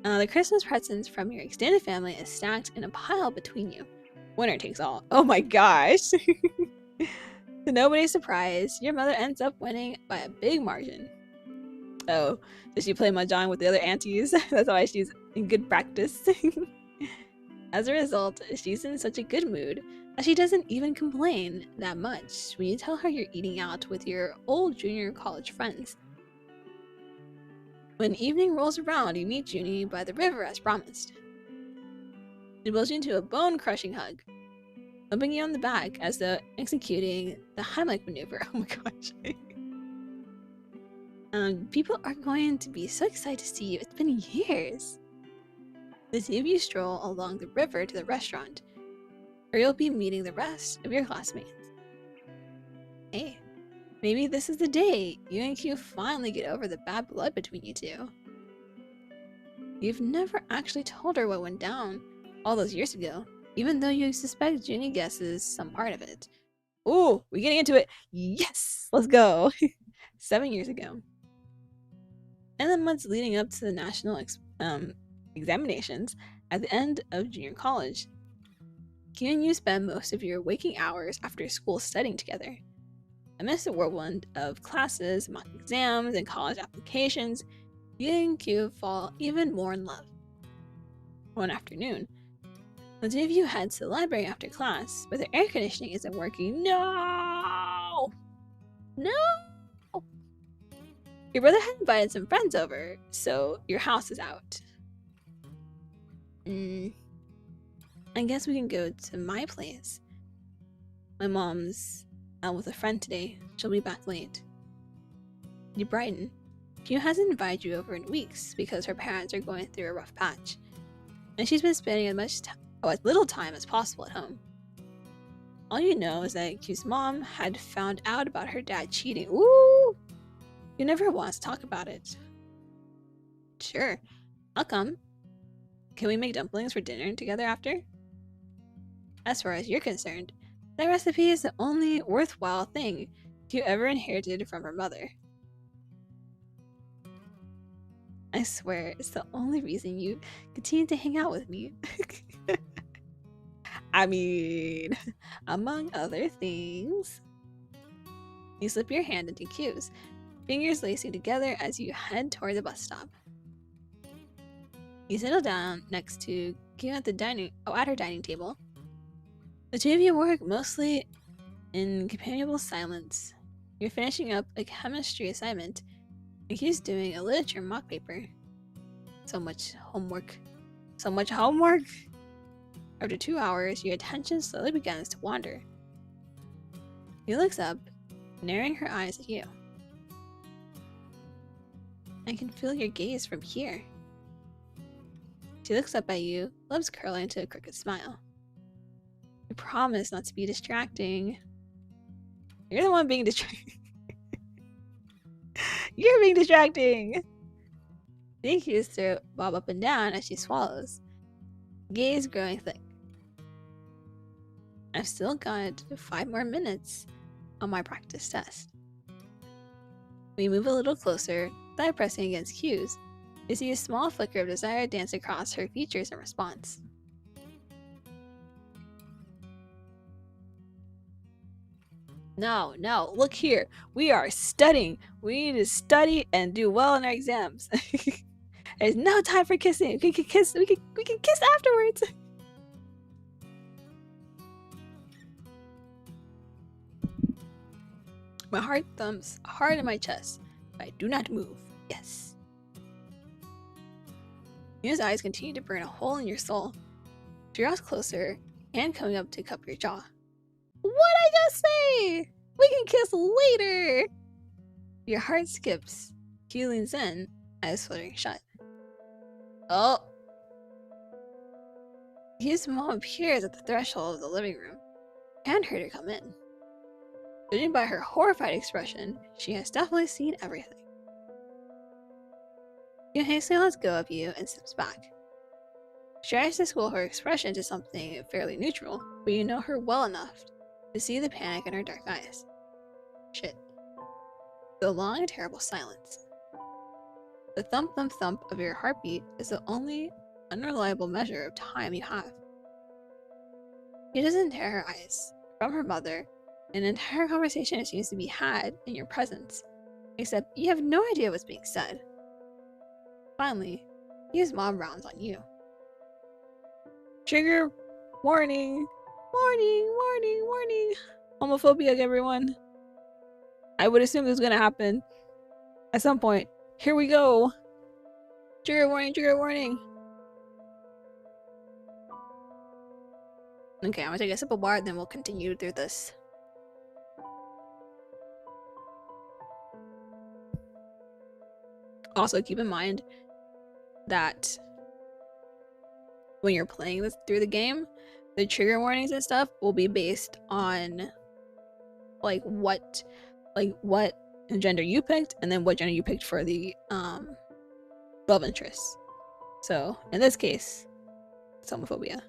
The Christmas presents from your extended family is stacked in a pile between you. Winner takes all. Oh my gosh. To nobody's surprise, your mother ends up winning by a big margin. Oh, does she play mahjong with the other aunties? That's why she's in good practice. As a result, she's in such a good mood that she doesn't even complain that much when you tell her you're eating out with your old junior college friends. When evening rolls around, you meet Junie by the river as promised. She blows you into a bone-crushing hug, thumping you on the back as though executing the Heimlich maneuver. Oh my gosh. People are going to be so excited to see you. It's been years. The two of you stroll along the river to the restaurant, where you'll be meeting the rest of your classmates. Hey, maybe this is the day you and Q finally get over the bad blood between you two. You've never actually told her what went down all those years ago, even though you suspect Junie guesses some part of it. Ooh, we're getting into it. Yes, let's go. 7 years ago. In the months leading up to the national examinations at the end of junior college, Q and you spend most of your waking hours after school studying together. Amidst the whirlwind of classes, mock exams, and college applications, you and Q fall even more in love. One afternoon, the two of you head to the library after class, but the air conditioning isn't working. No! Your brother had invited some friends over, so your house is out. I guess we can go to my place. My mom's out with a friend today. She'll be back late. You brighten. Q hasn't invited you over in weeks because her parents are going through a rough patch, and she's been spending as little time as possible at home. All you know is that Q's mom had found out about her dad cheating. Ooh! You never want to talk about it. Sure, I'll come. Can we make dumplings for dinner together after? As far as you're concerned, that recipe is the only worthwhile thing you ever inherited from her mother. I swear, it's the only reason you continue to hang out with me. I mean, among other things. You slip your hand into Q's, fingers lacing together as you head toward the bus stop. You settle down next to Q at her dining table. The two of you work mostly in companionable silence. You're finishing up a chemistry assignment, and Q's doing a literature mock paper. So much homework. After 2 hours, your attention slowly begins to wander. She looks up, narrowing her eyes at you. I can feel your gaze from here. She looks up at you, lips curling into a crooked smile. I promise not to be distracting. You're the one being distracting. You're being distracting! Seeing Q's throat bob up and down as she swallows, gaze growing thick. I've still got 5 more minutes on my practice test. We move a little closer, thigh pressing against Q's. You see a small flicker of desire dance across her features in response. No, no, look here. We are studying. We need to study and do well in our exams. There's no time for kissing. We can kiss. We can kiss afterwards. My heart thumps hard in my chest. I do not move. Yes. Yuna's eyes continue to burn a hole in your soul. She draws closer, hand coming up to cup your jaw. What'd I just say? We can kiss later. Your heart skips. Q leans in, eyes fluttering shut. Oh. Q's mom appears at the threshold of the living room and heard her come in. Judging by her horrified expression, she has definitely seen everything. Q hastily lets go of you and steps back. She tries to school her expression to something fairly neutral, but you know her well enough to see the panic in her dark eyes. Shit. The long and terrible silence. The thump thump thump of your heartbeat is the only unreliable measure of time you have. She doesn't tear her eyes from her mother. An entire conversation seems to be had in your presence, except you have no idea what's being said. Finally, his mom rounds on you. Trigger warning! Warning! Warning! Warning! Homophobia, everyone. I would assume this was gonna happen at some point. Here we go! Trigger warning! Trigger warning! Okay, I'm gonna take a sip of water, then we'll continue through this. Also, keep in mind that when you're playing this through the game, the trigger warnings and stuff will be based on like what gender you picked, and then what gender you picked for the love interest. So in this case, it's homophobia.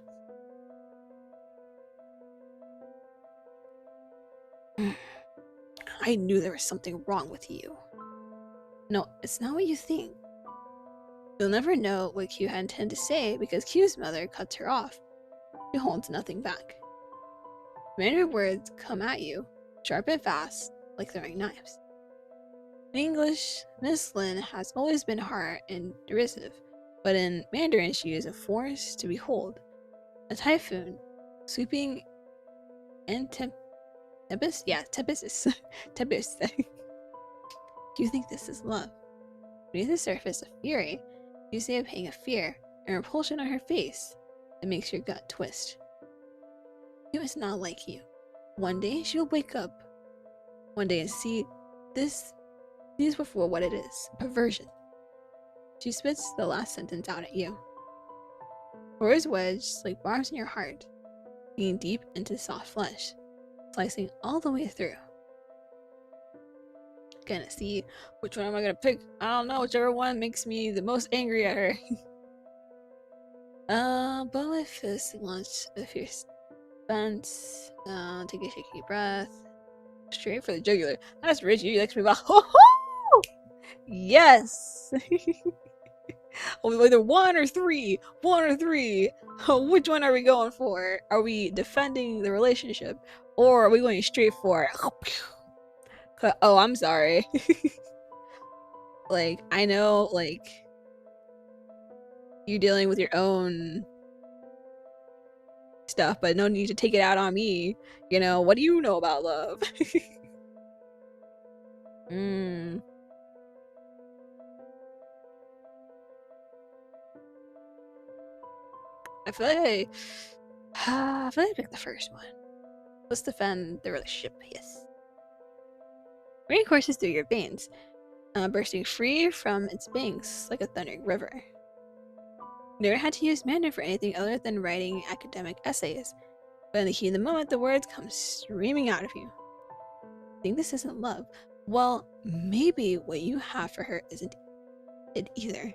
I knew there was something wrong with you. No, it's not what you think. You'll never know what Q had intended to say because Q's mother cuts her off. She holds nothing back. Mandarin words come at you, sharp and fast, like throwing knives. In English, Miss Lin has always been hard and derisive, but in Mandarin she is a force to behold. A typhoon, sweeping and tempest? Yeah, tempest. Tempest. Do you think this is love? Beneath the surface of fury, you see a pang of fear and repulsion on her face that makes your gut twist. Q is not like you. One day she'll wake up one day and see this before what it is, perversion. She spits the last sentence out at you. Words wedged like barbs in your heart, digging deep into soft flesh, slicing all the way through. Gonna see which one am I gonna pick. I don't know, whichever one makes me the most angry at her. But my fist launched a fierce fence. Take a shaky breath. Straight for the jugular. That's rich. You likes me about. Ho ho! Yes. Either one or three. One or three. Which one are we going for? Are we defending the relationship, or are we going straight for it? Oh, I'm sorry. Like, I know, like, you're dealing with your own stuff, but no need to take it out on me. You know, what do you know about love? I feel like I picked the first one. Let's defend the relationship, yes. Rain courses through your veins, bursting free from its banks like a thundering river. You never had to use Mandarin for anything other than writing academic essays, but in the heat of the moment, the words come streaming out of you. Think this isn't love? Well, maybe what you have for her isn't it either.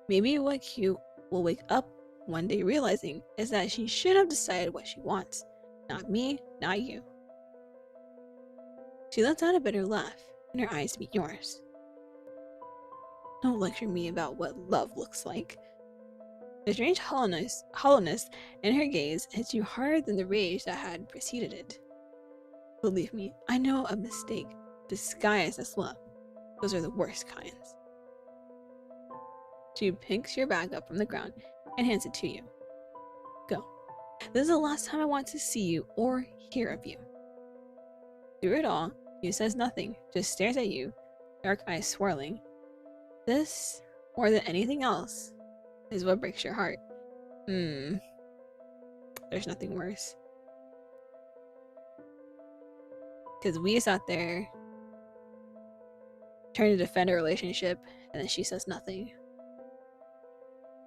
Maybe what Q will wake up one day realizing is that she should have decided what she wants. Not me, not you. She lets out a bitter laugh, and her eyes meet yours. Don't lecture me about what love looks like. The strange hollowness in her gaze hits you harder than the rage that had preceded it. Believe me, I know a mistake disguised as love. Those are the worst kinds. She picks your bag up from the ground and hands it to you. Go. This is the last time I want to see you or hear of you. Through it all, Q says nothing, just stares at you, dark eyes swirling. This, more than anything else, is what breaks your heart. There's nothing worse. Because we sat there trying to defend a relationship, and then she says nothing.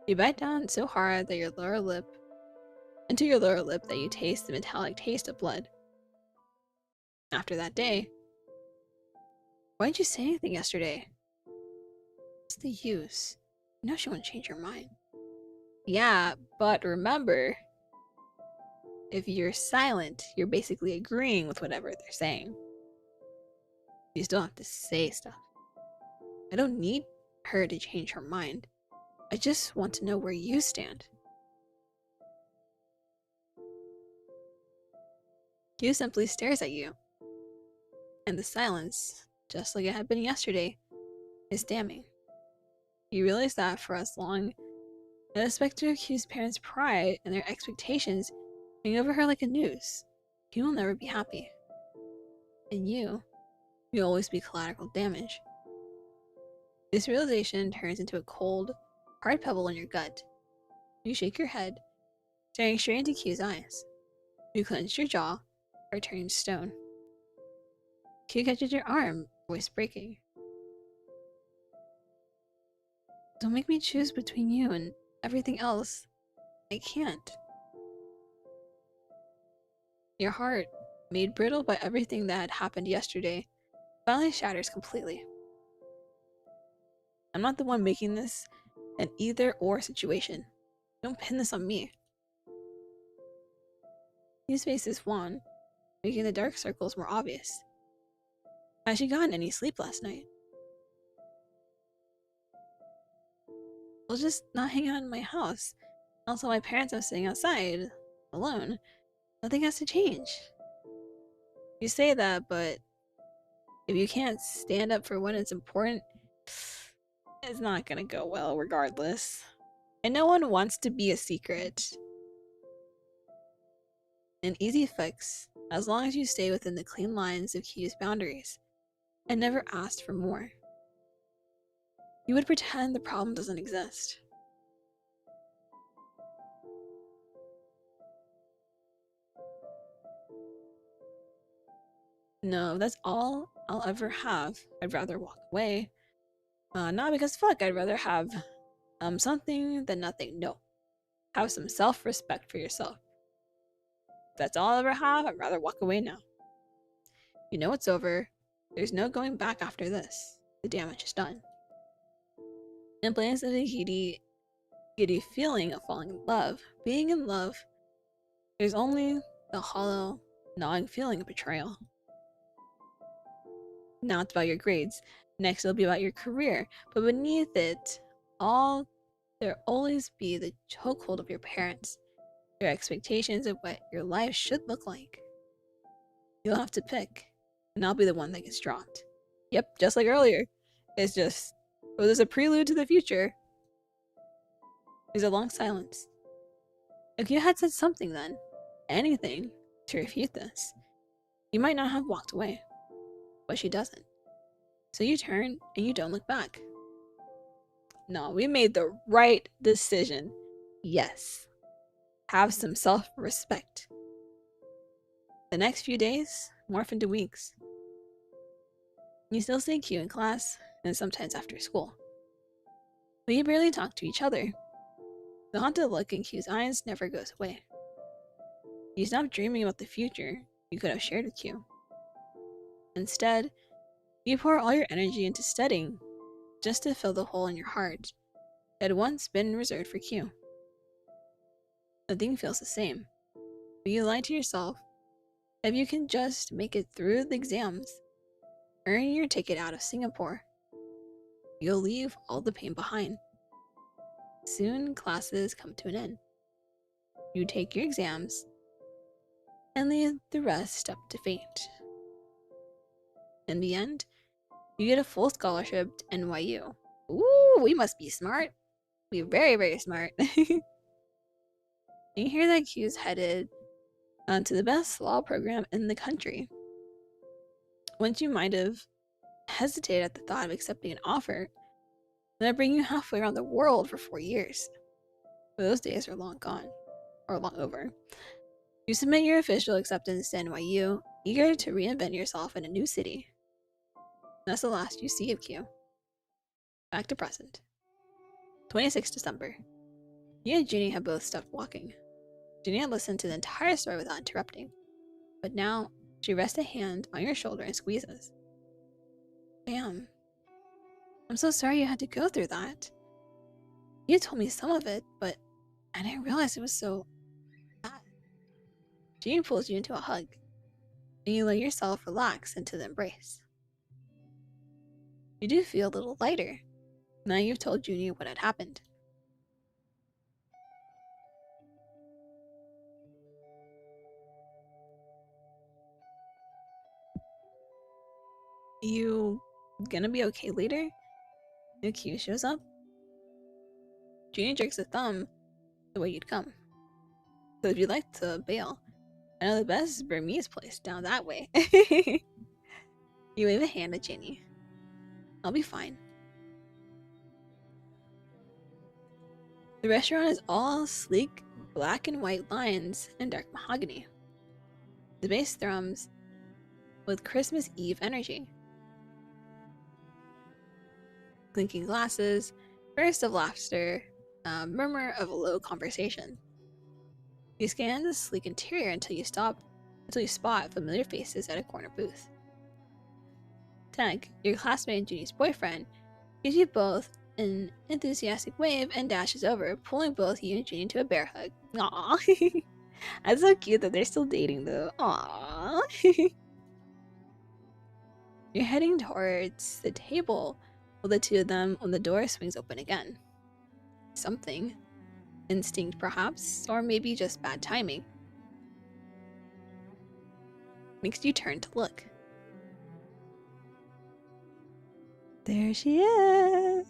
You bite down so hard that your lower lip that you taste the metallic taste of blood. After that day, why didn't you say anything yesterday? What's the use? You know she won't change her mind. Yeah, but remember, if you're silent, you're basically agreeing with whatever they're saying. You still have to say stuff. I don't need her to change her mind. I just want to know where you stand. Q simply stares at you. And the silence, just like it had been yesterday, is damning. You realize that for as long as the specter of Q's parents' pride and their expectations hang over her like a noose, Q will never be happy. And you'll always be collateral damage. This realization turns into a cold, hard pebble in your gut. You shake your head, staring straight into Q's eyes. You clench your jaw, or turn stone. Q catches your arm, voice breaking. Don't make me choose between you and everything else. I can't. Your heart, made brittle by everything that had happened yesterday, finally shatters completely. I'm not the one making this an either-or situation. Don't pin this on me. His face is wan, making the dark circles more obvious. Has she gotten any sleep last night? I'll just not hang out in my house. I'll tell my parents I'm sitting outside, alone. Nothing has to change. You say that, but if you can't stand up for when it's important, it's not gonna go well regardless. And no one wants to be a secret. An easy fix, as long as you stay within the clean lines of Q's boundaries, and never ask for more. You would pretend the problem doesn't exist. No, if that's all I'll ever have, I'd rather walk away. Not because fuck, I'd rather have something than nothing. No. Have some self-respect for yourself. If that's all I'll ever have, I'd rather walk away now. You know it's over. There's no going back after this. The damage is done. In place of the giddy feeling of falling in love, being in love, there's only the hollow, gnawing feeling of betrayal. Now it's about your grades. Next it'll be about your career. But beneath it all, there'll always be the chokehold of your parents, your expectations of what your life should look like. You'll have to pick, and I'll be the one that gets dropped. Yep, just like earlier. It's just, well, there's a prelude to the future. There's a long silence. If you had said something then, anything, to refute this, you might not have walked away. But she doesn't. So you turn and you don't look back. No, we made the right decision. Yes. Have some self-respect. The next few days morph into weeks. You still see Q in class, and sometimes after school. But you barely talk to each other. The haunted look in Q's eyes never goes away. You stop dreaming about the future you could have shared with Q. Instead, you pour all your energy into studying, just to fill the hole in your heart that had once been reserved for Q. Nothing feels the same, but you lie to yourself that if you can just make it through the exams, earn your ticket out of Singapore, you'll leave all the pain behind. Soon classes come to an end. You take your exams, and leave the rest up to fate. In the end, you get a full scholarship to NYU. Ooh, we must be smart. We're very, very smart. And you hear that Q's headed to the best law program in the country. Once you might have hesitated at the thought of accepting an offer that bring you halfway around the world for 4 years. But those days are long gone, or long over. You submit your official acceptance to NYU, eager to reinvent yourself in a new city. That's the last you see of Q. Back to present. 26 December. You and Junie have both stopped walking. Junie had listened to the entire story without interrupting, but now she rests a hand on your shoulder and squeezes. Damn. I'm so sorry you had to go through that. You told me some of it, but I didn't realize it was so bad. Junie pulls you into a hug, and you let yourself relax into the embrace. You do feel a little lighter now you've told Junie what had happened. You gonna be okay later? New Q shows up. Junie jerks a thumb the way you'd come. So if you'd like to bail, I know the best Burmese place down that way. You wave a hand at Junie. I'll be fine. The restaurant is all sleek black and white lines and dark mahogany. The bass thrums with Christmas Eve energy. Clinking glasses, burst of laughter, murmur of a low conversation. You scan the sleek interior until you spot familiar faces at a corner booth. Tag, your classmate and Junie's boyfriend, gives you both an enthusiastic wave and dashes over, pulling both you and Junie into a bear hug. Aww. That's so cute that they're still dating though. Aww. You're heading towards the table with the two of them when the door swings open again. Something. Instinct perhaps, or maybe just bad timing. Makes you turn to look. There she is!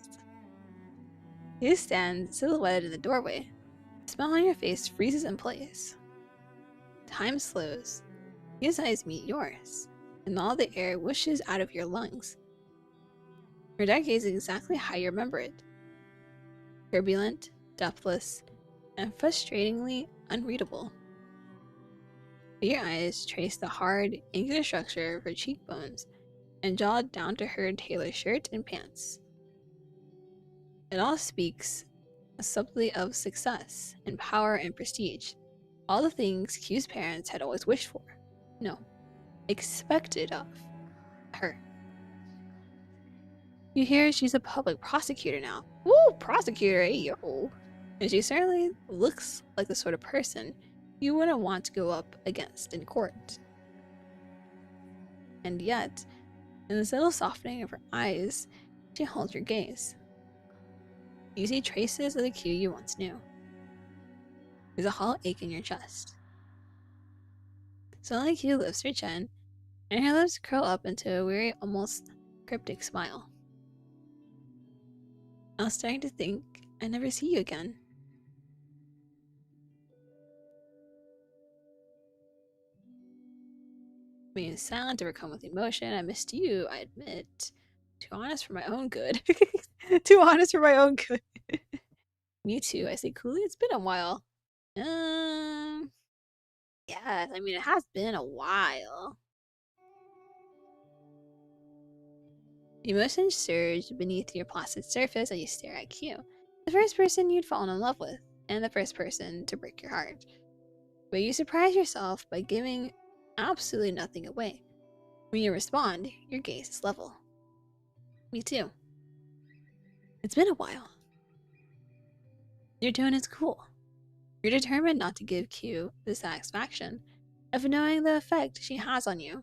You stand silhouetted in the doorway. The smile on your face freezes in place. Time slows. His eyes meet yours, and all the air whooshes out of your lungs. Your dark gaze is exactly how you remember it. Turbulent, depthless, and frustratingly unreadable. Your eyes trace the hard, angular structure of her cheekbones and jaw down to her tailored shirt and pants. It all speaks subtly of success and power and prestige, all the things Q's parents had always wished for. No, expected of her. You hear she's a public prosecutor now. Woo, prosecutor, hey yo. And she certainly looks like the sort of person you wouldn't want to go up against in court. And yet, in the subtle softening of her eyes, she holds your gaze. You see traces of the Q you once knew. There's a hollow ache in your chest. Suddenly Q lifts her chin, and her lips curl up into a weary, almost cryptic smile. I was starting to think I'd never see you again. Being silent, overcome with emotion, I missed you, I admit. Too honest for my own good. Too honest for my own good. Me too, I say coolly. It's been a while. Yes, I mean, it has been a while. Emotions surge beneath your placid surface as you stare at Q, the first person you'd fallen in love with, and the first person to break your heart. But you surprise yourself by giving absolutely nothing away. When you respond, your gaze is level. Me too. It's been a while. Your tone is cool. You're determined not to give Q the satisfaction of knowing the effect she has on you.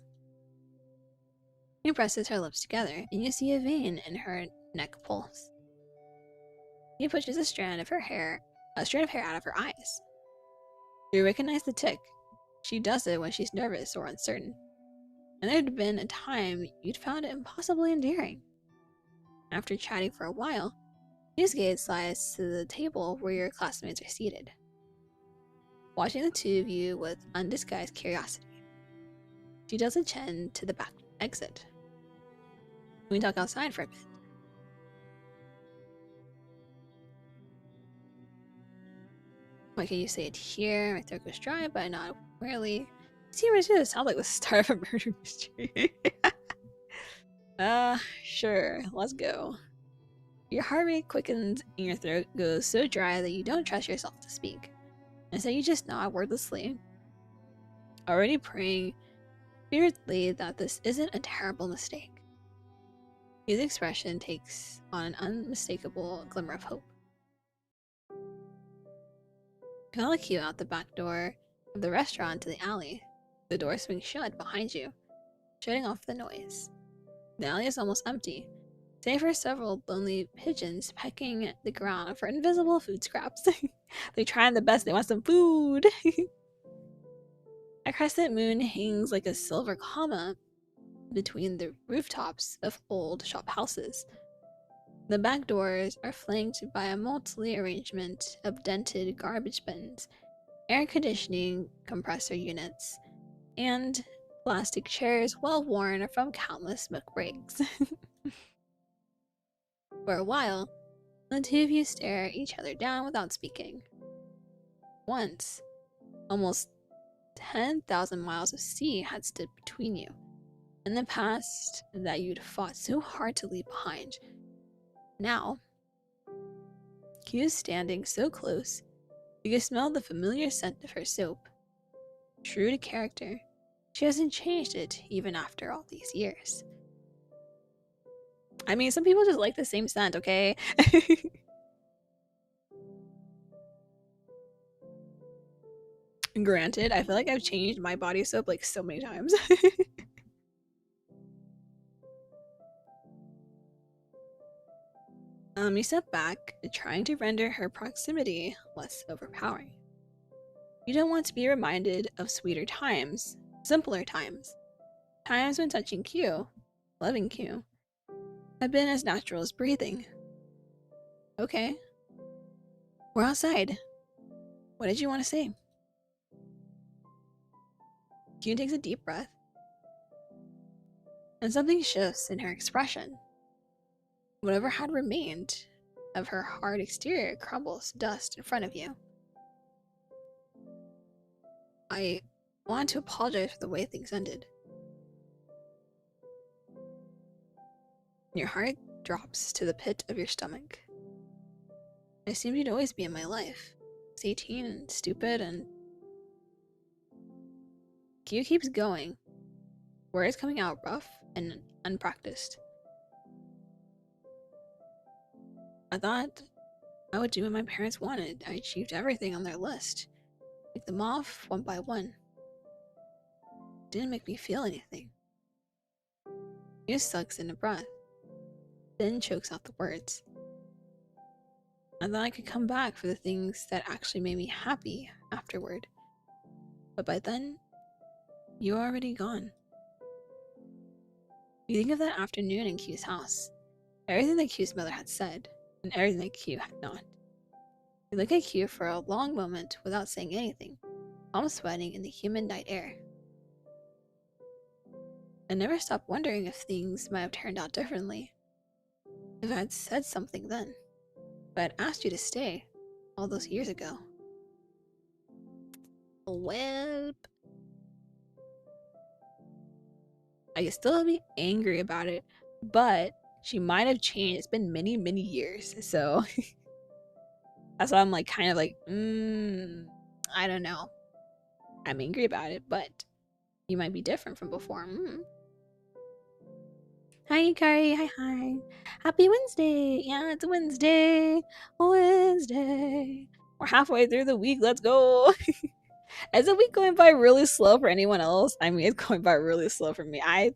She presses her lips together, and you see a vein in her neck pulse. He pushes a strand of hair out of her eyes. You recognize the tick, She does it when she's nervous or uncertain. And there'd been a time you'd found it impossibly endearing. After chatting for a while, Yusuke slides to the table where your classmates are seated, watching the two of you with undisguised curiosity. She does a chin to the back exit. We talk outside for a bit. Why can't you say it here? My throat goes dry, but not really. See, it just sounds like the start of a murder mystery. Sure, let's go. Your heart rate quickens and your throat goes so dry that you don't trust yourself to speak. And so you just nod wordlessly, already praying spiritedly that this isn't a terrible mistake. His expression takes on an unmistakable glimmer of hope. You call a cue out the back door of the restaurant to the alley. The door swings shut behind you, shutting off the noise. The alley is almost empty, save for several lonely pigeons pecking the ground for invisible food scraps. They're trying their best, they want some food. A crescent moon hangs like a silver comma between the rooftops of old shop houses. The back doors are flanked by a motley arrangement of dented garbage bins, air conditioning compressor units, and plastic chairs well worn from countless smoke breaks. For a while, the two of you stare each other down without speaking. Once, almost 10,000 miles of sea had stood between you, and the past that you'd fought so hard to leave behind. Now, Q's standing so close, you can smell the familiar scent of her soap. True to character, she hasn't changed it even after all these years. I mean, some people just like the same scent, okay? Granted, I feel like I've changed my body soap like so many times. You step back, trying to render her proximity less overpowering. You don't want to be reminded of sweeter times, simpler times. Times when touching Q, loving Q, had been as natural as breathing. Okay. We're outside. What did you want to say? Q takes a deep breath, and something shifts in her expression. Whatever had remained of her hard exterior crumbles to dust in front of you. I want to apologize for the way things ended. Your heart drops to the pit of your stomach. I assumed you'd always be in my life. I was 18 and stupid and... Q keeps going, words coming out rough and unpracticed. I thought I would do what my parents wanted. I achieved everything on their list. Take them off one by one. It didn't make me feel anything. Q sucks in a breath, then chokes out the words. I thought I could come back for the things that actually made me happy afterward. But by then, you were already gone. You think of that afternoon in Q's house, everything that Q's mother had said, and everything that Q had not. You look at Q for a long moment without saying anything, almost sweating in the humid night air. I never stopped wondering if things might have turned out differently. If I had said something then, if I had asked you to stay all those years ago. Well, I could still be angry about it, but she might have changed. It's been many, many years, so that's why I'm like kind of like, I don't know. I'm angry about it, but you might be different from before. Hi, Yukari. Hi. Happy Wednesday. Yeah, it's Wednesday. Wednesday. We're halfway through the week. Let's go. Is the week going by really slow for anyone else? I mean, it's going by really slow for me. I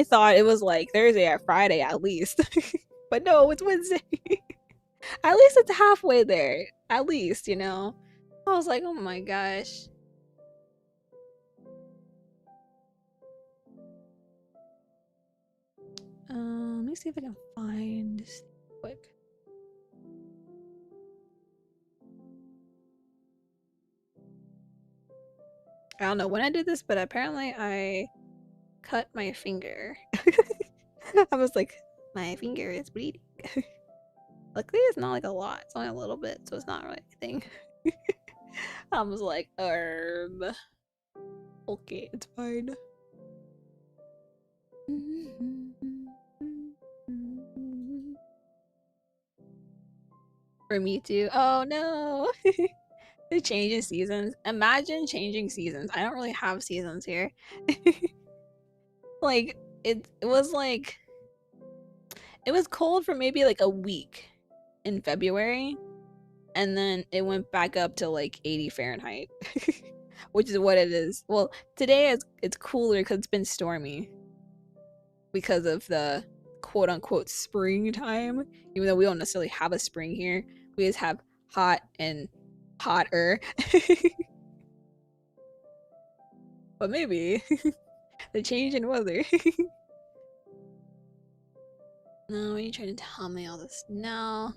thought it was like Thursday or Friday at least. But no, it's Wednesday. At least it's halfway there. At least, you know. I was like, oh my gosh. me see if I can find this quick. I don't know when I did this, but apparently I cut my finger. I was like, my finger is bleeding. Luckily, it's not like a lot. It's only a little bit, so it's not really anything. I was like, okay, it's fine. For me too. Oh no. The change in seasons. Imagine changing seasons. I don't really have seasons here. Like it was like it was cold for maybe like a week in February, and then it went back up to like 80 Fahrenheit. Which is what it is. Well, today it's cooler because it's been stormy because of the quote unquote springtime. Even though we don't necessarily have a spring here, we just have hot and hotter. But maybe the change in weather. No, you trying to tell me all this now?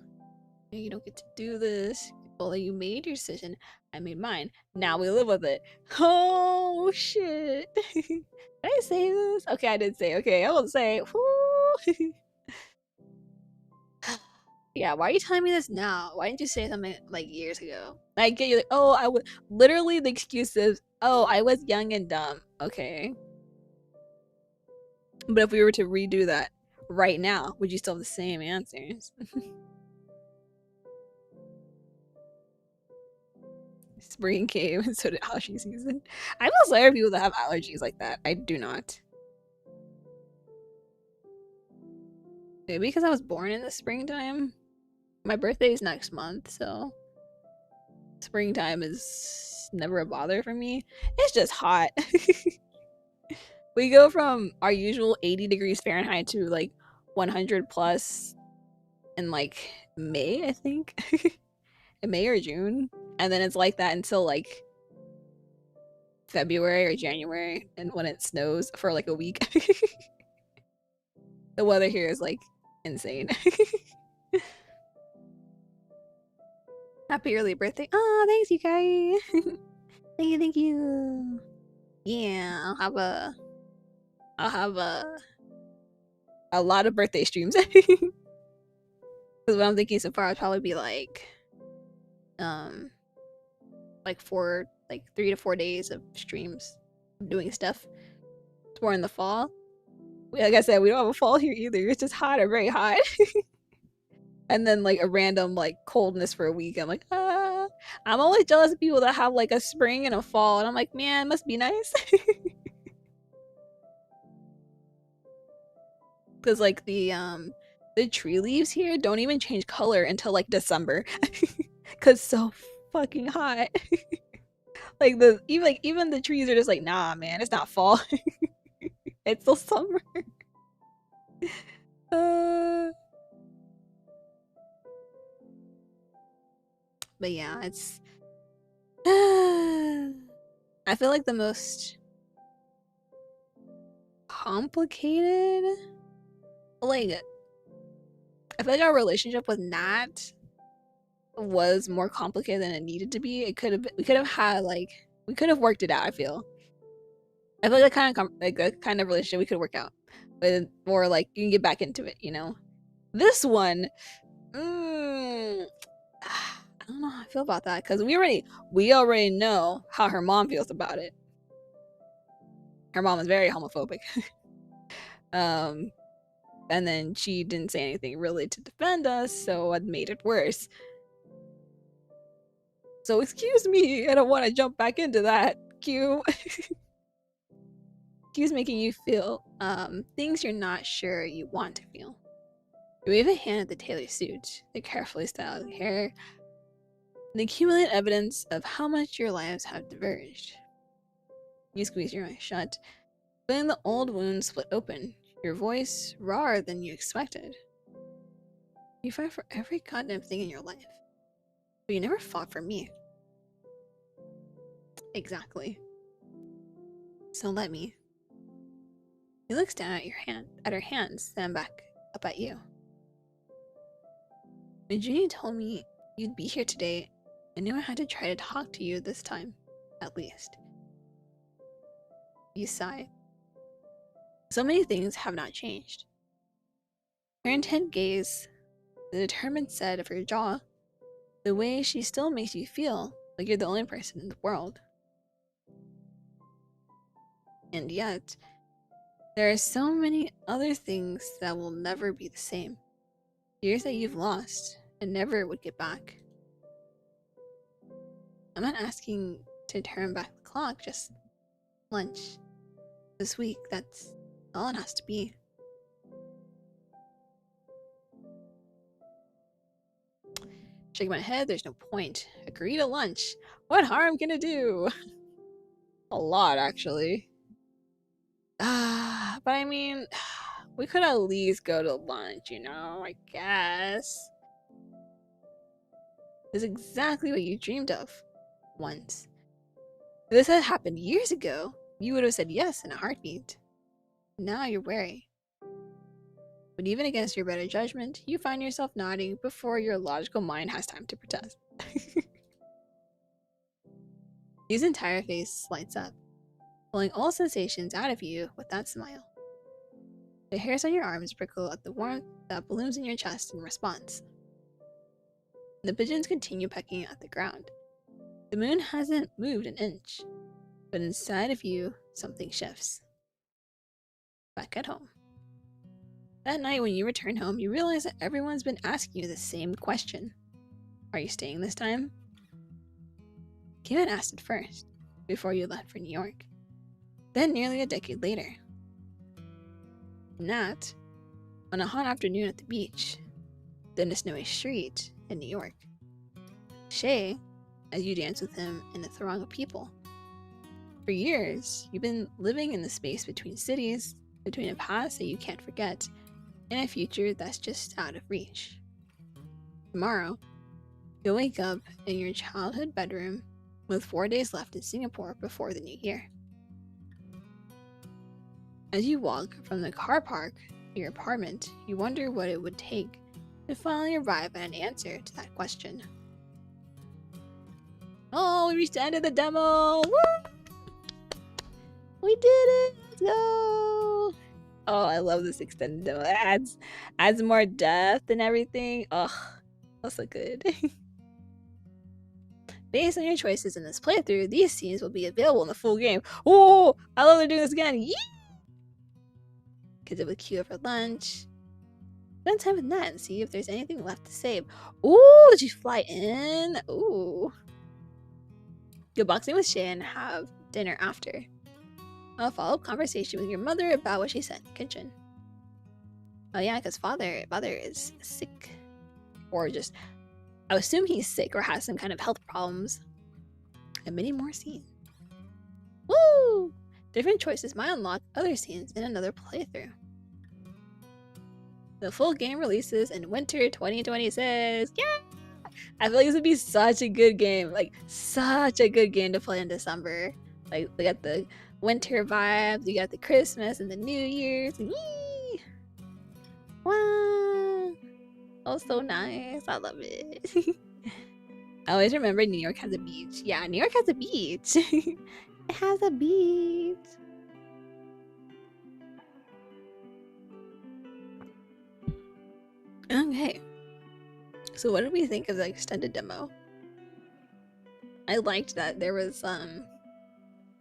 You don't get to do this. Well, you made your decision. I made mine. Now we live with it. Oh shit! Did I say this? Okay, I did say. Okay, I won't say. Yeah, why are you telling me this now? Why didn't you say something like years ago? I get you like, oh, I would literally the excuse is, oh, I was young and dumb. Okay. But if we were to redo that right now, would you still have the same answers? Spring came and so did allergy season. I feel sorry for people that have allergies like that. I do not. Maybe because I was born in the springtime. My birthday is next month, so springtime is never a bother for me. It's just hot. We go from our usual 80 degrees Fahrenheit to like 100 plus in like May, I think. In May or June. And then it's like that until like February or January, and when it snows for like a week. The weather here is like insane. Happy early birthday. Oh, thanks you guys. Thank you. Yeah, I'll have a lot of birthday streams. Because what I'm thinking so far, I'd probably be like 3 to 4 days of streams doing stuff. It's more in the fall. Like I said, we don't have a fall here either. It's just hot or very hot. And then like a random like coldness for a week. I'm like, I'm always jealous of people that have like a spring and a fall, and I'm like, man, it must be nice. Because like the tree leaves here don't even change color until like December. Cause so fucking hot. Like even the trees are just like, nah man, it's not fall. It's still summer. But yeah, it's I feel like the most complicated, like I feel like our relationship with Nat was more complicated than it needed to be. We could have had like we could have worked it out. I feel like that kind of relationship we could work out, but more like you can get back into it. You know, this one, I don't know how I feel about that because we already know how her mom feels about it. Her mom is very homophobic. And then she didn't say anything really to defend us, so it made it worse. So excuse me, I don't want to jump back into that. Q. Q's making you feel things you're not sure you want to feel. You wave a hand at the tailor suit, the carefully styled hair, the accumulated evidence of how much your lives have diverged. You squeeze your eyes shut, feeling the old wound split open, your voice rawer than you expected. You fight for every goddamn thing in your life, but you never fought for me. Exactly. So let me. He looks down at her hands, then back up up at you. When Junie told me you'd be here today, I knew I had to try to talk to you this time, at least. You sighed. So many things have not changed. Her intent gaze, the determined set of her jaw, the way she still makes you feel like you're the only person in the world. And yet, there are so many other things that will never be the same. Years that you've lost and never would get back. I'm not asking to turn back the clock, just lunch. This week, that's all it has to be. Shake my head, there's no point. Agree to lunch. What harm can it do? A lot, actually. But I mean, we could at least go to lunch, you know, I guess. It's exactly what you dreamed of once. If this had happened years ago, you would have said yes in a heartbeat. Now you're wary. But even against your better judgment, you find yourself nodding before your logical mind has time to protest. His entire face lights up, pulling all sensations out of you with that smile. The hairs on your arms prickle at the warmth that blooms in your chest in response. The pigeons continue pecking at the ground. The moon hasn't moved an inch, but inside of you, something shifts. Back at home. That night when you return home, you realize that everyone's been asking you the same question. Are you staying this time? Kevin asked it first, before you left for New York. Then nearly a decade later. Nat, on a hot afternoon at the beach, then a snowy street in New York. Shay, as you dance with him in a throng of people. For years, you've been living in the space between cities, between a past that you can't forget, and a future that's just out of reach. Tomorrow, you'll wake up in your childhood bedroom with 4 days left in Singapore before the new year. As you walk from the car park to your apartment, you wonder what it would take to finally arrive at an answer to that question. Oh, we reached the end of the demo! Woo! We did it! Let's go! Oh, I love this extended demo. It adds more depth and everything. Ugh, that's so good. Based on your choices in this playthrough, these scenes will be available in the full game. Oh, I love they're doing this again. Yeah! Kids it with queue for lunch. Spend time with Nat and see if there's anything left to save. Ooh, did you fly in? Ooh. Go boxing with Shay and have dinner after. A follow-up conversation with your mother about what she said in the kitchen. Oh yeah, because father is sick. Or just, I assume he's sick or has some kind of health problems. And many more scenes. Woo! Different choices might unlock other scenes in another playthrough. The full game releases in winter 2026. Yeah! I feel like this would be such a good game. Like, such a good game to play in December. Like, we got the winter vibes, you got the Christmas and the New Year's. Yee! Wow! Oh, so nice. I love it. I always remember New York has a beach. Yeah, New York has a beach. It has a beach. Okay. So what did we think of the extended demo? I liked that there was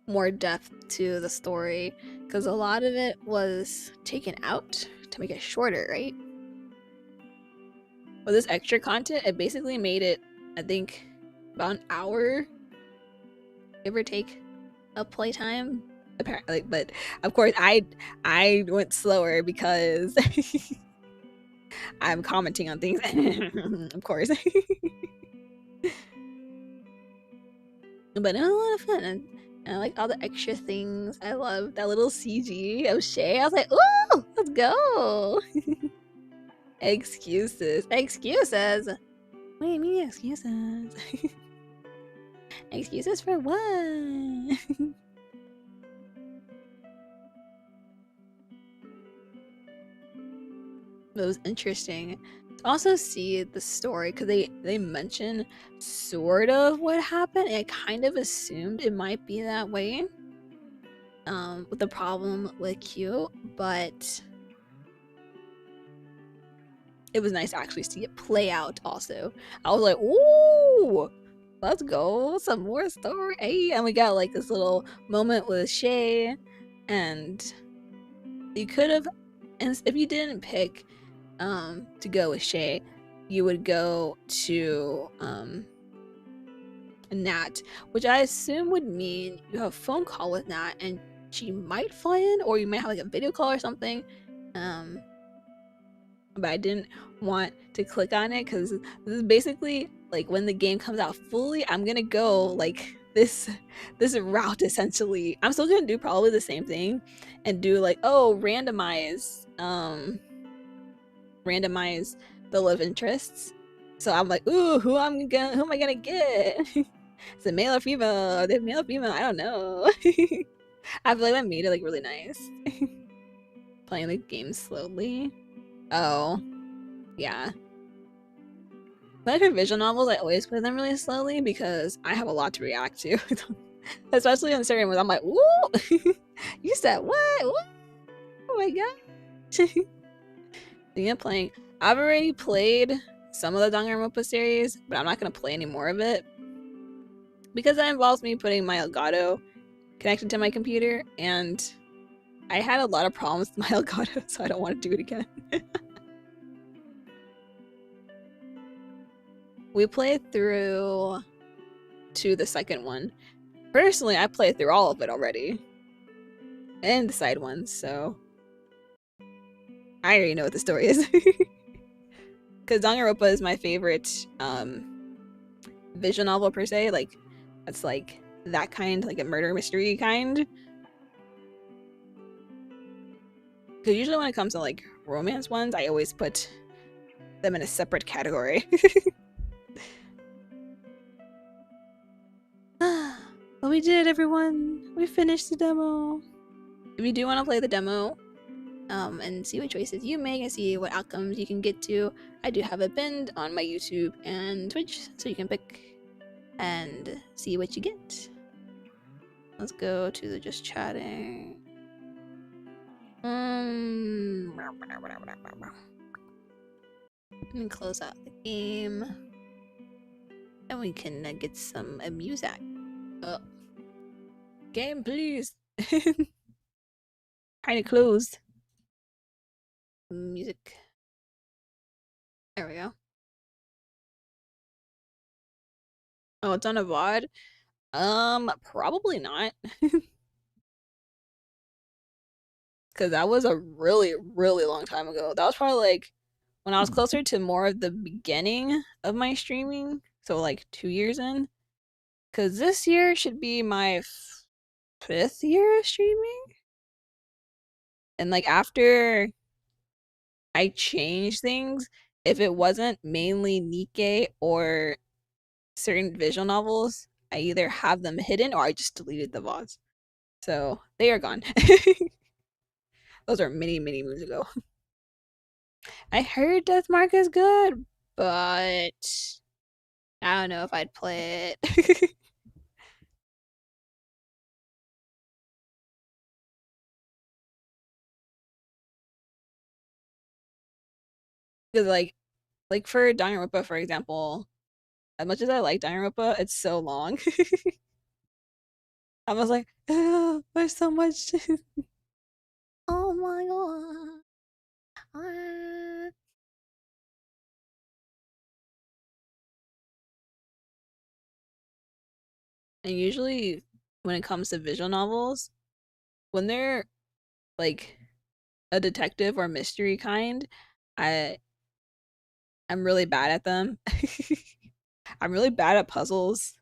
more depth to the story because a lot of it was taken out to make it shorter, right? With this extra content, it basically made it, I think, about an hour, give or take, of playtime. Apparently, but of course, I went slower because I'm commenting on things, of course. But it was a lot of fun, and I like all the extra things. I love that little CG of Shay. I was like, ooh, let's go. Excuses. Excuses? What do you mean excuses? Excuses for what? It was interesting to also see the story because they mention sort of what happened, and I kind of assumed it might be that way. With the problem with Q, but it was nice to actually see it play out also. I was like, ooh, let's go, some more story. Hey, and we got like this little moment with Shay, and you could have, and if you didn't pick to go with Shay, you would go to Nat, which I assume would mean you have a phone call with Nat and she might fly in, or you might have like a video call or something. But I didn't want to click on it because this is basically like when the game comes out fully, I'm gonna go like this route essentially. I'm still gonna do probably the same thing and do like, oh, randomize the love interests. So I'm like, ooh, who am I gonna get? Is it male or female? Are they male or female? I don't know. I feel like that made it like really nice. Playing the game slowly. Oh, yeah. But for visual novels, I always play them really slowly because I have a lot to react to. Especially on certain ones, I'm like, ooh, you said what? What? Oh my god. Yeah, playing. I've already played some of the Danganronpa series, but I'm not gonna play any more of it because that involves me putting my Elgato connected to my computer, and I had a lot of problems with my Elgato, so I don't want to do it again. We played through to the second one. Personally, I played through all of it already, and the side ones, so I already know what the story is. Because Danganronpa is my favorite visual novel per se. Like, that's like that kind, like a murder mystery kind. Because usually when it comes to like romance ones, I always put them in a separate category. But we did, everyone. We finished the demo. If you do want to play the demo, and see what choices you make and see what outcomes you can get to, I do have it pinned on my YouTube and Twitch, so you can pick and see what you get. Let's go to the just chatting. And close out the game. And we can get some music. Game, please. Kind of closed. Music. There we go. Oh, it's on a VOD? Probably not. Because that was a really, really long time ago. That was probably like when I was closer to more of the beginning of my streaming. So like 2 years in. Because this year should be my 5th year of streaming. And like after I changed things, if it wasn't mainly Nikke or certain visual novels, I either have them hidden or I just deleted the VODs. So they are gone. Those are many, many moons ago. I heard Deathmark is good, but I don't know if I'd play it. Because like for Danganronpa, for example, as much as I like Danganronpa, it's so long. I was like, oh, there's so much. Oh my god. Ah. And usually when it comes to visual novels, when they're like a detective or mystery kind, I I'm really bad at them. I'm really bad at puzzles.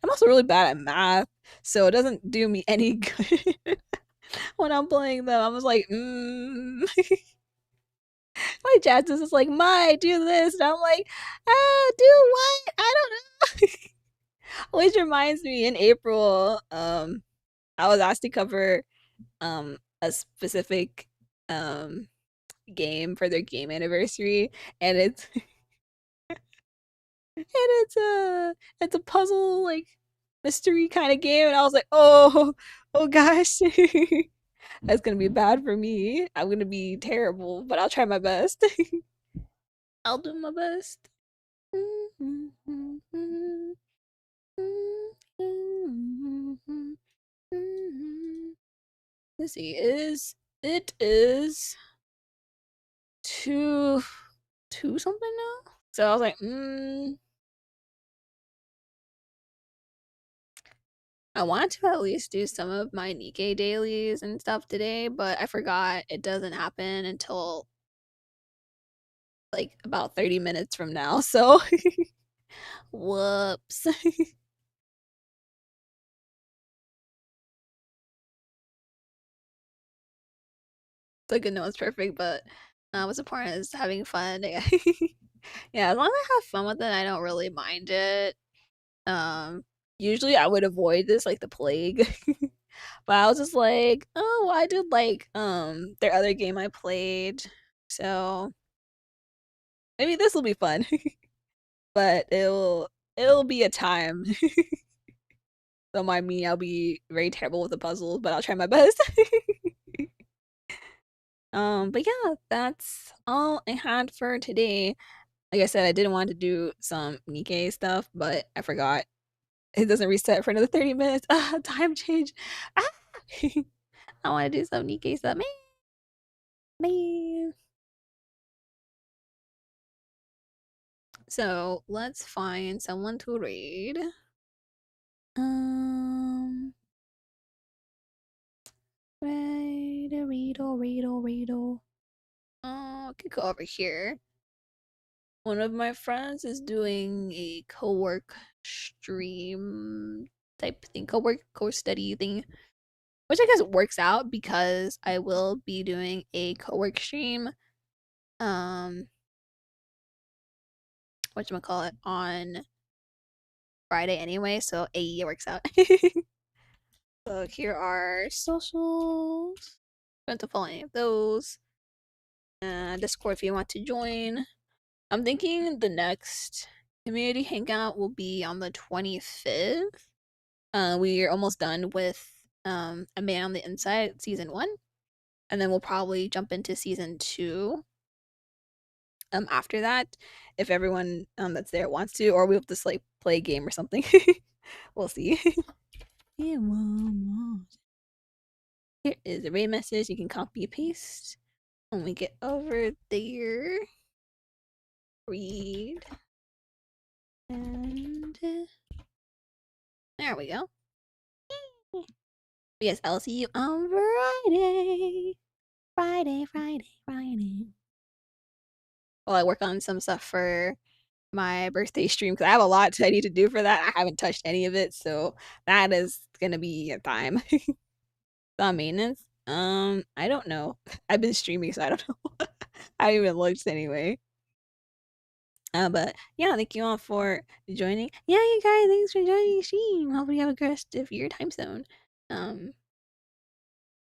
I'm also really bad at math, so it doesn't do me any good when I'm playing them. I was like, my chat is just like, "My, do this," and I'm like, "Ah, do what? I don't know." Always reminds me in April, I was asked to cover a specific game for their game anniversary, and it's a puzzle like mystery kind of game, and I was like, oh gosh, that's gonna be bad for me. I'm gonna be terrible, but I'll try my best. I'll do my best. Let's see, it is two something now. So I was like, I want to at least do some of my Nikke dailies and stuff today, but I forgot it doesn't happen until like about 30 minutes from now. So whoops. Like, no one's perfect, but what's important is having fun. Yeah, as long as I have fun with it, I don't really mind it. Um, Usually I would avoid this like the plague. But I was just like, oh, I did like their other game I played. So maybe this will be fun. But it'll be a time. Don't mind me, I'll be very terrible with the puzzles, but I'll try my best. But yeah, that's all I had for today. Like I said, I didn't want to do some Nikke stuff, but I forgot. It doesn't reset for another 30 minutes. Ah, time change. Ah! I want to do some Nikke stuff. Man. So let's find someone to read. Um, read. Oh, I could go over here. One of my friends is doing a co-work stream type thing, co-study thing, which I guess works out because I will be doing a co-work stream. Whatchamacallit, on Friday anyway, so it works out. So here are socials. Don't to follow any of those. Discord if you want to join. I'm thinking the next community hangout will be on the 25th. We are almost done with A Man on the Inside season 1, and then we'll probably jump into season 2 after that, if everyone that's there wants to, or we'll just like play a game or something. We'll see. Yeah, here is a raid message. You can copy paste when we get over there. Read. And there we go. Yes, I'll see you on Friday. Friday. While I work on some stuff for my birthday stream, because I have a lot I need to do for that. I haven't touched any of it, so that is gonna be a time. On maintenance? I don't know. I've been streaming, so I don't know. I haven't even looked anyway. But yeah, thank you all for joining. Yeah, you guys, thanks for joining the stream. Hope you have a good rest of your time zone. Um,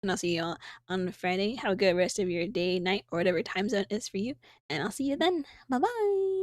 and I'll see you all on Friday. Have a good rest of your day, night, or whatever time zone is for you. And I'll see you then. Bye bye.